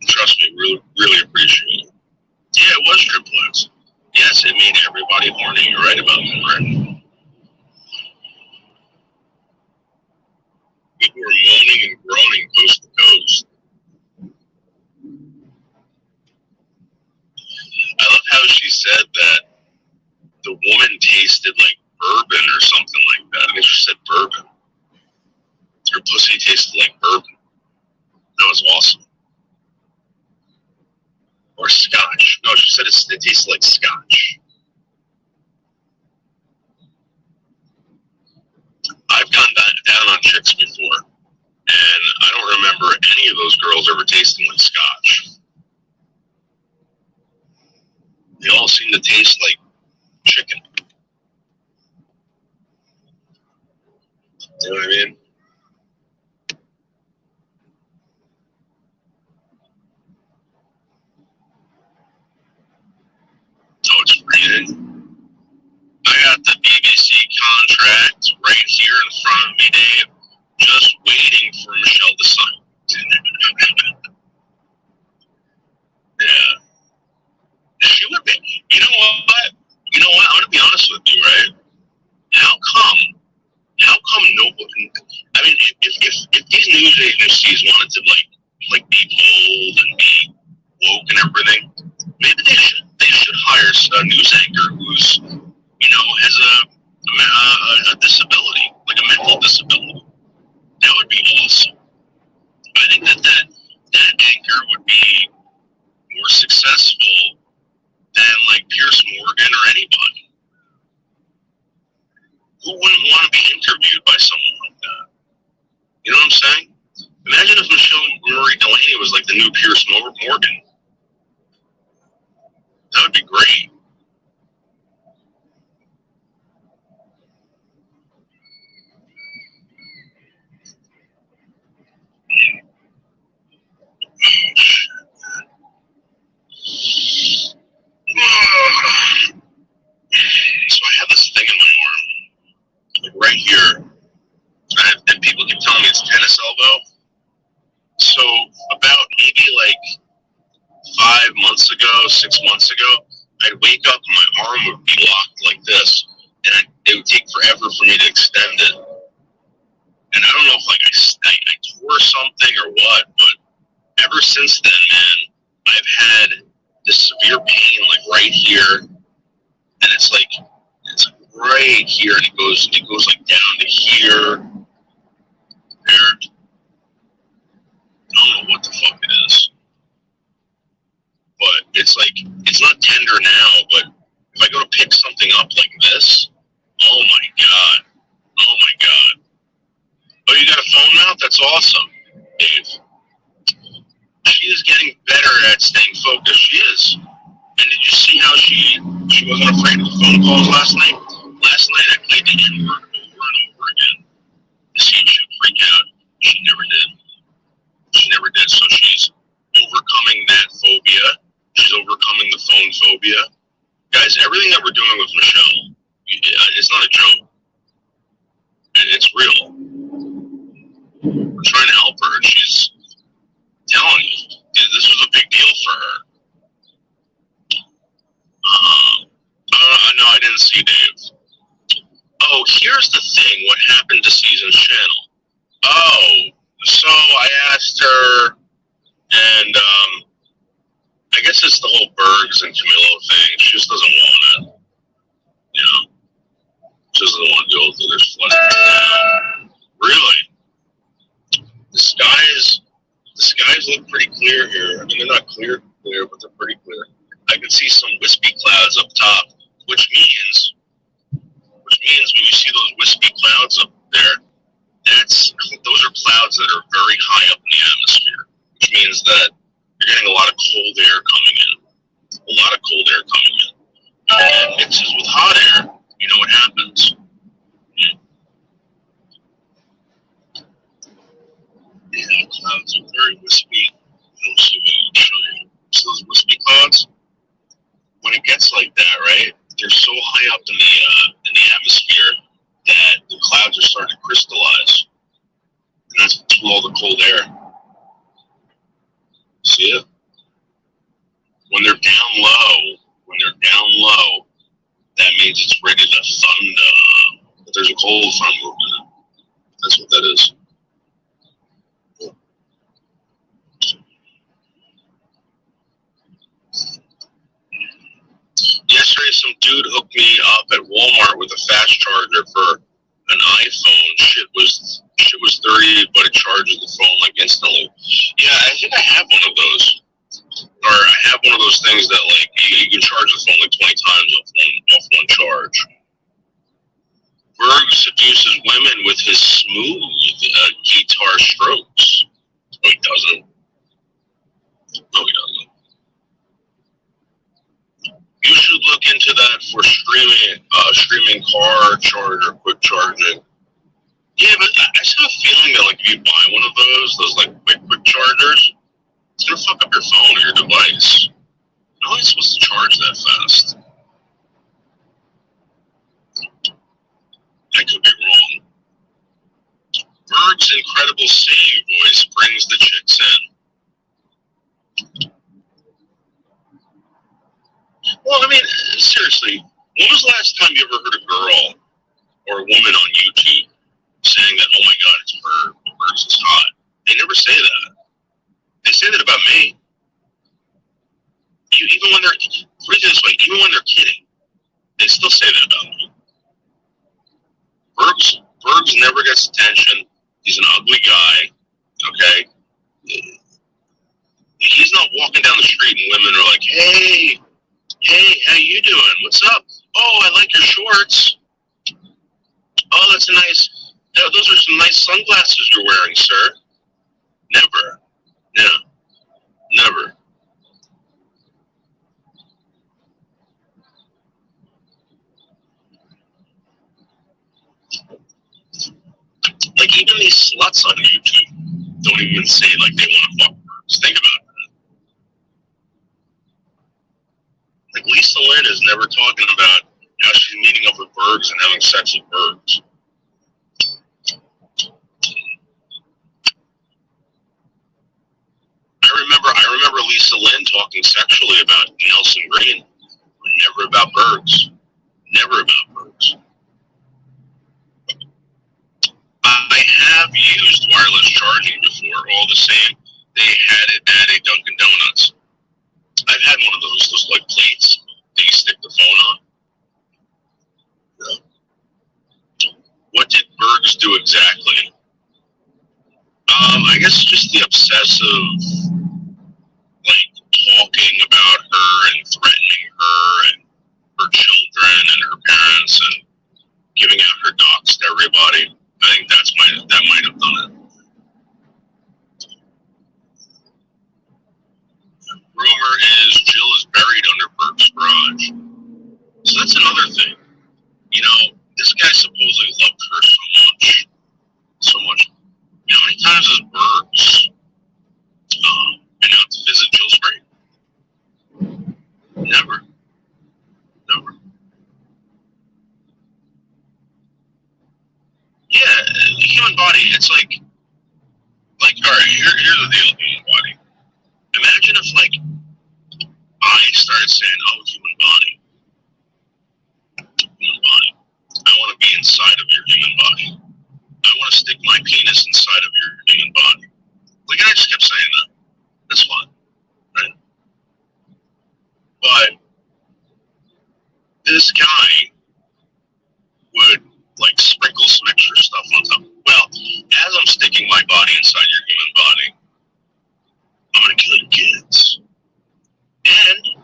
And trust me, really appreciate it. Yeah, it was Triple X. Yes, it made everybody horny. You're right about that, right? People were moaning and groaning coast to coast. tasted like bourbon or something like that. I think she said bourbon. Her pussy tasted like bourbon. That was awesome. Or scotch. No, she said it tasted like scotch. I've gone down on chicks before, and I don't remember any of those girls ever tasting like scotch. They all seem to taste like chicken. You know what I mean? Oh, it's reading. I got the BBC contract right here in front of me, Dave. Just waiting for Michelle to sign. Yeah. She would be. You know what? I'm gonna be honest with you, right? How come nobody? I mean, if these news agencies wanted to like be bold and be woke and everything, maybe they should hire a news anchor who's has a disability, like a mental disability. That would be awesome. I think that anchor would be more successful than like Pierce Morgan or anybody. Who wouldn't want to be interviewed by someone like that? You know what I'm saying? Imagine if Michelle Marie Delaney was like the new Pierce Morgan. That would be great. So I have this thing in my arm, like right here, and people keep telling me it's tennis elbow. So about maybe like 5 months ago, 6 months ago, I'd wake up and my arm would be locked like this, and it would take forever for me to extend it. And I don't know if like I tore something or what, but ever since then, man, I've had this severe pain like right here, and it's right here, and it goes like down to here, there. I don't know what the fuck it is, but it's not tender now, but if I go to pick something up like this, oh my god. Oh, you got a phone mount? That's awesome, Dave. She is getting better at staying focused. She is. And did you see how she wasn't afraid of the phone calls last night? Last night I played the N-word over and over again to see if she'd freak out. She never did. So she's overcoming that phobia. She's overcoming the phone phobia. Guys, everything that we're doing with Michelle, it's not a joke. It's real. We're trying to help her. She's telling you, this was a big deal for her. No, I didn't see Dave. Oh, here's the thing. What happened to Season's channel? Oh, so I asked her, and I guess it's the whole Bergs and Camilo thing. She just doesn't want it. You know? She doesn't want to go through this flooding. Really? The skies look pretty clear here. I mean, they're not clear, but they're pretty clear. I can see some wispy clouds up top, which means when you see those wispy clouds up there, those are clouds that are very high up in the atmosphere, which means that you're getting a lot of cold air coming in. And it mixes with hot air. You know what happens? Yeah, clouds are very wispy. I'll show you. So those wispy clouds, when it gets like that, right? They're so high up in the atmosphere that the clouds are starting to crystallize, and that's all the cold air. See it? When they're down low, that means it's ready to thunder. But there's a cold front movement. That's what that is. Yesterday, some dude hooked me up at Walmart with a fast charger for an iPhone. Shit was 30, but it charges the phone like instantly. Yeah, I think I have one of those. Or I have one of those things that like you can charge the phone like 20 times off one charge. Berg seduces women with his smooth guitar strokes. No, he doesn't. No, he doesn't. You should look into that for streaming car charger, quick charging. Yeah, but I just have a feeling that like if you buy one of those like quick chargers, it's gonna fuck up your phone or your device. How are you supposed to charge that fast? I could be wrong. Berg's incredible singing voice brings the chicks in. Well, I mean, seriously, when was the last time you ever heard a girl or a woman on YouTube saying that, oh my god, it's Berg, Berg's is hot? They never say that. They say that about me. Even when they're, put it this way, even when they're kidding, they still say that about me. Berg's never gets attention. He's an ugly guy, okay? He's not walking down the street and women are like, hey, how you doing? What's up? Oh, I like your shorts. Oh, that's a nice, those are some nice sunglasses you're wearing, sir. Never. Yeah. Never. Like, even these sluts on YouTube don't even say, like, they want to fuck Bergs. Think about that. Like, Lisa Lynn is never talking about how she's meeting up with Bergs and having sex with Bergs. I remember Lisa Lynn talking sexually about Nelson Green. Never about Bergs. Never about Bergs. I have used wireless charging before. All the same, they had it at a Dunkin' Donuts. I've had one of those like plates that you stick the phone on. Yeah. What did Bergs do exactly? I guess just the obsessive, like, talking about her and threatening her and her children and her parents and giving out her docs to everybody. I think that might have done it. Rumor is Jill is buried under Berg's garage. So that's another thing. You know, this guy supposedly loved her so much. You know, how many times has Bergs been out to visit Jill's grave? Never. Yeah, the human body, it's like, alright, here's the deal with the human body. Imagine if, like, I started saying, oh, human body. I want to be inside of your human body. I want to stick my penis inside of your human body. Like, I just kept saying that. That's fine, right? But this guy would, like, sprinkle some extra stuff on top. Well, as I'm sticking my body inside your human body, I'm going to kill your kids. And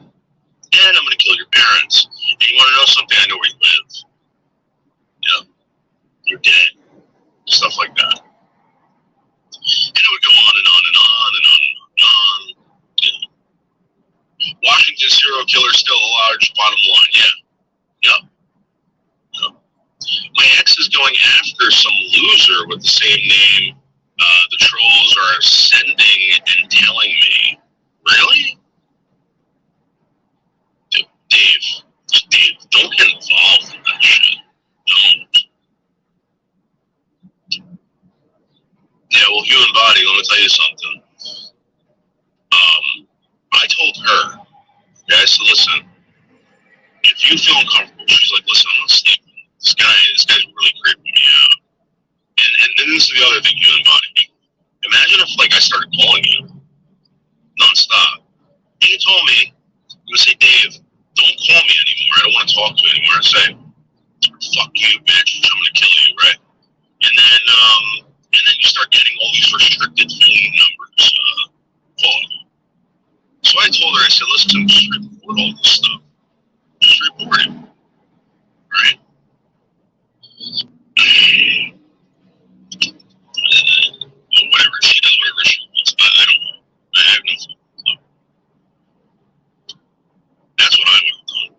I'm going to kill your parents. And you want to know something? I know where you live. Yeah. You're dead. Stuff like that. And it would go on and on and on and on and on. Yeah. Washington serial killer still a large bottom line. Yeah. Yep. My ex is going after some loser with the same name. The trolls are sending and telling me. Really? Dave, don't get involved in that shit. Don't. Yeah, well, human body, let me tell you something. I told her, okay, I said, listen, if you feel uncomfortable, she's like, listen, I'm not sleeping. This guy's really creeping me out. And then this is the other thing, human body. Imagine if, like, I started calling you nonstop. And you told me, you would say, Dave, don't call me trying to say, fuck you, bitch, I'm gonna kill you, right? And then you start getting all these restricted phone numbers called. So I told her, I said, listen, just report all this stuff. Just report it. Right? Whatever. She does whatever she wants. I don't know. I have no clue. That's what I would have done.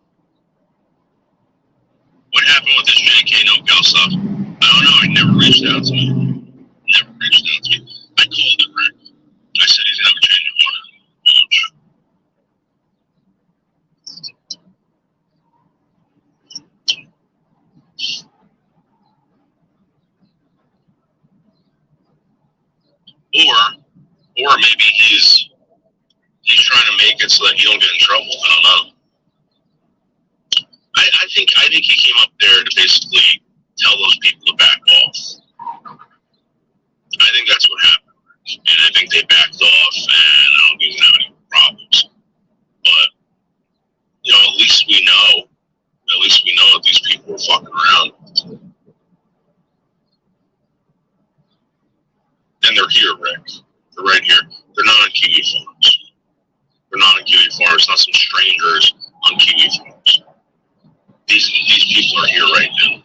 What happened with this JK No Gal stuff? I don't know. He never reached out to me. Never reached out to me. I called it Rick. I said he's gonna have a change of heart. Or maybe he's trying to make it so that he don't get in trouble. I don't know. I think he came up there to basically tell those people to back off. I think that's what happened, and I think they backed off, and I don't think they have any problems. But at least we know. At least we know that these people are fucking around, and they're here, Rick. They're right here. They're not on Kiwi Farms. They're not on Kiwi Farms. Not some strangers on Kiwi Farms. These people are here right now.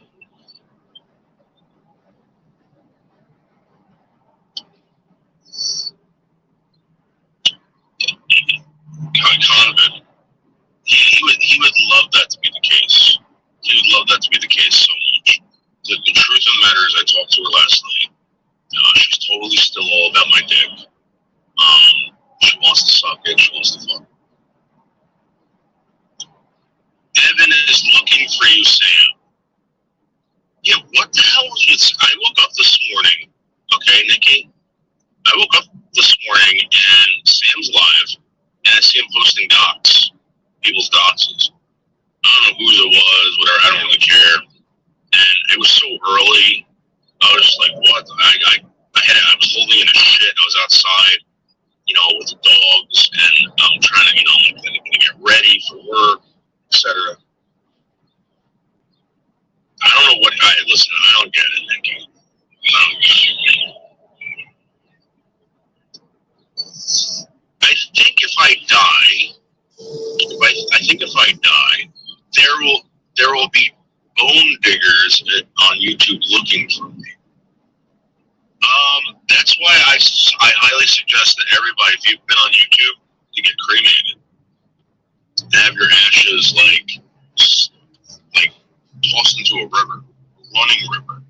Conovan, he would love that to be the case. He would love that to be the case so much. The truth of the matter is, I talked to her last night. She's totally still all about my dick. She wants to suck it. She wants to fuck. Evan is looking for you, Sam. Yeah, what the hell was it? I woke up this morning. Okay, Nikki? I woke up this morning and Sam's live, and I see him posting docs. People's docs. I don't know who it was, whatever. I don't really care. And it was so early. I was just like, what? I was holding in a shit. I was outside, with the dogs, and I'm trying to, get ready for work, etc. I don't know listen, I don't get it, Nikki. I don't get it. I think if I die, there will be bone diggers on YouTube looking for me. That's why I highly suggest that everybody, if you've been on YouTube, to get cremated. Have your ashes like tossed into a river, a running river,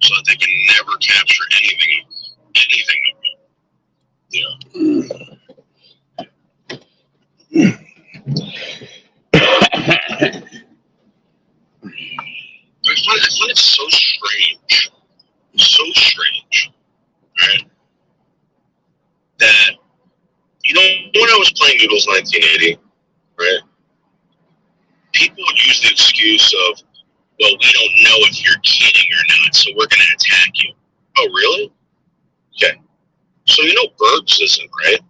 so that they can never capture anything of you. I find it so strange, right? That, when I was playing Noodles 1980, right? People would use the excuse of, well, we don't know if you're kidding or not, so we're going to attack you. Oh, really? Okay. So Burbs isn't, right?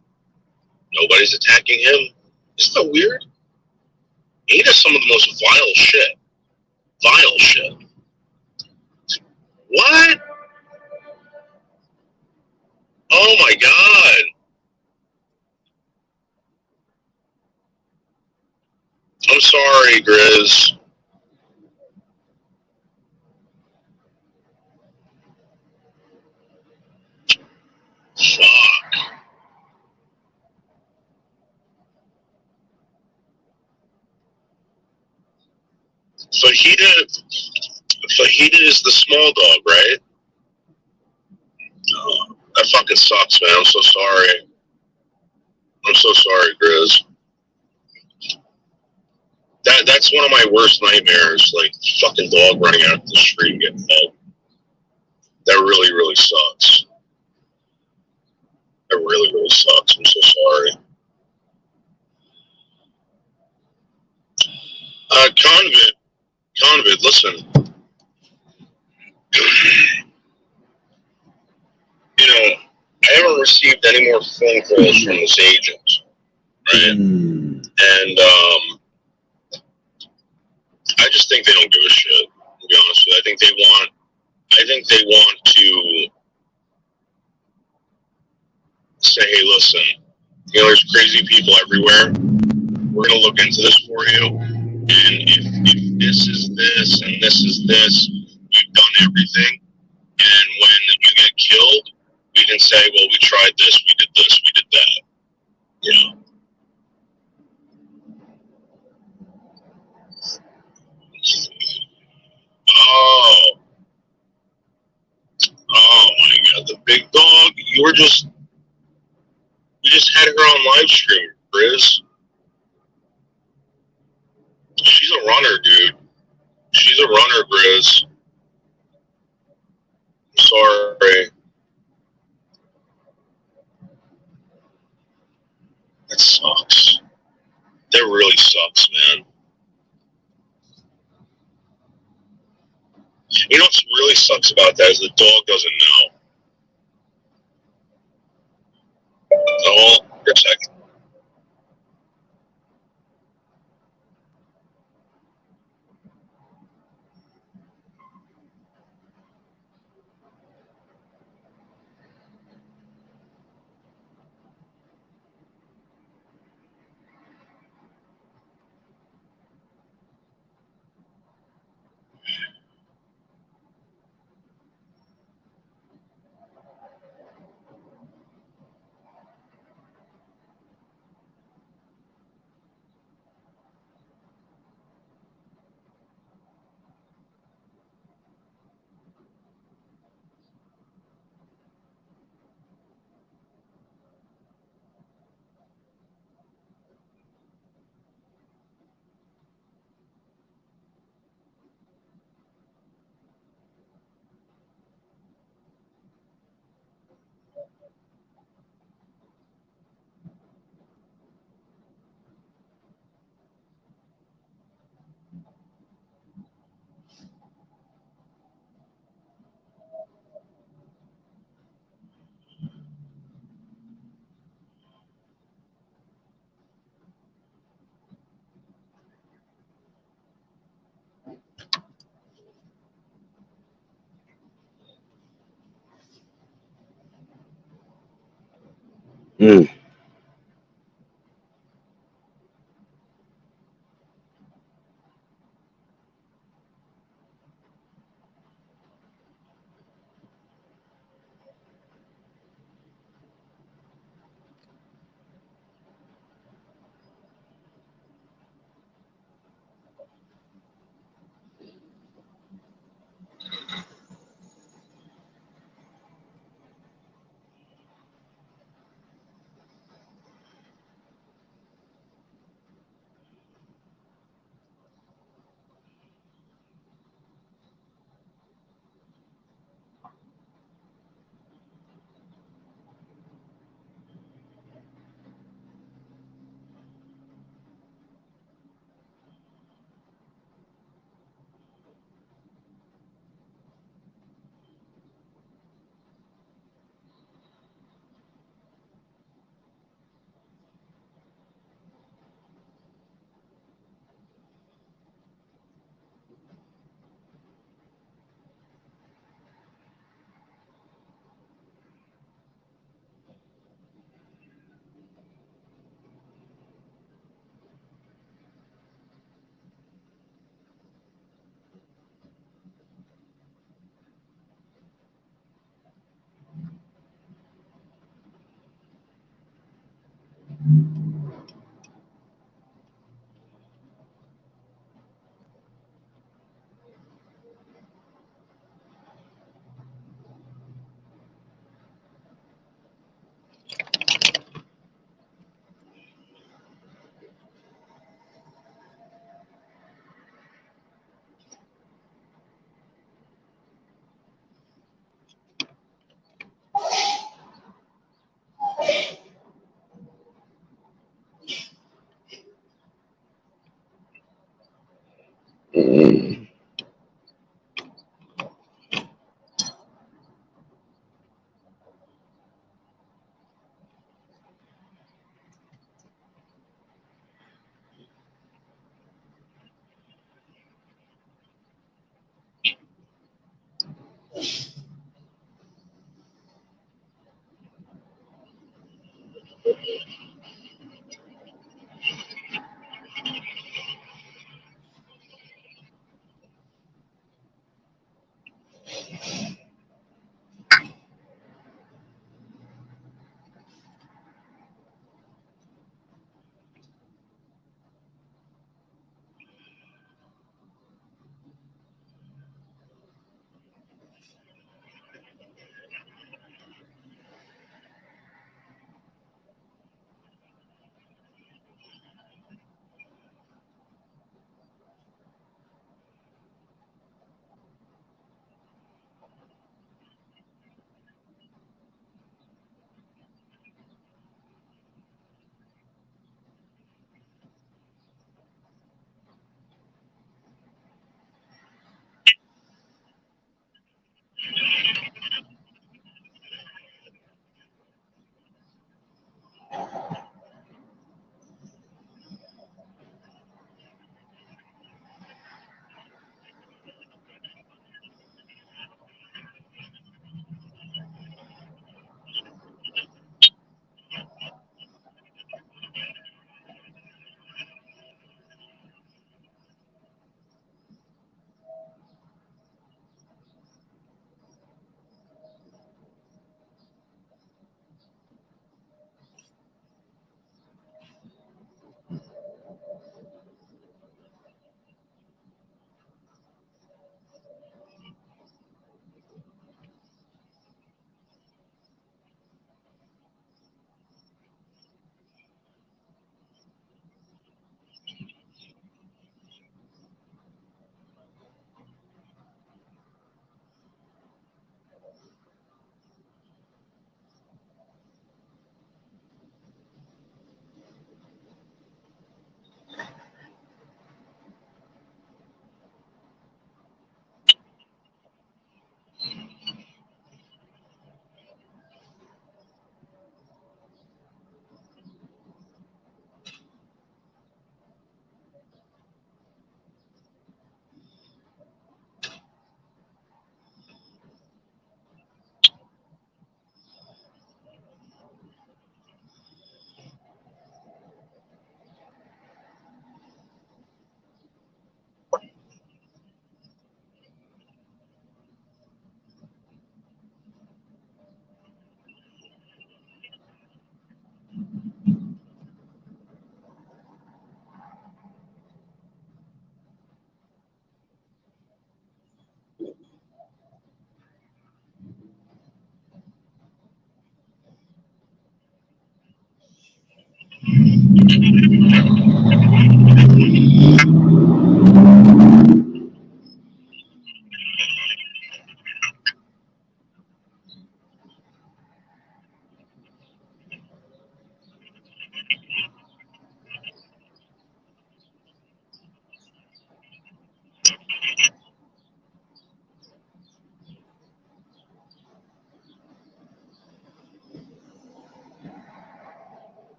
Nobody's attacking him. Isn't that weird? He does some of the most vile shit. Vile shit. What? Oh my God. I'm sorry, Grizz. Fuck. Fajita is the small dog, right? Oh, that fucking sucks, man. I'm so sorry. I'm so sorry, Grizz. That's one of my worst nightmares, like fucking dog running out of the street and getting mauled. That really, really sucks. That really, really sucks. I'm so sorry. Convid, listen. I haven't received any more phone calls from this agent, right? And I just think they don't give a shit, to be honest with you. I think they want to say, hey, listen, there's crazy people everywhere. We're going to look into this for you. And if this is this and this is this, we've done everything. And when you get killed, we can say, well, we tried this, we did that. Oh my God, the big dog. You just had her on live stream, Grizz. She's a runner, dude. She's a runner, Grizz. Sorry. That sucks. That really sucks, man. You know what really sucks about that is the dog doesn't know. Hold on for a second.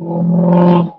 Mm.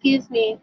Excuse me.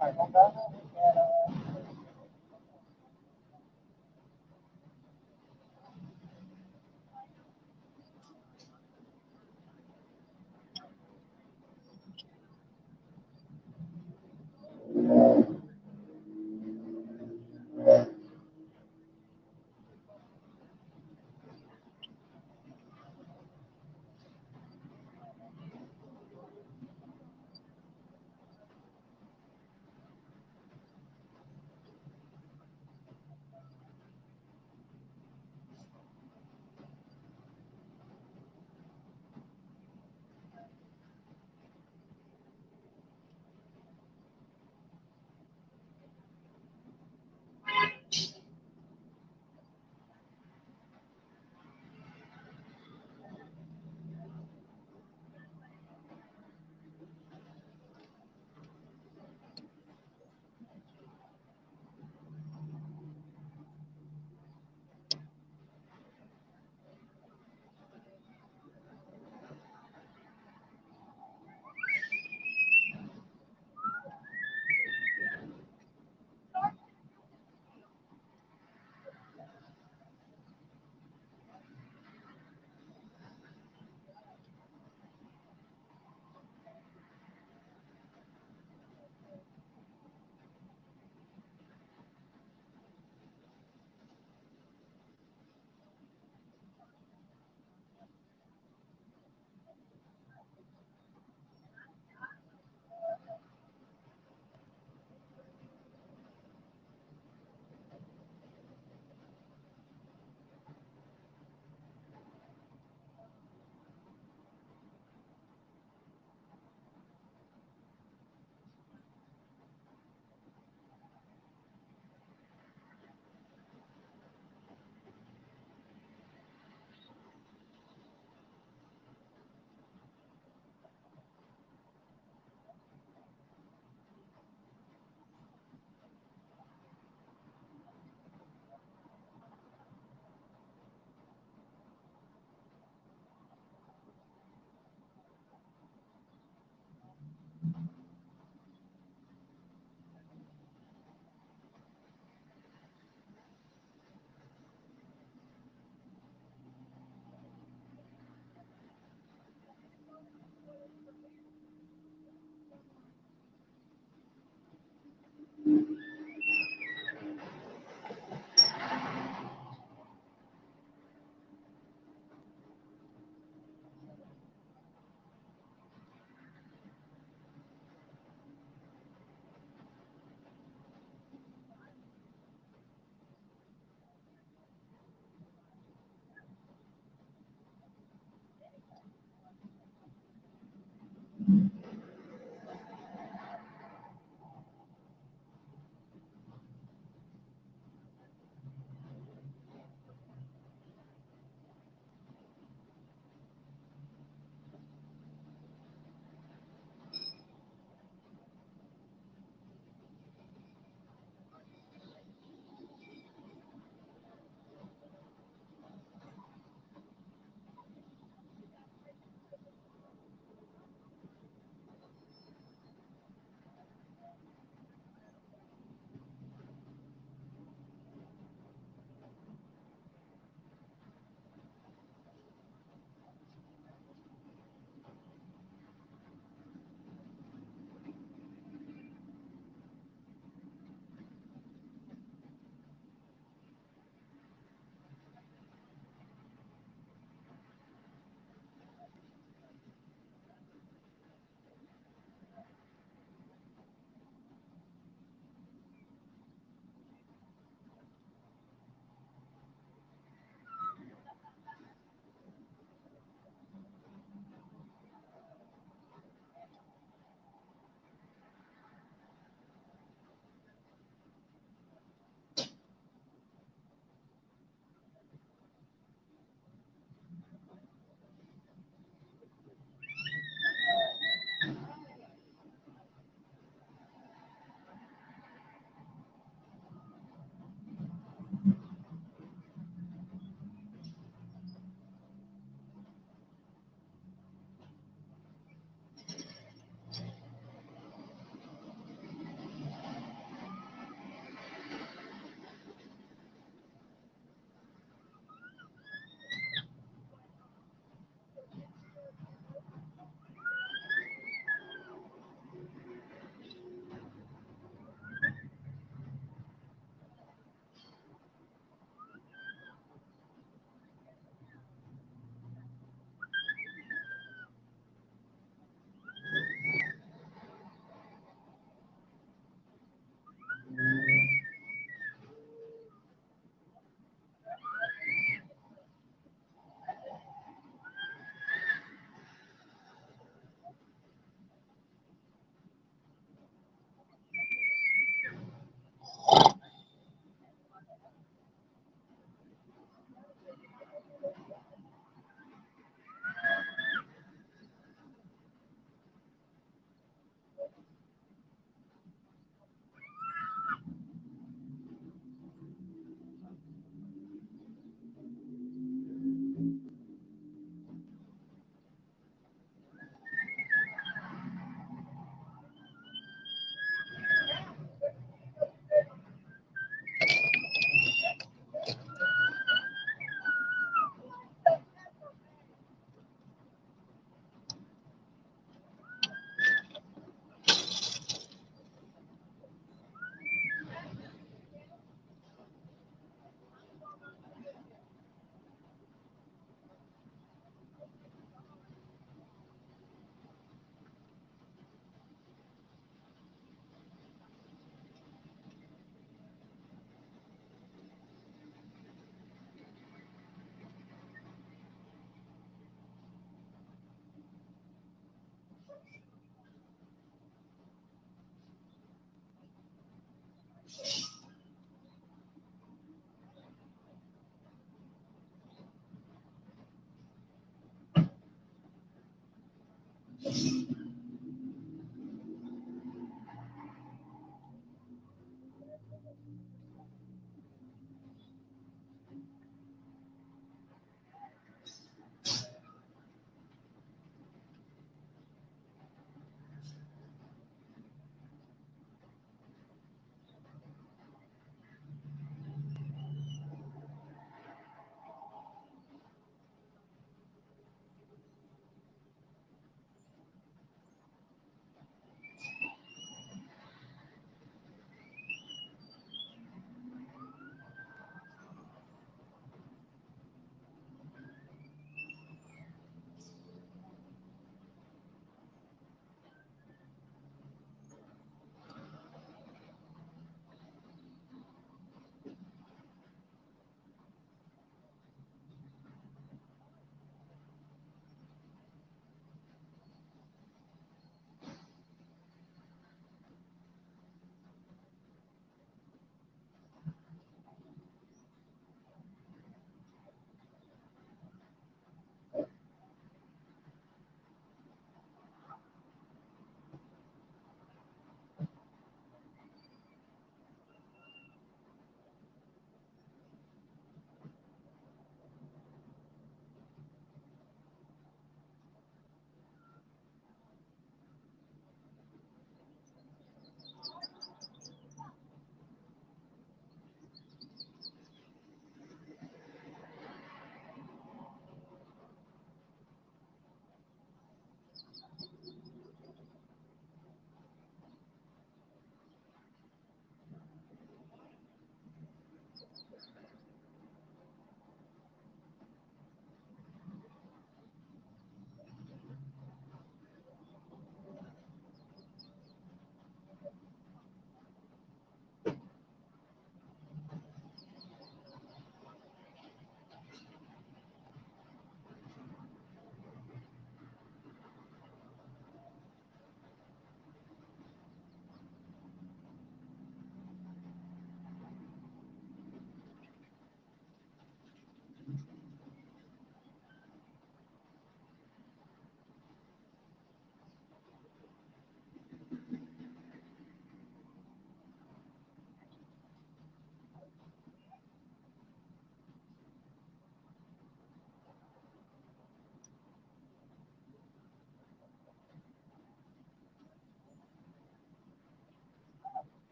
Hi, doggy.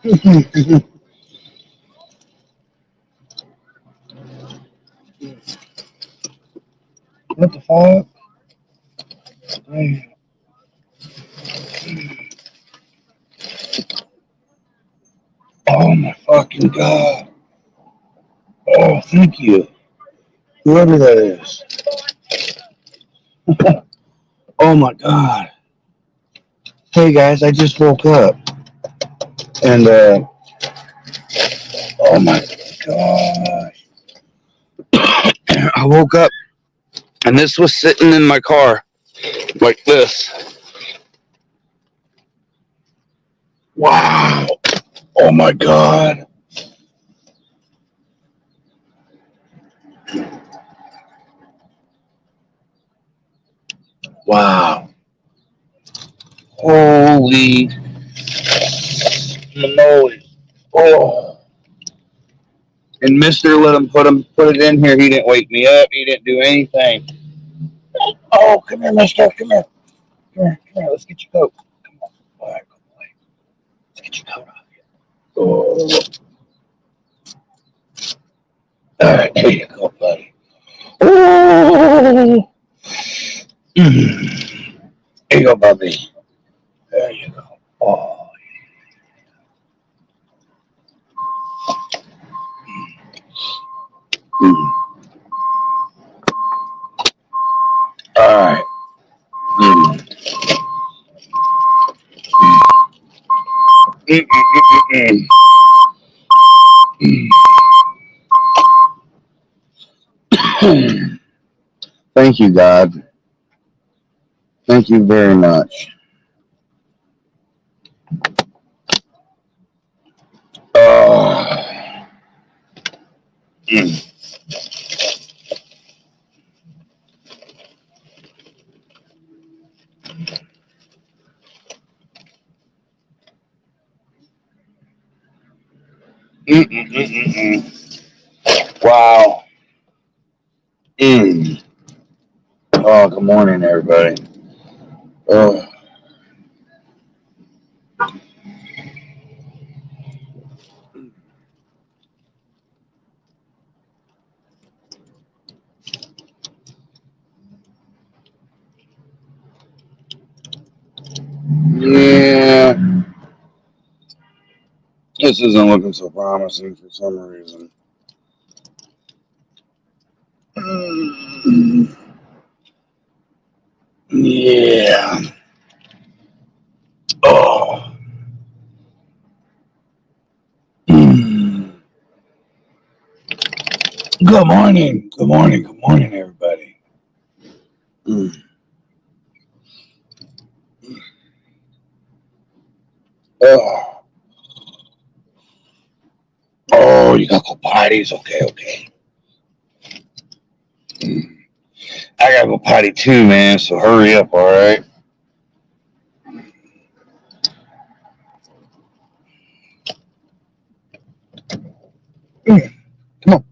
What the fuck? Damn. Oh my fucking god. Oh, thank you. Whoever that is. Oh my god. Hey guys, I just woke up. And oh my gosh. I woke up and this was sitting in my car like this. Wow. Oh my god. Wow. Holy moly. Oh. And Mr. let him put it in here. He didn't wake me up. He didn't do anything. Oh, come here, mister. Come here. Come here. Let's get your coat. Come on. All right, good boy. Let's get your coat off here. Oh. All right, there you go, buddy. Oh. There you go, Bubby. There you go. Oh. All right. Thank you, God. Thank you very much. Wow. Oh, good morning, everybody. Oh. Yeah. This isn't looking so promising for some reason. Yeah. Oh. Good morning. Good morning. Good morning, everybody. Oh. Oh, you got to go potties? Okay, okay. I got to go potty too, man, so hurry up, all right? Come on.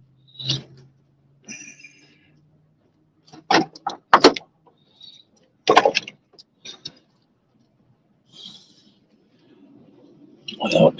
Without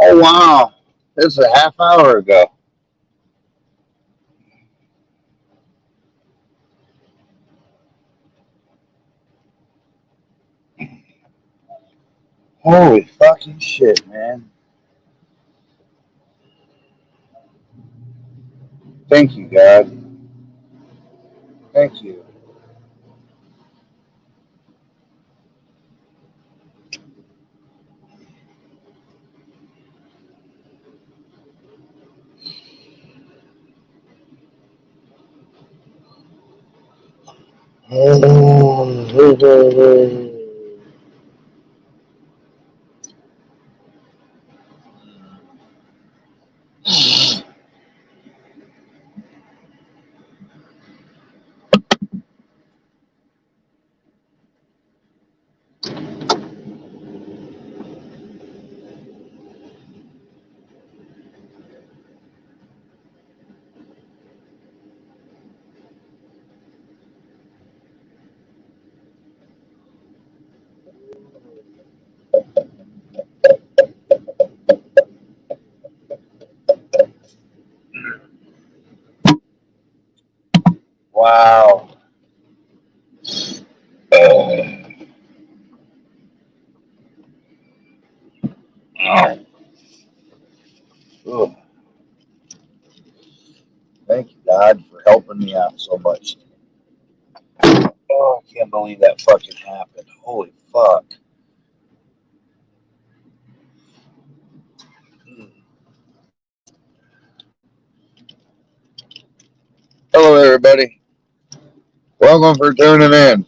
Oh, wow. This is a half hour ago. Holy fucking shit, man. Thank you, God. Thank you. Wow. Ugh. Thank you, God, for helping me out so much. Oh, I can't believe that fucking happened. Holy fuck. Hello, everybody. Welcome for tuning in.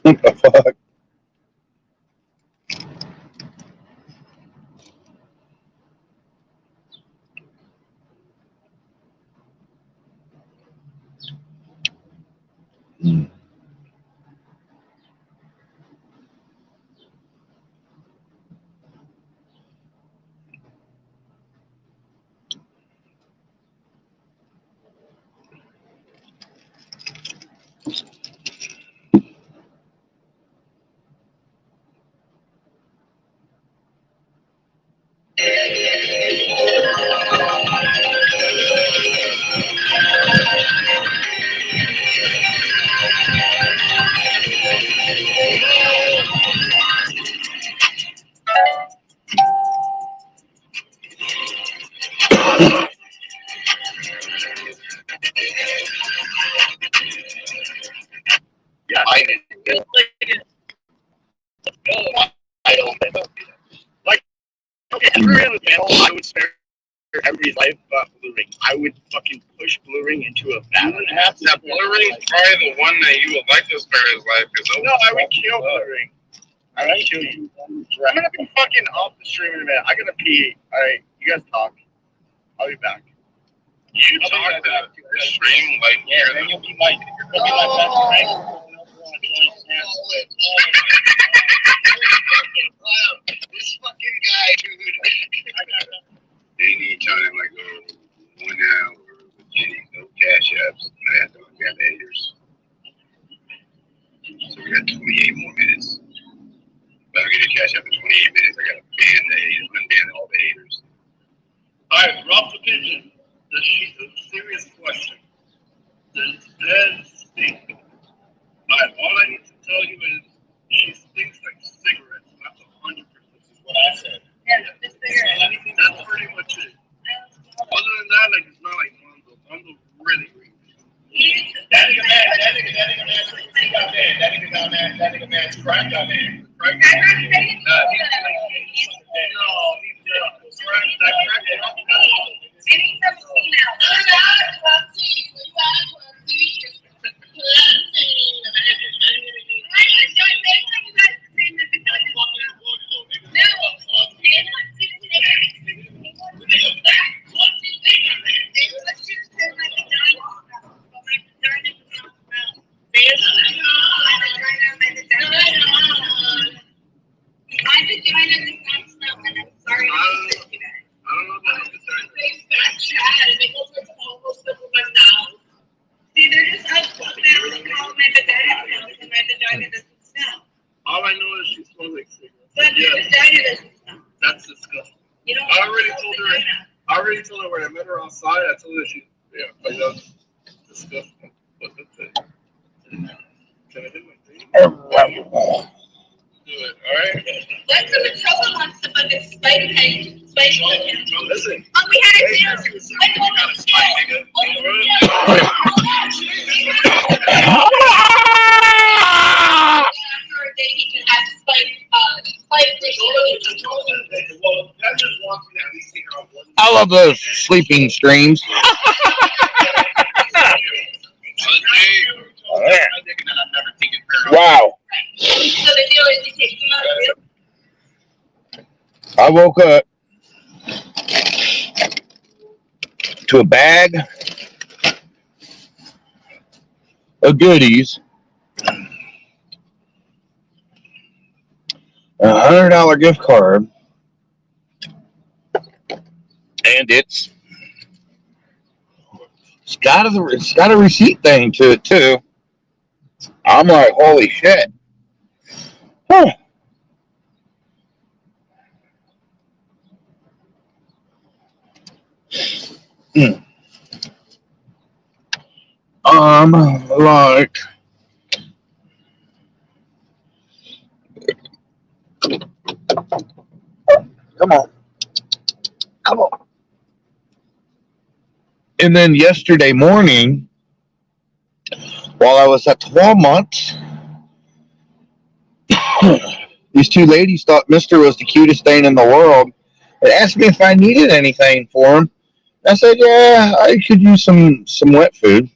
What the fuck? Yeah, I didn't. I don't know. Like, okay, if we were in the panel, I would spare everybody's life about Blue Ring. I would fucking push Blue Ring into a battle. That Blue Ring is probably the one that you would like to spare his life. No, I would kill Blue Ring. I would kill you. I'm gonna be fucking off the stream in a minute. I gotta pee. Alright, you guys talk. I'll be back. You talk that stream like yeah, then you'll be my best friend. This fucking guy, dude. Anytime I go 1 hour with Jenny, no cash apps, I have to unban the haters. So we got 28 more minutes. If I don't get a cash app in 28 minutes, I gotta ban the haters, unban all the haters. Alright, Rob the Pigeon. She's a serious question. Does Ed stink? Alright, all I need to tell you is she stinks like cigarettes. That's 100%. This is what I said. Yeah, the cigarettes. That's pretty much it. Other than that, like it's not like Mondo. Mondo really weak. That nigga man's crack got man. Crack got man. All I know is she smells like cigarettes. That's disgusting. I already told her when I met her outside. I told her that's disgusting. But that's it. Can I hit my thing? Do it, alright? Let's do a trouble on the fucking spike page. Spike page. Listen. Oh, we had it there. I love those sleeping streams. Wow. So the deal is you take them out. I woke up to a bag of goodies, a $100 gift card, and it's got a receipt thing to it too. I'm like, holy shit. Huh. Like, come on. And then yesterday morning, while I was at the Walmart, these two ladies thought Mister was the cutest thing in the world. They asked me if I needed anything for him. I said, yeah, I could use some wet food.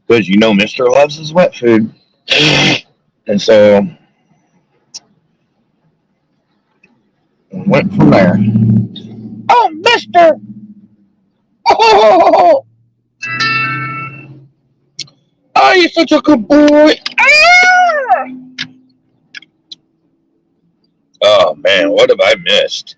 Because Mister loves his wet food. And so, went from there. Oh, Mister! Oh, you're such a good boy. Ah! Oh, man, what have I missed?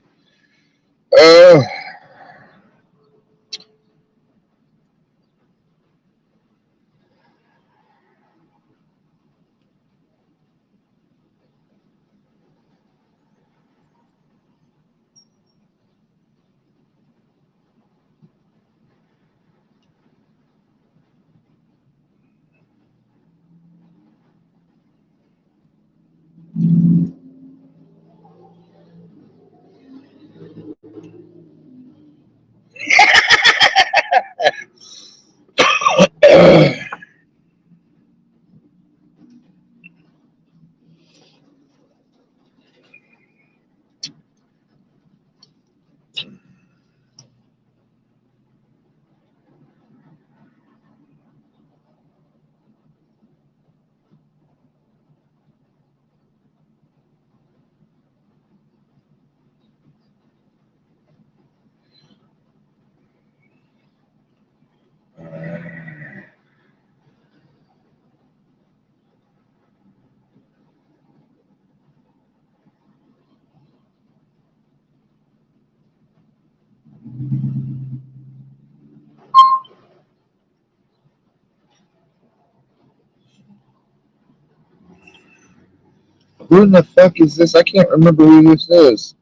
Who in the fuck is this? I can't remember who this is.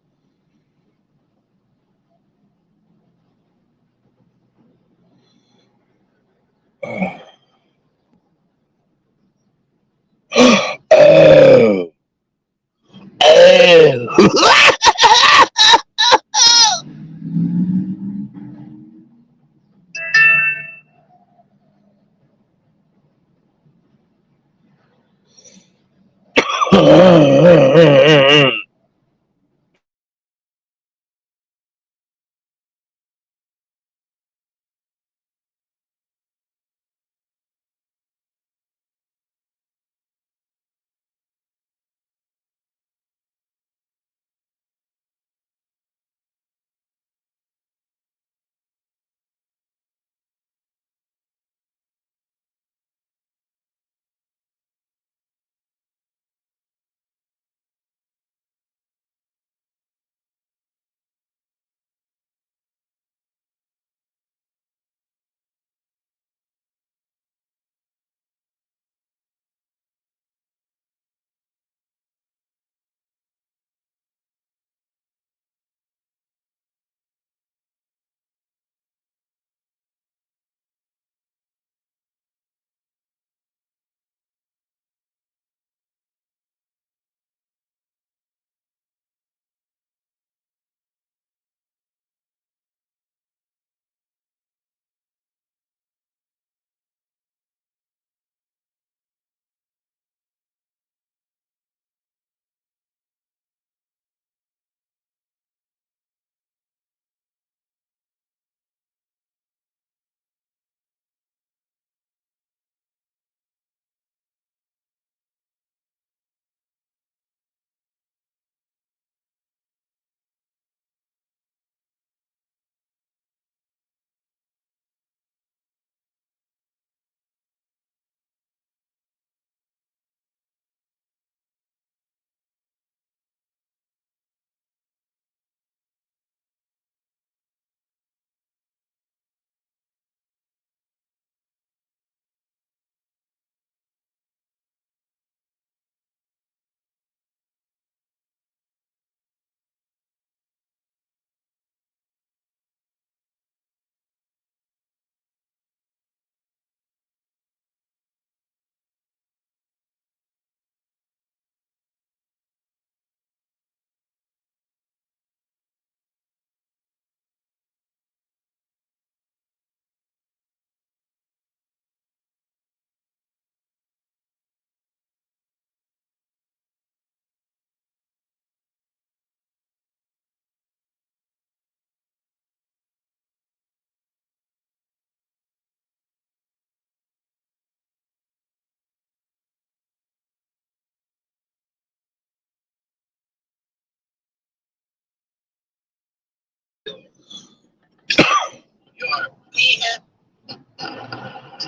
Oh. Oh.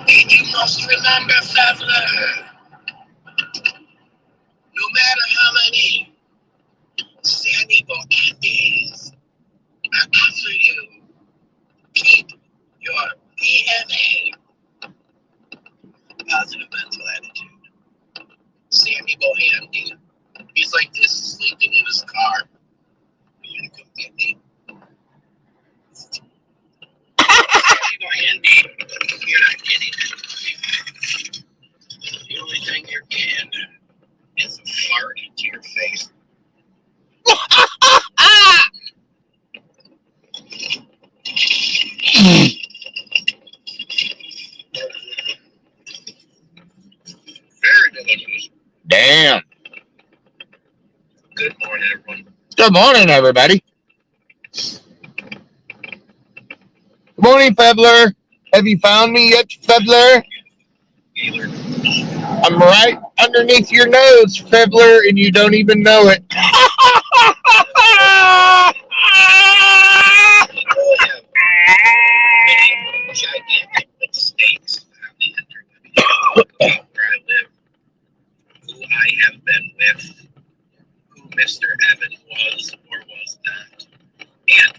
You must remember, Fevler, no matter how many Sandy Bocandies I offer you, keep your PMA, positive mental attitude. Sandy Bohandy, he's like this, sleeping in his car. You gonna come get me? Sandy Bohandy, you're not getting it. The only thing you're getting is a fart into your face. Very delicious. Damn. Good morning, everyone. Good morning, everybody. Good morning, Febler. Have you found me yet, Febler? I'm right underneath your nose, Febler, and you don't even know it. Gigantic mistakes on the internet where I live, who I have been with, who Mr. Evan was or was not. And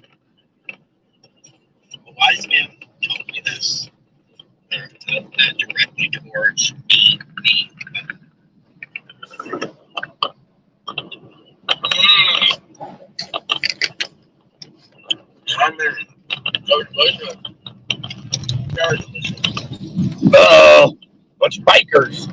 a wise man told me this, not directly towards me, Oh, bunch of bikers.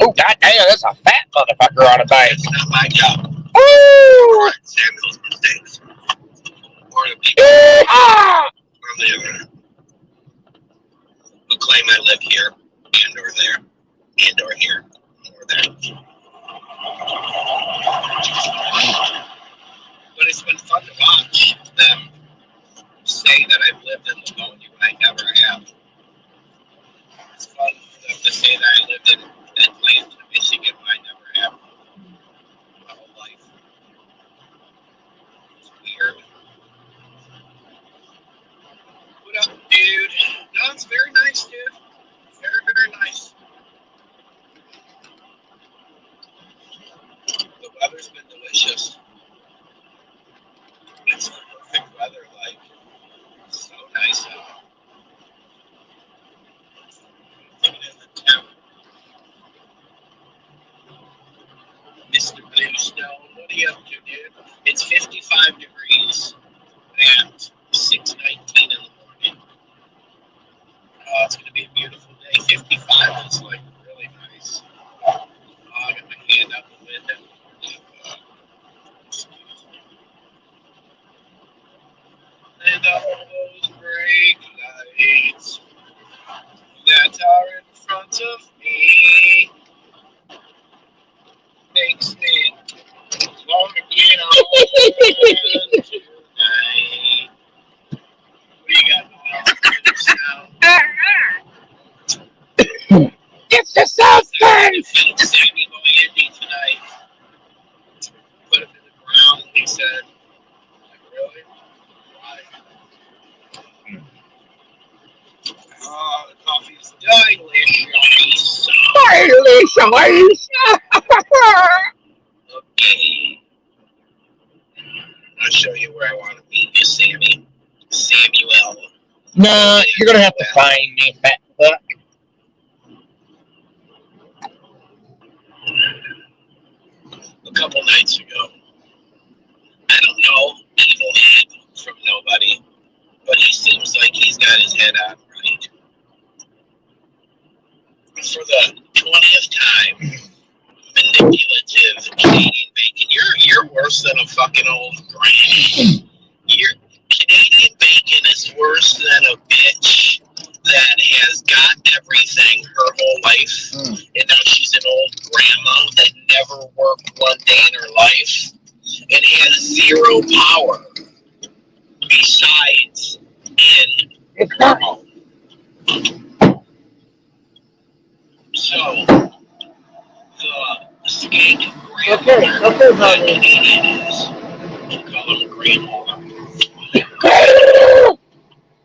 Oh, goddamn, that's a fat motherfucker on a bike. It's not my job. Woo! Samuel's mistakes. Or the people who claim I live here, and or there, and or here, or there. But it's been fun to watch them say that I've lived in Livonia when I never have. It's fun for them to say that I lived in Atlanta, Michigan when I never have. My whole life. It's weird. What up, dude? No, it's very nice, dude. Very, very nice. The weather's been delicious. It's the perfect weather, like, it's so nice out. Taking in the town. Mr. Bluestone, what are you up to, dude? It's 55 degrees at 6:19 in the morning. Oh, it's going to be a beautiful day. 55 is, like, really nice. Oh, I got my hand out the window. And all those brake lights that are in front of me makes me want to get on tonight. What do you got going on? It's the South Bend! Sammy Boyandy tonight. Put him in the ground, he said. Like, really? Why? Oh, the coffee is delicious. Delicious! Okay. I'll show you where I want to meet you, Sammy. Samuel. Nah, you're gonna have to find me, fat fuck. A couple nights ago, I don't know Evil Ed from nobody, but he seems like he's got his head on right. For the 20th time, manipulative Canadian bacon. You're worse than a fucking old granny. Your Canadian bacon is worse than a bitch that has got everything her whole life, and now she's an old grandma that never worked one day in her life and has zero power besides in her home. So, the skank grandmother that Canadian is, we'll call him grandma.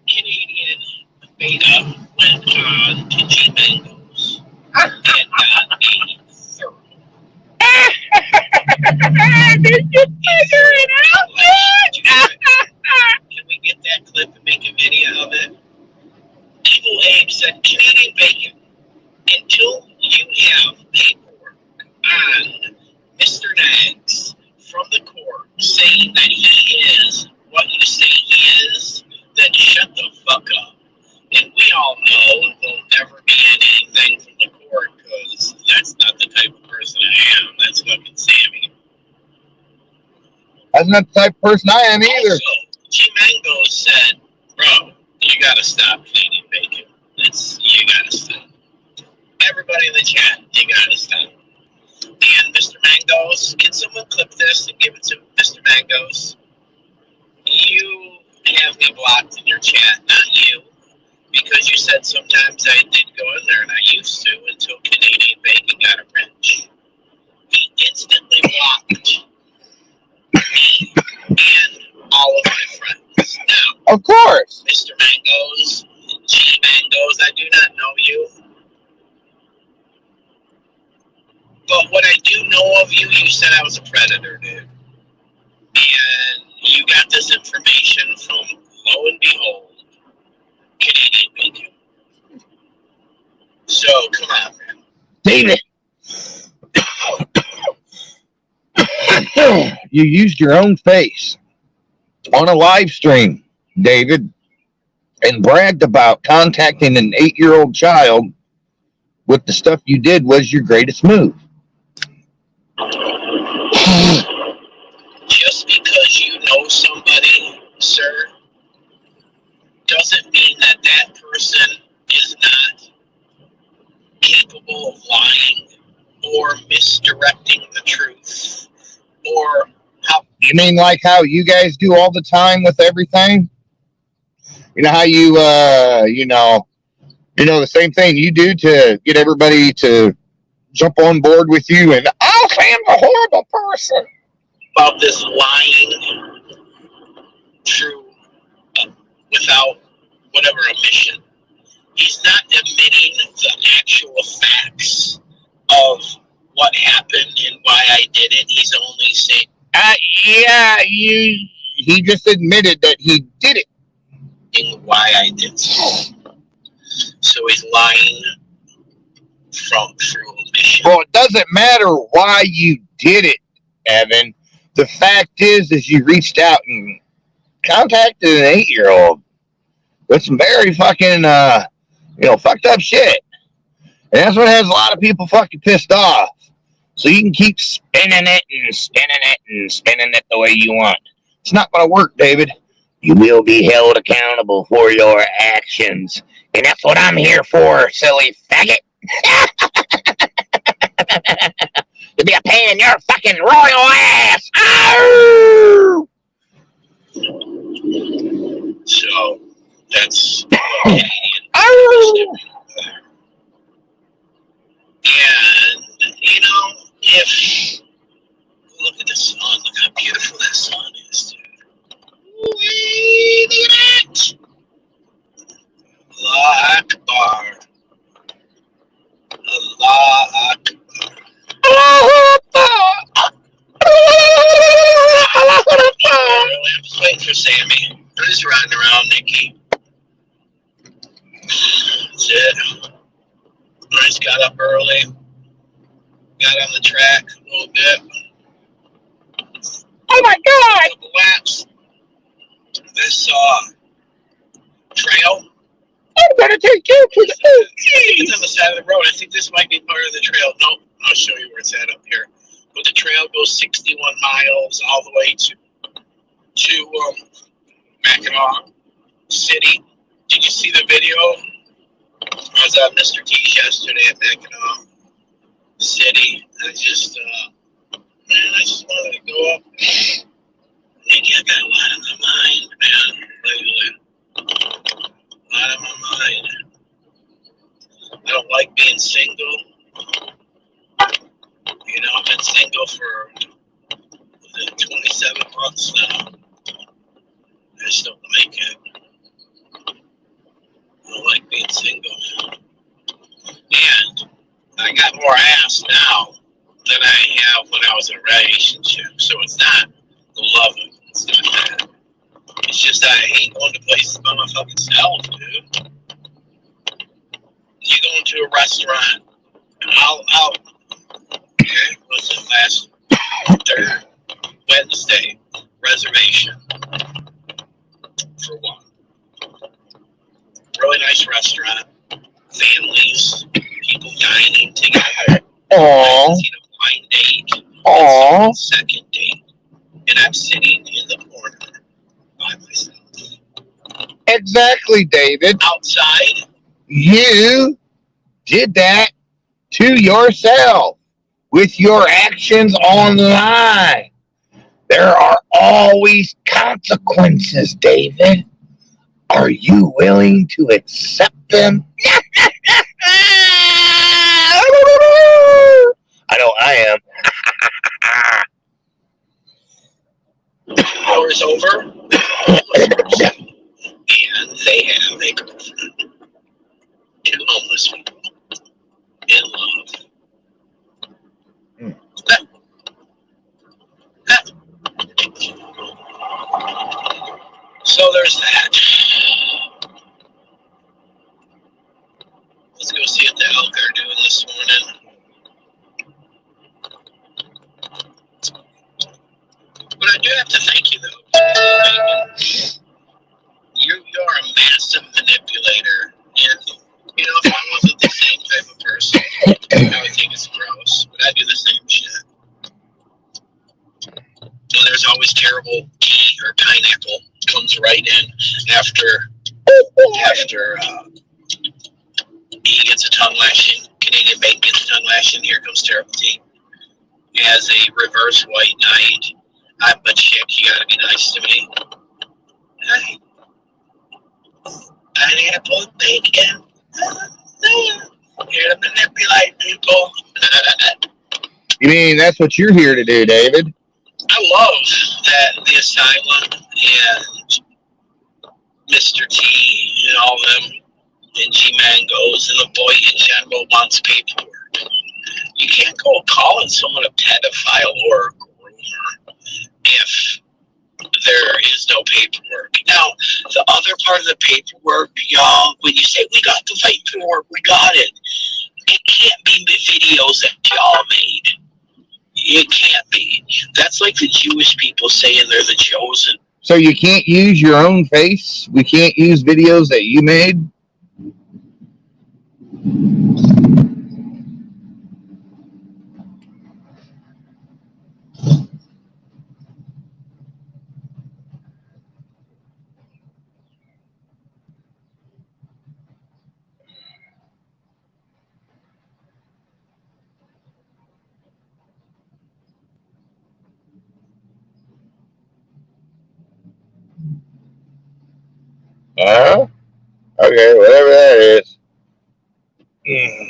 Canadian beta went on to G-Mangoes and got a third. Did you figure it out? Can we get that clip and make a video of it? Evil Abe said, Canadian bacon, until you have paperwork on Mr. Nags from the court saying that he is what you say he is, then shut the fuck up. And we all know there'll never be anything from the court because that's not the type of person I am. That's fucking Sammy. That's not the type of person I am either. Also, G-Mango said, bro, you gotta stop Canadian bacon. You gotta stop. Everybody in the chat, you gotta stop. And Mr. Mangos, can someone clip this and give it to Mr. Mangos? You have me blocked in your chat, not you. Because you said sometimes I did go in there and I used to until Canadian bacon got a wrench. He instantly blocked me and all of my friends. Now, of course, Mr. Mangos, G Mangos, I do not know you. But what I do know of you, you said I was a predator, dude. And you got this information from, lo and behold, Canadian bacon. So, come on, man. David. you used your own face on a live stream, David, and bragged about contacting an 8-year-old child with the stuff you did was your greatest move. Just because you know somebody, sir, doesn't mean that that person is not capable of lying or misdirecting the truth, or how. You mean like how you guys do all the time with everything? You know how you, the same thing you do to get everybody to jump on board with you, and I'll say I'm a horrible person. About this lying true without whatever omission. He's not admitting the actual facts of what happened and why I did it. He's only saying, he just admitted that he did it. Why I did so. So he's lying through omission. Well, it doesn't matter why you did it, Evan. The fact is you reached out and contacted an 8-year-old with some very fucking, fucked up shit. And that's what has a lot of people fucking pissed off. So you can keep spinning it and spinning it and spinning it the way you want. It's not going to work, David. You will be held accountable for your actions. And that's what I'm here for, silly faggot. To be a pain in your fucking royal ass. Oh! So that's oh! And if look at the sun, look how beautiful that sun is, dude. Wee, look at that. Allah Akbar. Allah Akbar. I'm just waiting for Sammy. I'm just riding around, Nikki. That's it. I just got up early. Got on the track a little bit. Oh my God! A couple laps. This trail. I'm gonna take you to the It's on the side of the road. I think this might be part of the trail. Nope. I'll show you where it's at up here. But the trail goes 61 miles all the way to Mackinac City. Did you see the video? I was at Mr. T's yesterday at Mackinac City. I just wanted to go up. I think I got a lot on my mind, man, lately. A lot on my mind. I don't like being single. I've been single for 27 months now. I just don't like it. I don't like being single. And I got more ass now than I have when I was in a relationship. So it's not the love of it. It's not that. It's just that I hate going to places by my fucking self, dude. You go into a restaurant, and okay, what's the last third Wednesday reservation for one. Really nice restaurant, families, people dining together. Aww. A blind date. Aww. Second date, and I'm sitting in the corner by myself. Exactly, David. Outside. You did that to yourself with your actions online. There are always consequences, David. Are you willing to accept them? I know I am. Hours over, and they have a girlfriend. 2 homeless people in love. So there's that. Let's go see what the elk are doing this morning. do have to thank you, though. You are a massive manipulator. And, you know, if I wasn't the same type of person, I would think it's gross. But I do the same shit. And there's always terrible tea or pineapple comes right in after he gets a tongue lashing. Canadian Bacon gets a tongue lashing. Here comes terrible tea. As a reverse white knight, I'm a chick. You gotta be nice to me. Hey. Pineapple bacon. Here to manipulate people. You mean that's what you're here to do, David? I love that the Asylum and Mr. T and all them and G-Mangos and the boy in general wants paperwork. You can't go calling someone a pedophile or a groomer if there is no paperwork. Now, the other part of the paperwork, y'all, when you say we got the paperwork, we got it. It can't be the videos that y'all made. It can't be. That's like the Jewish people saying they're the chosen. So you can't use your own face? We can't use videos that you made? Okay, whatever that is.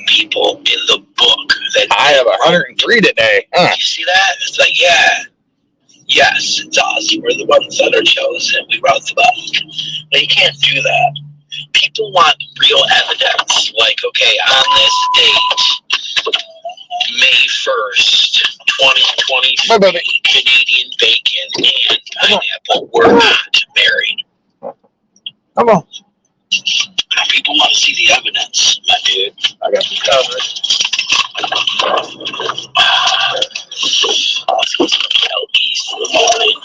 People in the book that I have 103 today. Huh. You see that? It's like, yeah. Yes, it's us. We're the ones that are chosen. We wrote the book. But you can't do that. People want real evidence. Like, okay, on this date, May 1st, 2023, Canadian Bacon and Pineapple were not married. Come on. People want to see the evidence, my dude. I got you covered. Let's get some Elkies in the morning.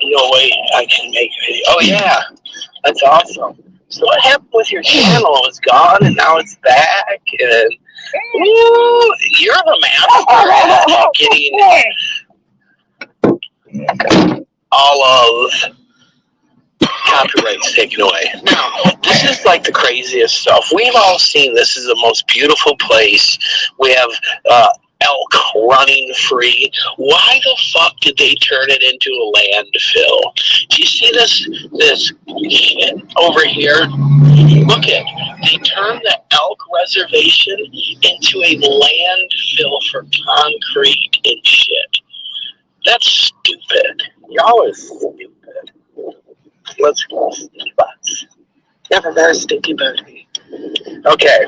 No way I can make a video. Oh yeah, that's awesome. So what happened with your channel? It was gone and now it's back, and ooh, you're the master at getting all of copyrights taken away. Now, this is like the craziest stuff. We've all seen this is the most beautiful place. We have elk running free. Why the fuck did they turn it into a landfill? Do you see this shit over here? Look at, they turned the elk reservation into a landfill for concrete and shit. That's stupid. Y'all are stupid. Let's go, stinky butts. Never very stinky booty. Okay,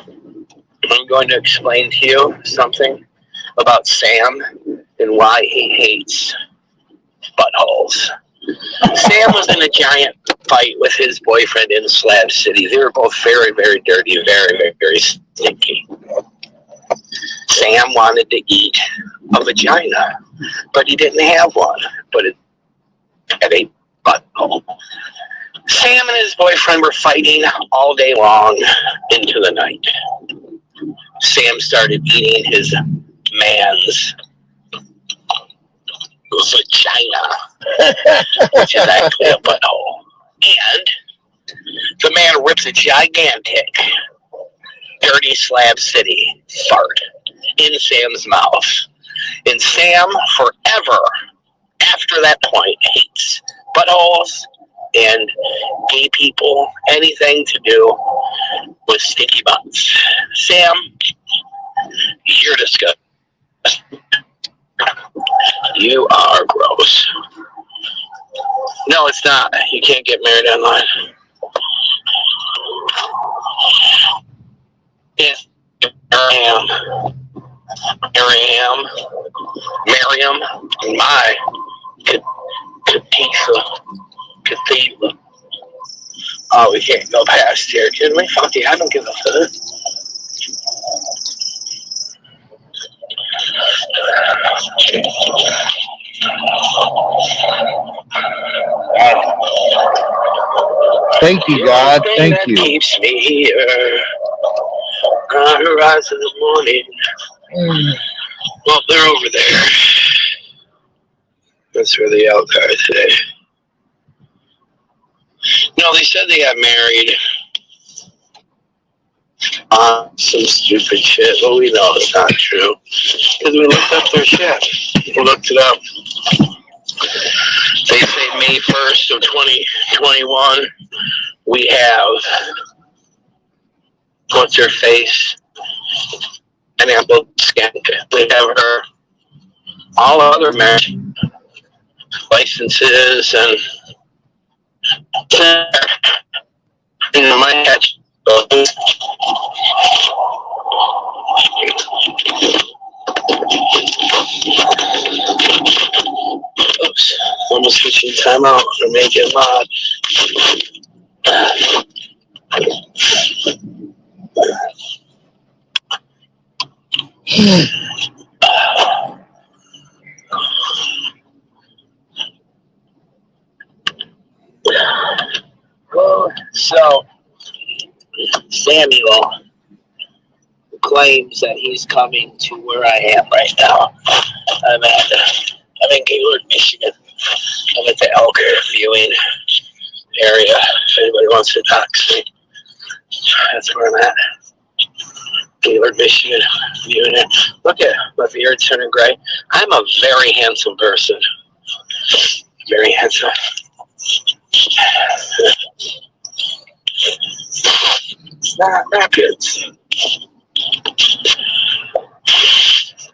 I'm going to explain to you something about Sam and why he hates buttholes. Sam was in a giant fight with his boyfriend in Slab City. They were both very, very dirty, very, very, very stinky. Sam wanted to eat a vagina, but he didn't have one, but it had a butthole. Sam and his boyfriend were fighting all day long into the night. Sam started eating his man's vagina, which is actually a butthole. And the man rips a gigantic, dirty Slab City fart in Sam's mouth. And Sam, forever after that point, hates buttholes and gay people, anything to do with stinky butts. Sam, you're disgusting. You are gross. No, it's not. You can't get married online. Yes, Miriam, my cathedral. Oh, we can't go past here, can we? Fuck yeah, I don't give a fuck. Thank you, God. Thank you. Keeps me here. Rise in the morning. Well, they're over there. That's where the elk are today. No, they said they got married on some stupid shit, but we know it's not true. Because we looked up their shit. We looked it up. They say May 1st of 2021, we have, what's her face? An apple scan. We have her, all other marriage licenses and my head. Oops, almost switching time out for making mod. So, Samuel claims that he's coming to where I am right now. I'm in Gaylord, Michigan. I'm at the elk viewing area. If anybody wants to talk to me, that's where I'm at. Gaylord, Michigan, viewing it. Look at my beard turning gray. I'm a very handsome person. Very handsome. It's not Rapids.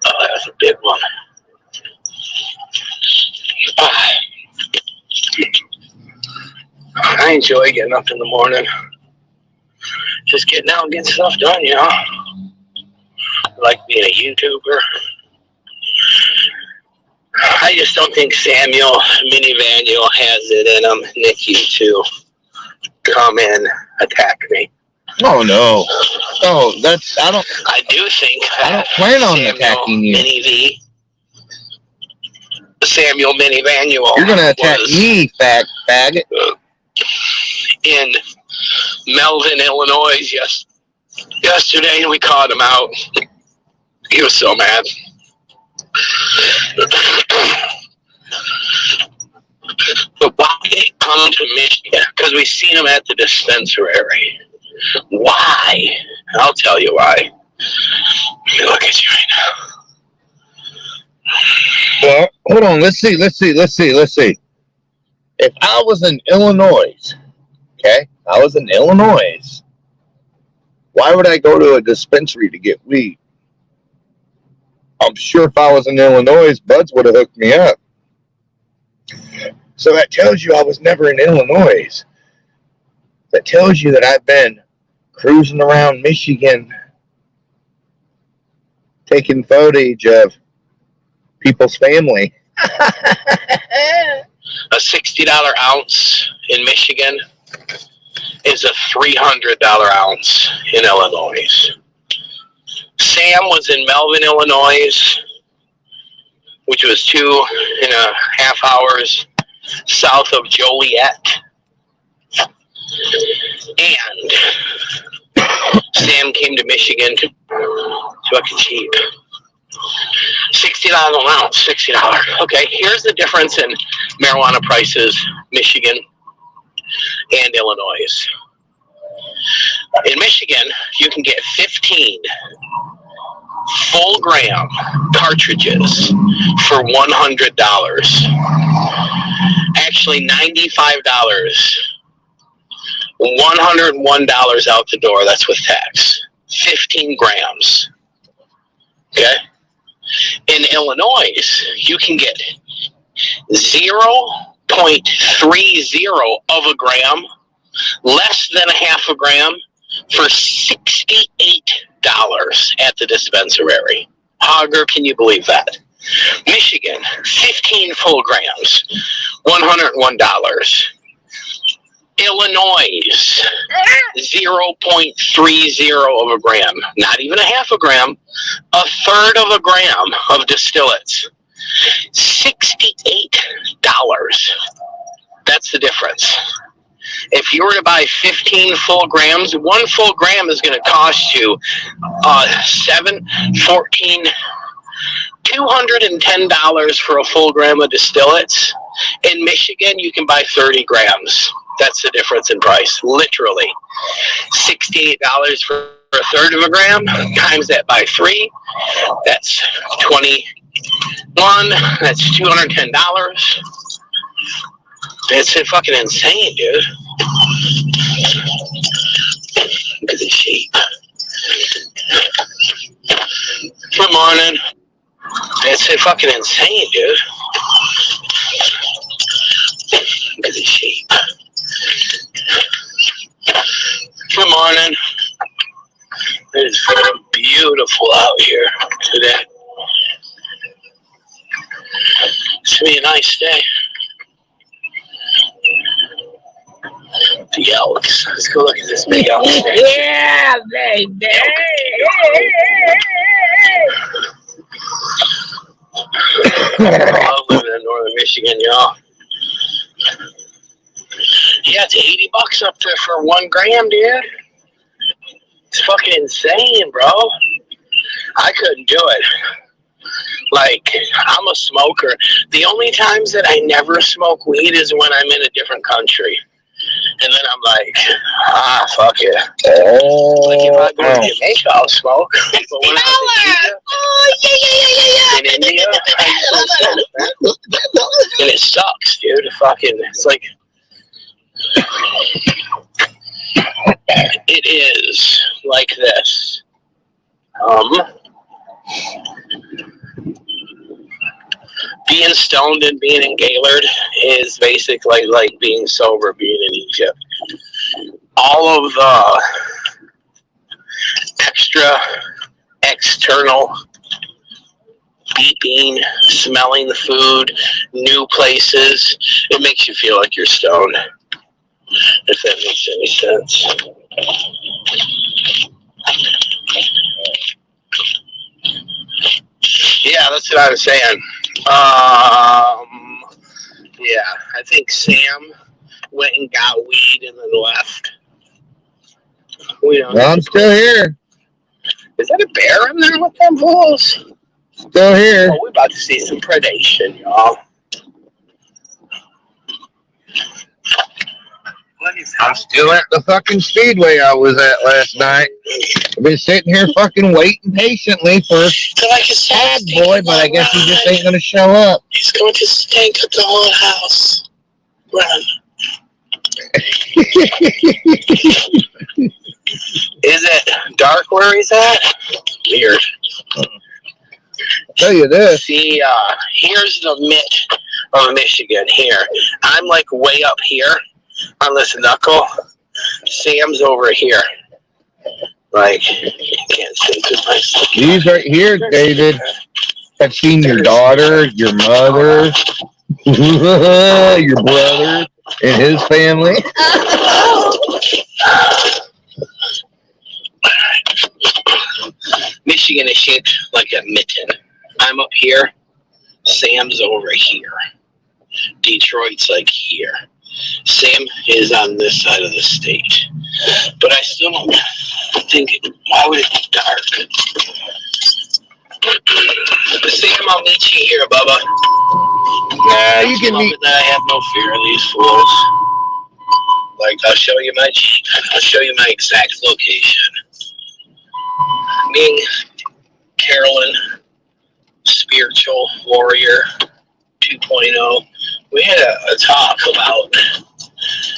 Oh, that was a big one. I enjoy getting up in the morning. Just getting out and getting stuff done, you know. I like being a YouTuber. I just don't think Samuel Minivanuel has it in him, Nikki, to come and attack me. Oh no. Oh, I do think I don't plan on attacking you. Samuel Minivanuel. You're gonna attack me, faggot. In Melvin, Illinois, yesterday, we caught him out. He was so mad. But why did he come to Michigan? Because we seen him at the dispensary. Why? I'll tell you why. Let me look at you right now. Well, hold on. Let's see. If I was in Illinois, okay? I was in Illinois. Why would I go to a dispensary to get weed? I'm sure if I was in Illinois, Buds would have hooked me up. So that tells you I was never in Illinois. That tells you that I've been cruising around Michigan, taking footage of people's family. A $60 ounce in Michigan is a $300 ounce in Illinois. Sam was in Melvin, Illinois, which was 2.5 hours south of Joliet. And Sam came to Michigan to fucking cheap. $60 an ounce, $60. Okay, here's the difference in marijuana prices, Michigan and Illinois. In Michigan, you can get 15 full gram cartridges for $100. Actually, $95. $101 out the door. That's with tax. 15 grams. Okay? In Illinois, you can get 0.30 of a gram, less than a half a gram, for $68 at the dispensary. Hogger, can you believe that? Michigan, 15 full grams, $101. Illinois, 0.30 of a gram, not even a half a gram, a third of a gram of distillates. $68. That's the difference. If you were to buy 15 full grams, 1 full gram is going to cost you $210 for a full gram of distillates. In Michigan, you can buy 30 grams. That's the difference in price, literally. $68 for a third of a gram, times that by 3, that's 21, that's $210. It's fucking insane, dude. Look at the sheep. Good morning. It's fucking insane, dude. Look at the sheep. Good morning. It's beautiful out here today. It's gonna be a nice day. The elks. Let's go look at this big elk. Yeah, baby. I love living in northern Michigan, y'all. Yeah, it's $80 up there for 1 gram, dude. It's fucking insane, bro. I couldn't do it. Like, I'm a smoker. The only times that I never smoke weed is when I'm in a different country. And then I'm like, fuck it. Like, if I go to Jamaica, I'll smoke. But when I was in India, I used to smoke, man. And it sucks, dude. It's like, it is like this. Being stoned and being in Gaylord is basically like being sober being in Egypt. All of the external beeping, smelling the food, new places, it makes you feel like you're stoned. If that makes any sense. Yeah, that's what I was saying. Yeah, I think Sam went and got weed and then left. I'm still here. Is that a bear in there with them fools? Still here. Oh, we're about to see some predation, y'all. I'm still at the fucking speedway I was at last night. I've been sitting here fucking waiting patiently for Bad Boy, but I guess he just ain't gonna show up. He's going to stink at the whole house. Run. Is it dark where he's at? Weird. Tell you this. See, here's the mitt of Michigan here. I'm like way up here on this knuckle. Sam's over here. Like, you can't see too much. He's right here, David. I've seen your daughter, your mother, your brother, and his family. Michigan is shaped like a mitten. I'm up here. Sam's over here. Detroit's like here. Sam is on this side of the state. But I still don't think, why would it be dark? Sam, I'll meet you here, Bubba. Nah, you can meet. I have no fear of these fools. Like, I'll show you my Jeep. I'll show you my exact location. Me and Carolyn, spiritual warrior 2.0, we had a talk about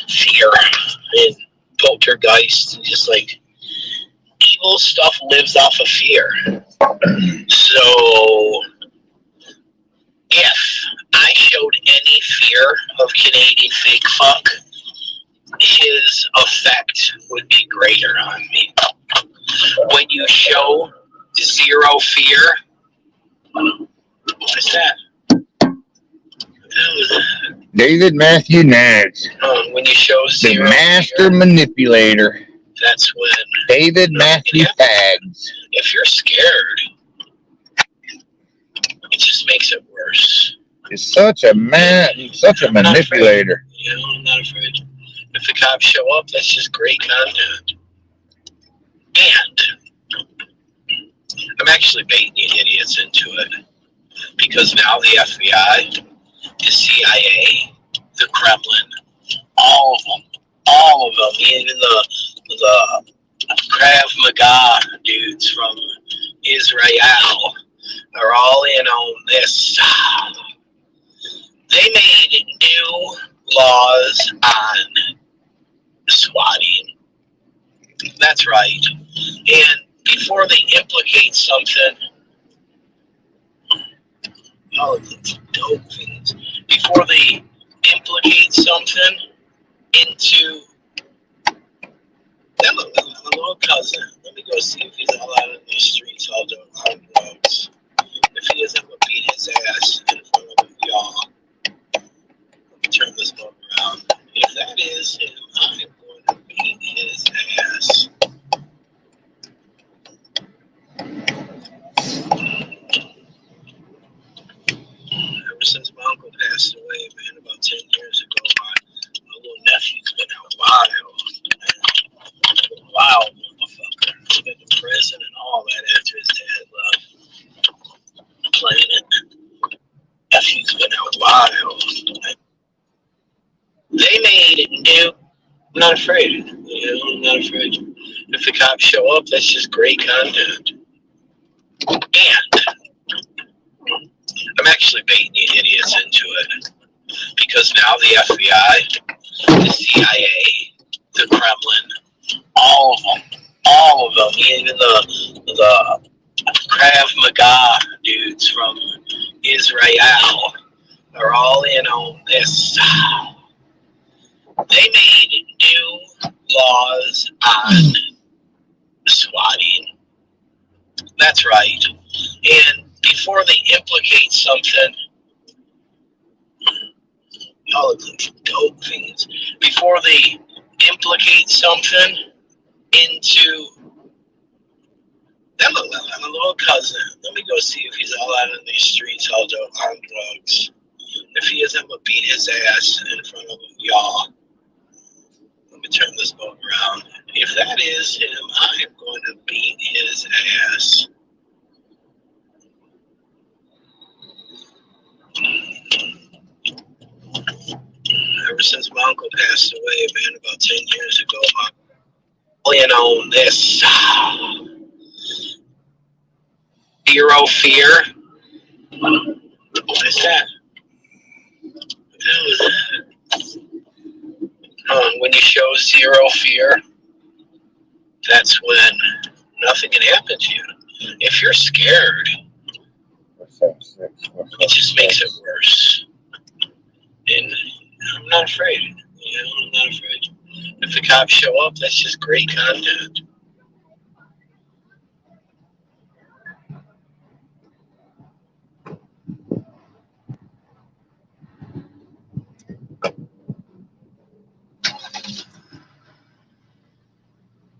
fear and poltergeist and just like evil stuff lives off of fear. So if I showed any fear of Canadian fake fuck, his effect would be greater on me. When you show zero fear, what is that? David Matthew Nance. When you show The zero master fear, manipulator. that's when David Matthew Fags. if you're scared, it just makes it worse. Is such a manipulator. You know, I'm not afraid. If the cops show up, that's just great content. And I'm actually baiting you idiots into it. Because now the FBI, the CIA, the Kremlin, all of them, even the Krav Maga dudes from Israel are all in on this. They made new laws on swatting. That's right. And before they implicate something, dope things. Before they implicate something into that little cousin, let me go see if he's all out in the streets all doing hard drugs. If he isn't, I'm gonna beat his ass in front of y'all. Let me turn this boat around. If that is him, I'm going to beat his ass. Ever since my uncle passed away, man, about 10 years ago, my little nephew's been out wild. Wild motherfucker. He's been in prison and all that after his dad left. Playing it. Nephew's been out wild. They made it new. I'm not afraid. You know, I'm not afraid. If the cops show up, that's just great content. And I'm actually baiting you idiots into it. Because now the FBI, the CIA, the Kremlin, all of them, even the Krav Maga dudes from Israel are all in on this. They made new laws on swatting. That's right. And before they implicate something, all of the dope things, before they implicate something into that little cousin, let me go see if he's all out in these streets all doing hard drugs. If he isn't, I'm gonna beat his ass in front of y'all. Let me turn this boat around. If that is him, I am going to beat his ass. Ever since my uncle passed away, man, about 10 years ago, I'm playing on this. Zero fear. What is that? When you show zero fear, that's when nothing can happen to you. If you're scared, it just makes it worse. And I'm not afraid. You know, I'm not afraid. If the cops show up, that's just great content.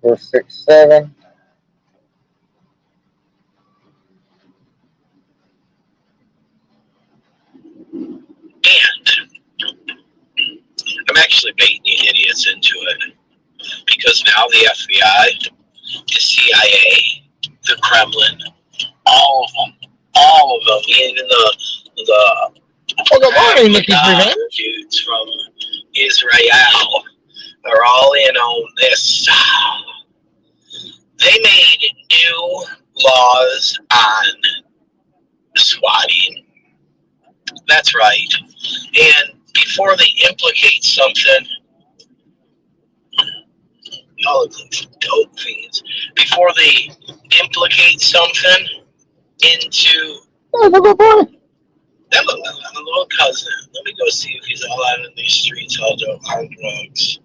Four, 6, 7. And I'm actually baiting you idiots into it. Because now the FBI, the CIA, the Kremlin, all of them, even the good morning, Nikki Freeman. dudes from Israel are all in on this. They made new laws on swatting. That's right. And before they implicate something, all of the dope things, before they implicate something into that little cousin, let me go see if he's all out in these streets all doing hard drugs.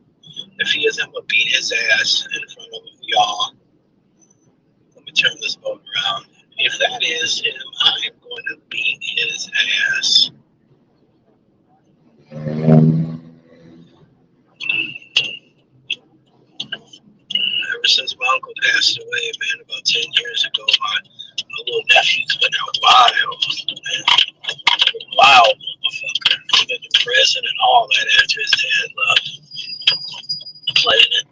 If he isn't, I'm gonna beat his ass in front of y'all. Let me turn this boat around. If that is him, I am going to beat his ass. Ever since my uncle passed away, man, about 10 years ago, my little nephew's been out wild, man. Wild motherfucker. He's been to prison and all that after his dad left. Playing it.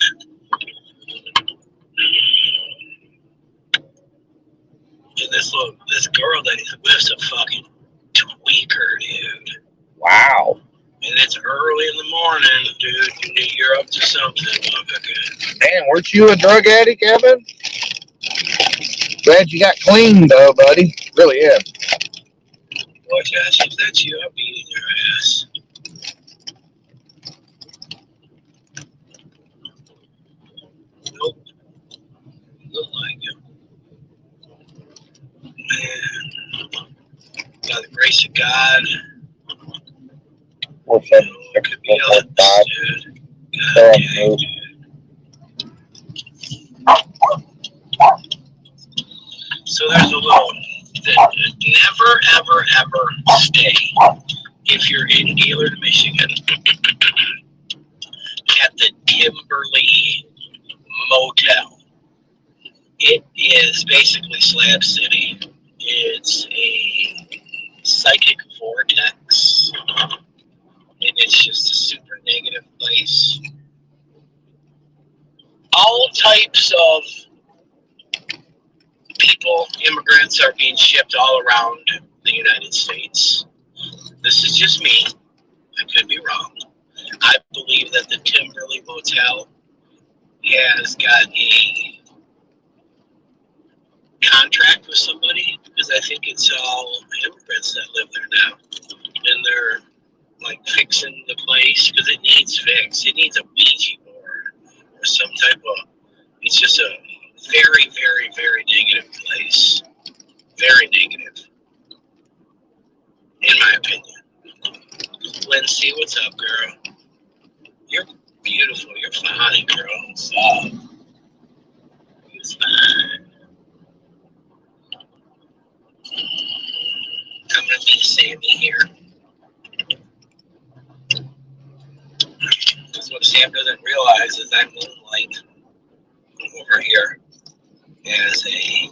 And this girl that he's with's a fucking tweaker, dude. Wow. And it's early in the morning, dude. You're up to something, motherfucker. Man, weren't you a drug addict, Evan? Glad you got clean, though, buddy. Really is. Boy, Josh, if that's you, I'll be in your ass. Nope. Look like it. Man. By the grace of God. What's that? It could be us, dude. So there's a little never, ever, ever stay if you're in Gaylord, Michigan at the Timberley Motel. It is basically Slab City. It's a psychic vortex. And it's just a super negative place. All types of people, immigrants, are being shipped all around the United States. This is just me. I could be wrong. I believe that the Timberley Motel has got a contract with somebody, because I think it's all immigrants that live there now. And they're like fixing the place because it needs fixed. It needs a Ouija board or some type of, it's just a very, very, very negative place. Very negative. In my opinion. Lindsay, what's up, girl? You're beautiful. You're fine, girl. What's up? It's fine. I'm gonna meet Sammy here. Because what Sam doesn't realize is I moonlight over here as a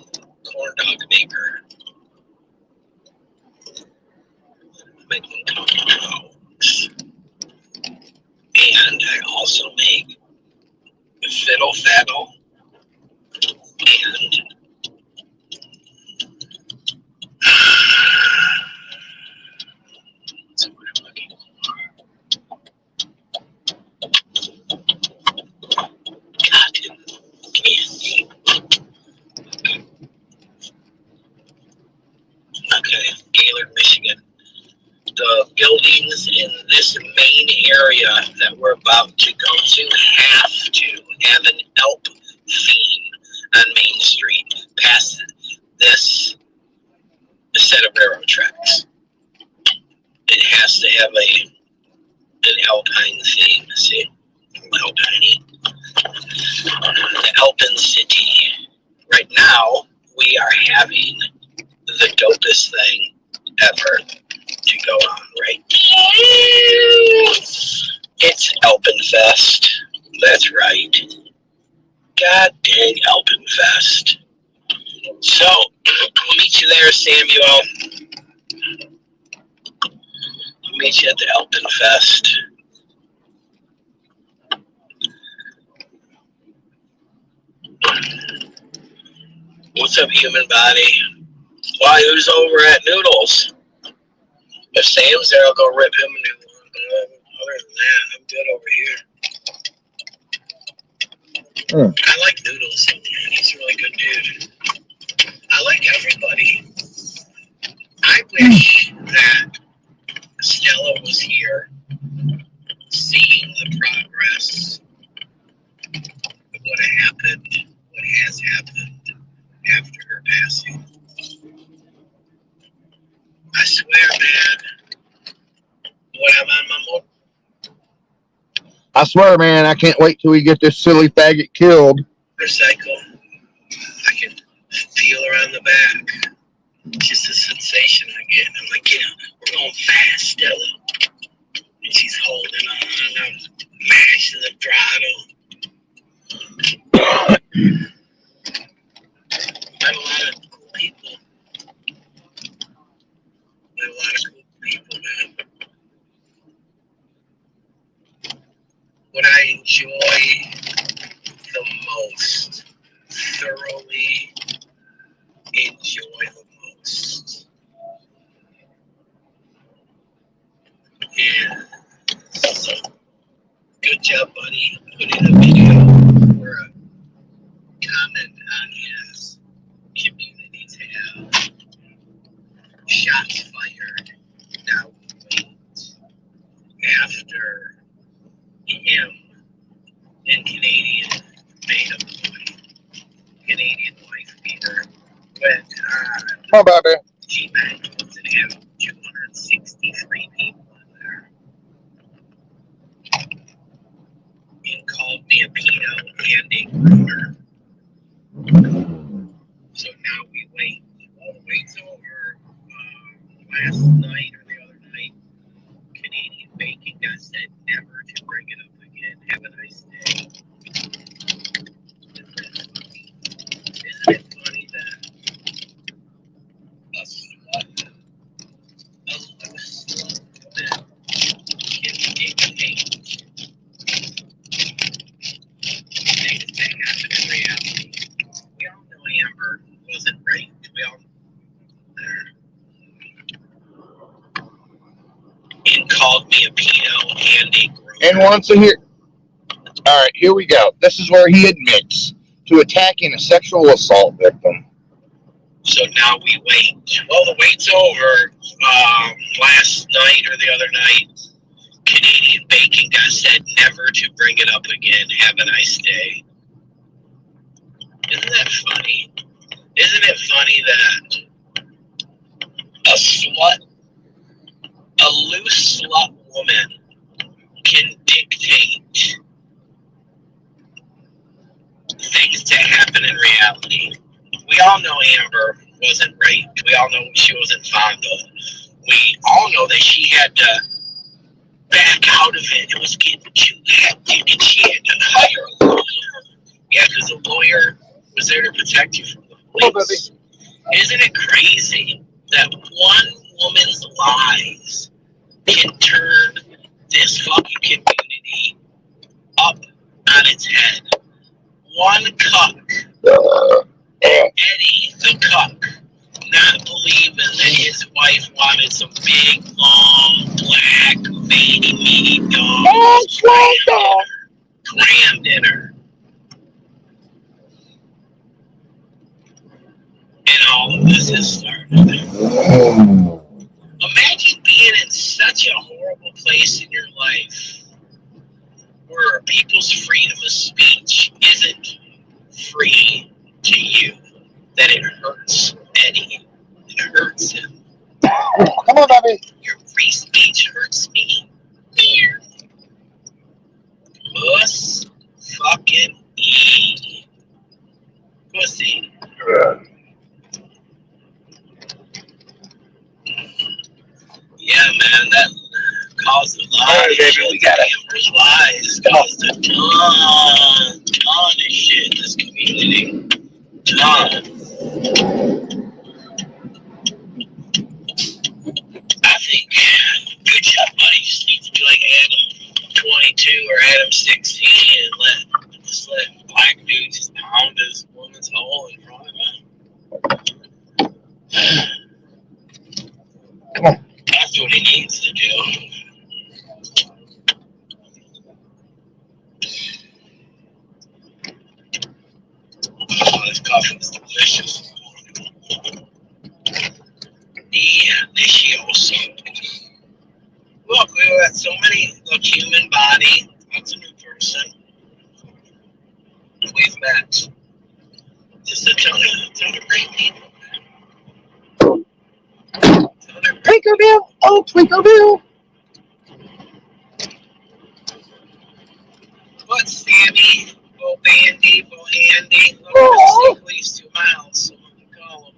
corn dog maker. Make them come dogs. And I also make fiddle faddle and that's what I'm looking for. Cotton candy. Okay, Gaylord, Michigan. The buildings in this main area that we're about to go to have an Elp theme on Main Street past this set of railroad tracks. It has to have an alpine theme. See? Alpine. The Alpine City. Right now, we are having the dopest thing ever to go on right now. It's Alpenfest. That's right. God dang Alpenfest. So, we'll meet you there, Samuel. We'll meet you at the Alpenfest. What's up, human body? Why, who's over at Noodles? If Sam's there, I'll go rip him a new one. But other than that, I'm good over here. I like Noodles. He's a really good dude. I like everybody. I wish that Stella was here, seeing the progress of what happened, what has happened after her passing. I swear, man, when I'm on my I swear, man, I can't wait till we get this silly faggot killed. motorcycle, I can feel her on the back. Just a sensation I get. I'm like, we're going fast, Stella. And She's holding on. I'm mashing the throttle. Met a lot of cool people. Met a lot of cool people, man. What I enjoy the most, thoroughly enjoy the most, is good job, buddy, putting a video or a comment on his community tab. Shots fired. Now we wait. After him and Canadian made a point. Canadian wife beater went on. Oh, baby. G-Magnums and had 263 people in there. And called me a pedo and a groomer. So now we wait. All the wait's over. Last night or the other night, Canadian Bacon got said never to bring it up again. Have a nice day. Isn't it funny that a slut, a loose slut woman can dictate things that happen in reality? We all know Amber wasn't raped. We all know there. And called me a pedo and a groomer. And once a here. All right, here we go. This is where he admits to attacking a sexual assault victim. So now we wait. Well, the wait's over. Last night or the other night, Canadian Bacon got said never to bring it up again. Have a nice day. Isn't that funny? Isn't it funny that a slut, a loose slut woman can dictate things that happen in reality? We all know Amber wasn't raped. We all know she wasn't fond of. We all know that she had to back out of it. It was getting too hectic and she had to hire a lawyer. Yeah, because the lawyer was there to protect you from the police. Isn't it crazy that one woman's lies can turn this fucking community up on its head? One cuck, Eddie the cuck, not believing that his wife wanted some big, long, black, veiny, meaty dogs crammed in her. And all of this has started. Imagine being in such a horrible place in your life where people's freedom of speech isn't free to you, that it hurts Eddie. It hurts him. Come on, baby. Your free speech hurts me. Puss fucking E. Pussy. Yeah, man, that caused a lot of shit. We got Amber's lies caused a ton of shit in this community. Ton. I think, good job, buddy. You just need to be like Adam 22 or Adam 16 and let black dudes just pound his woman's hole in front of him. Come on. That's what he needs to do. Oh, this coffee is delicious. Delicioso. Look, we've got so many. Look, human body. That's a new person. We've met just a ton of great people. Twinkleville, oh Twinkleville. But Sammy, Bo Bandy, Bo Handy, look, at these 2 miles, so what do you call them?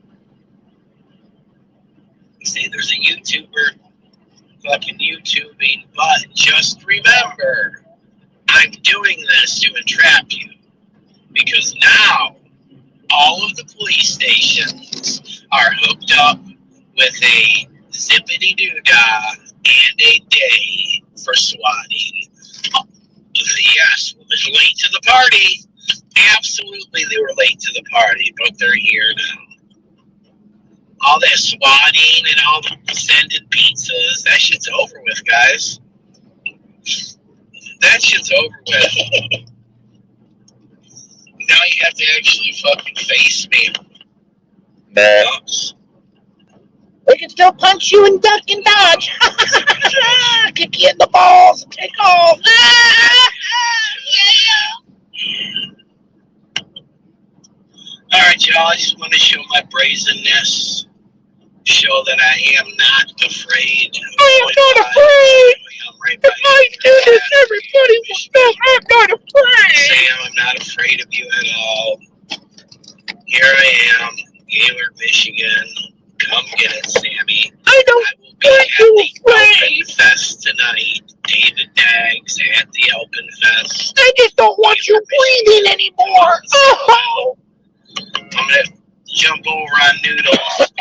You say there's a YouTuber fucking YouTubing, but just remember, I'm doing this to entrap you. Because now, all of the police stations are hooked up with a zippity-doo-dah and a day for swatting. Yes, late to the party. Absolutely, they were late to the party, but they're here now. All that swatting and all the sending pizzas, that shit's over with, guys. That shit's over with. Now you have to actually fucking face me. We can still punch you and duck and dodge. Kick you in the balls and take off. Alright, y'all, I just want to show my brazenness. Show that I am not afraid. I am not afraid. If I do this, everybody will know I'm not afraid. Sam, I'm not afraid of you at all. Here I am, Gaylord, Michigan. Come get it, Sammy. I will be at the Elpen Fest tonight. David Daggs at the Elpen Fest. I just don't want you breathing anymore. Oh. I'm gonna jump over on Noodles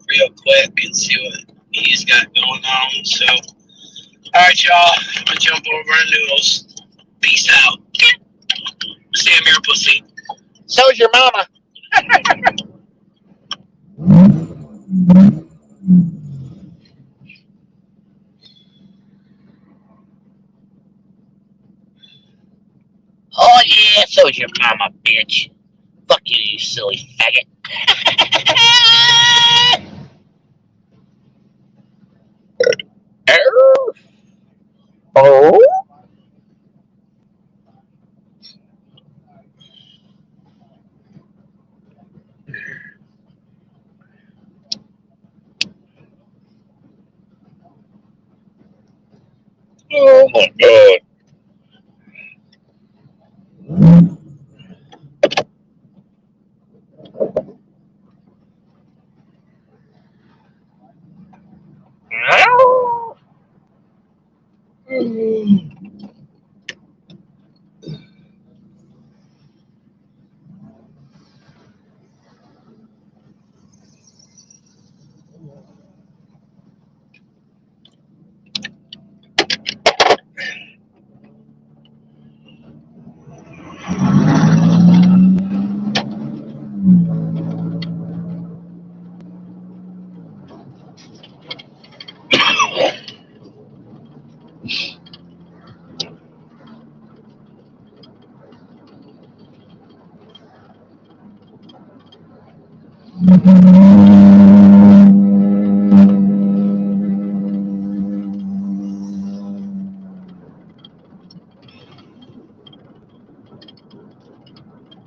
real quick and see what he's got going on. So, alright, y'all. I'm gonna jump over on Noodles. Peace out. Sam, you're a pussy. So's your mama. Oh yeah, so's your mama, bitch. Fuck you, you silly faggot. Oh? Oh my God.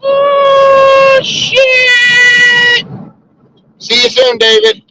Oh, shit! See you soon, David.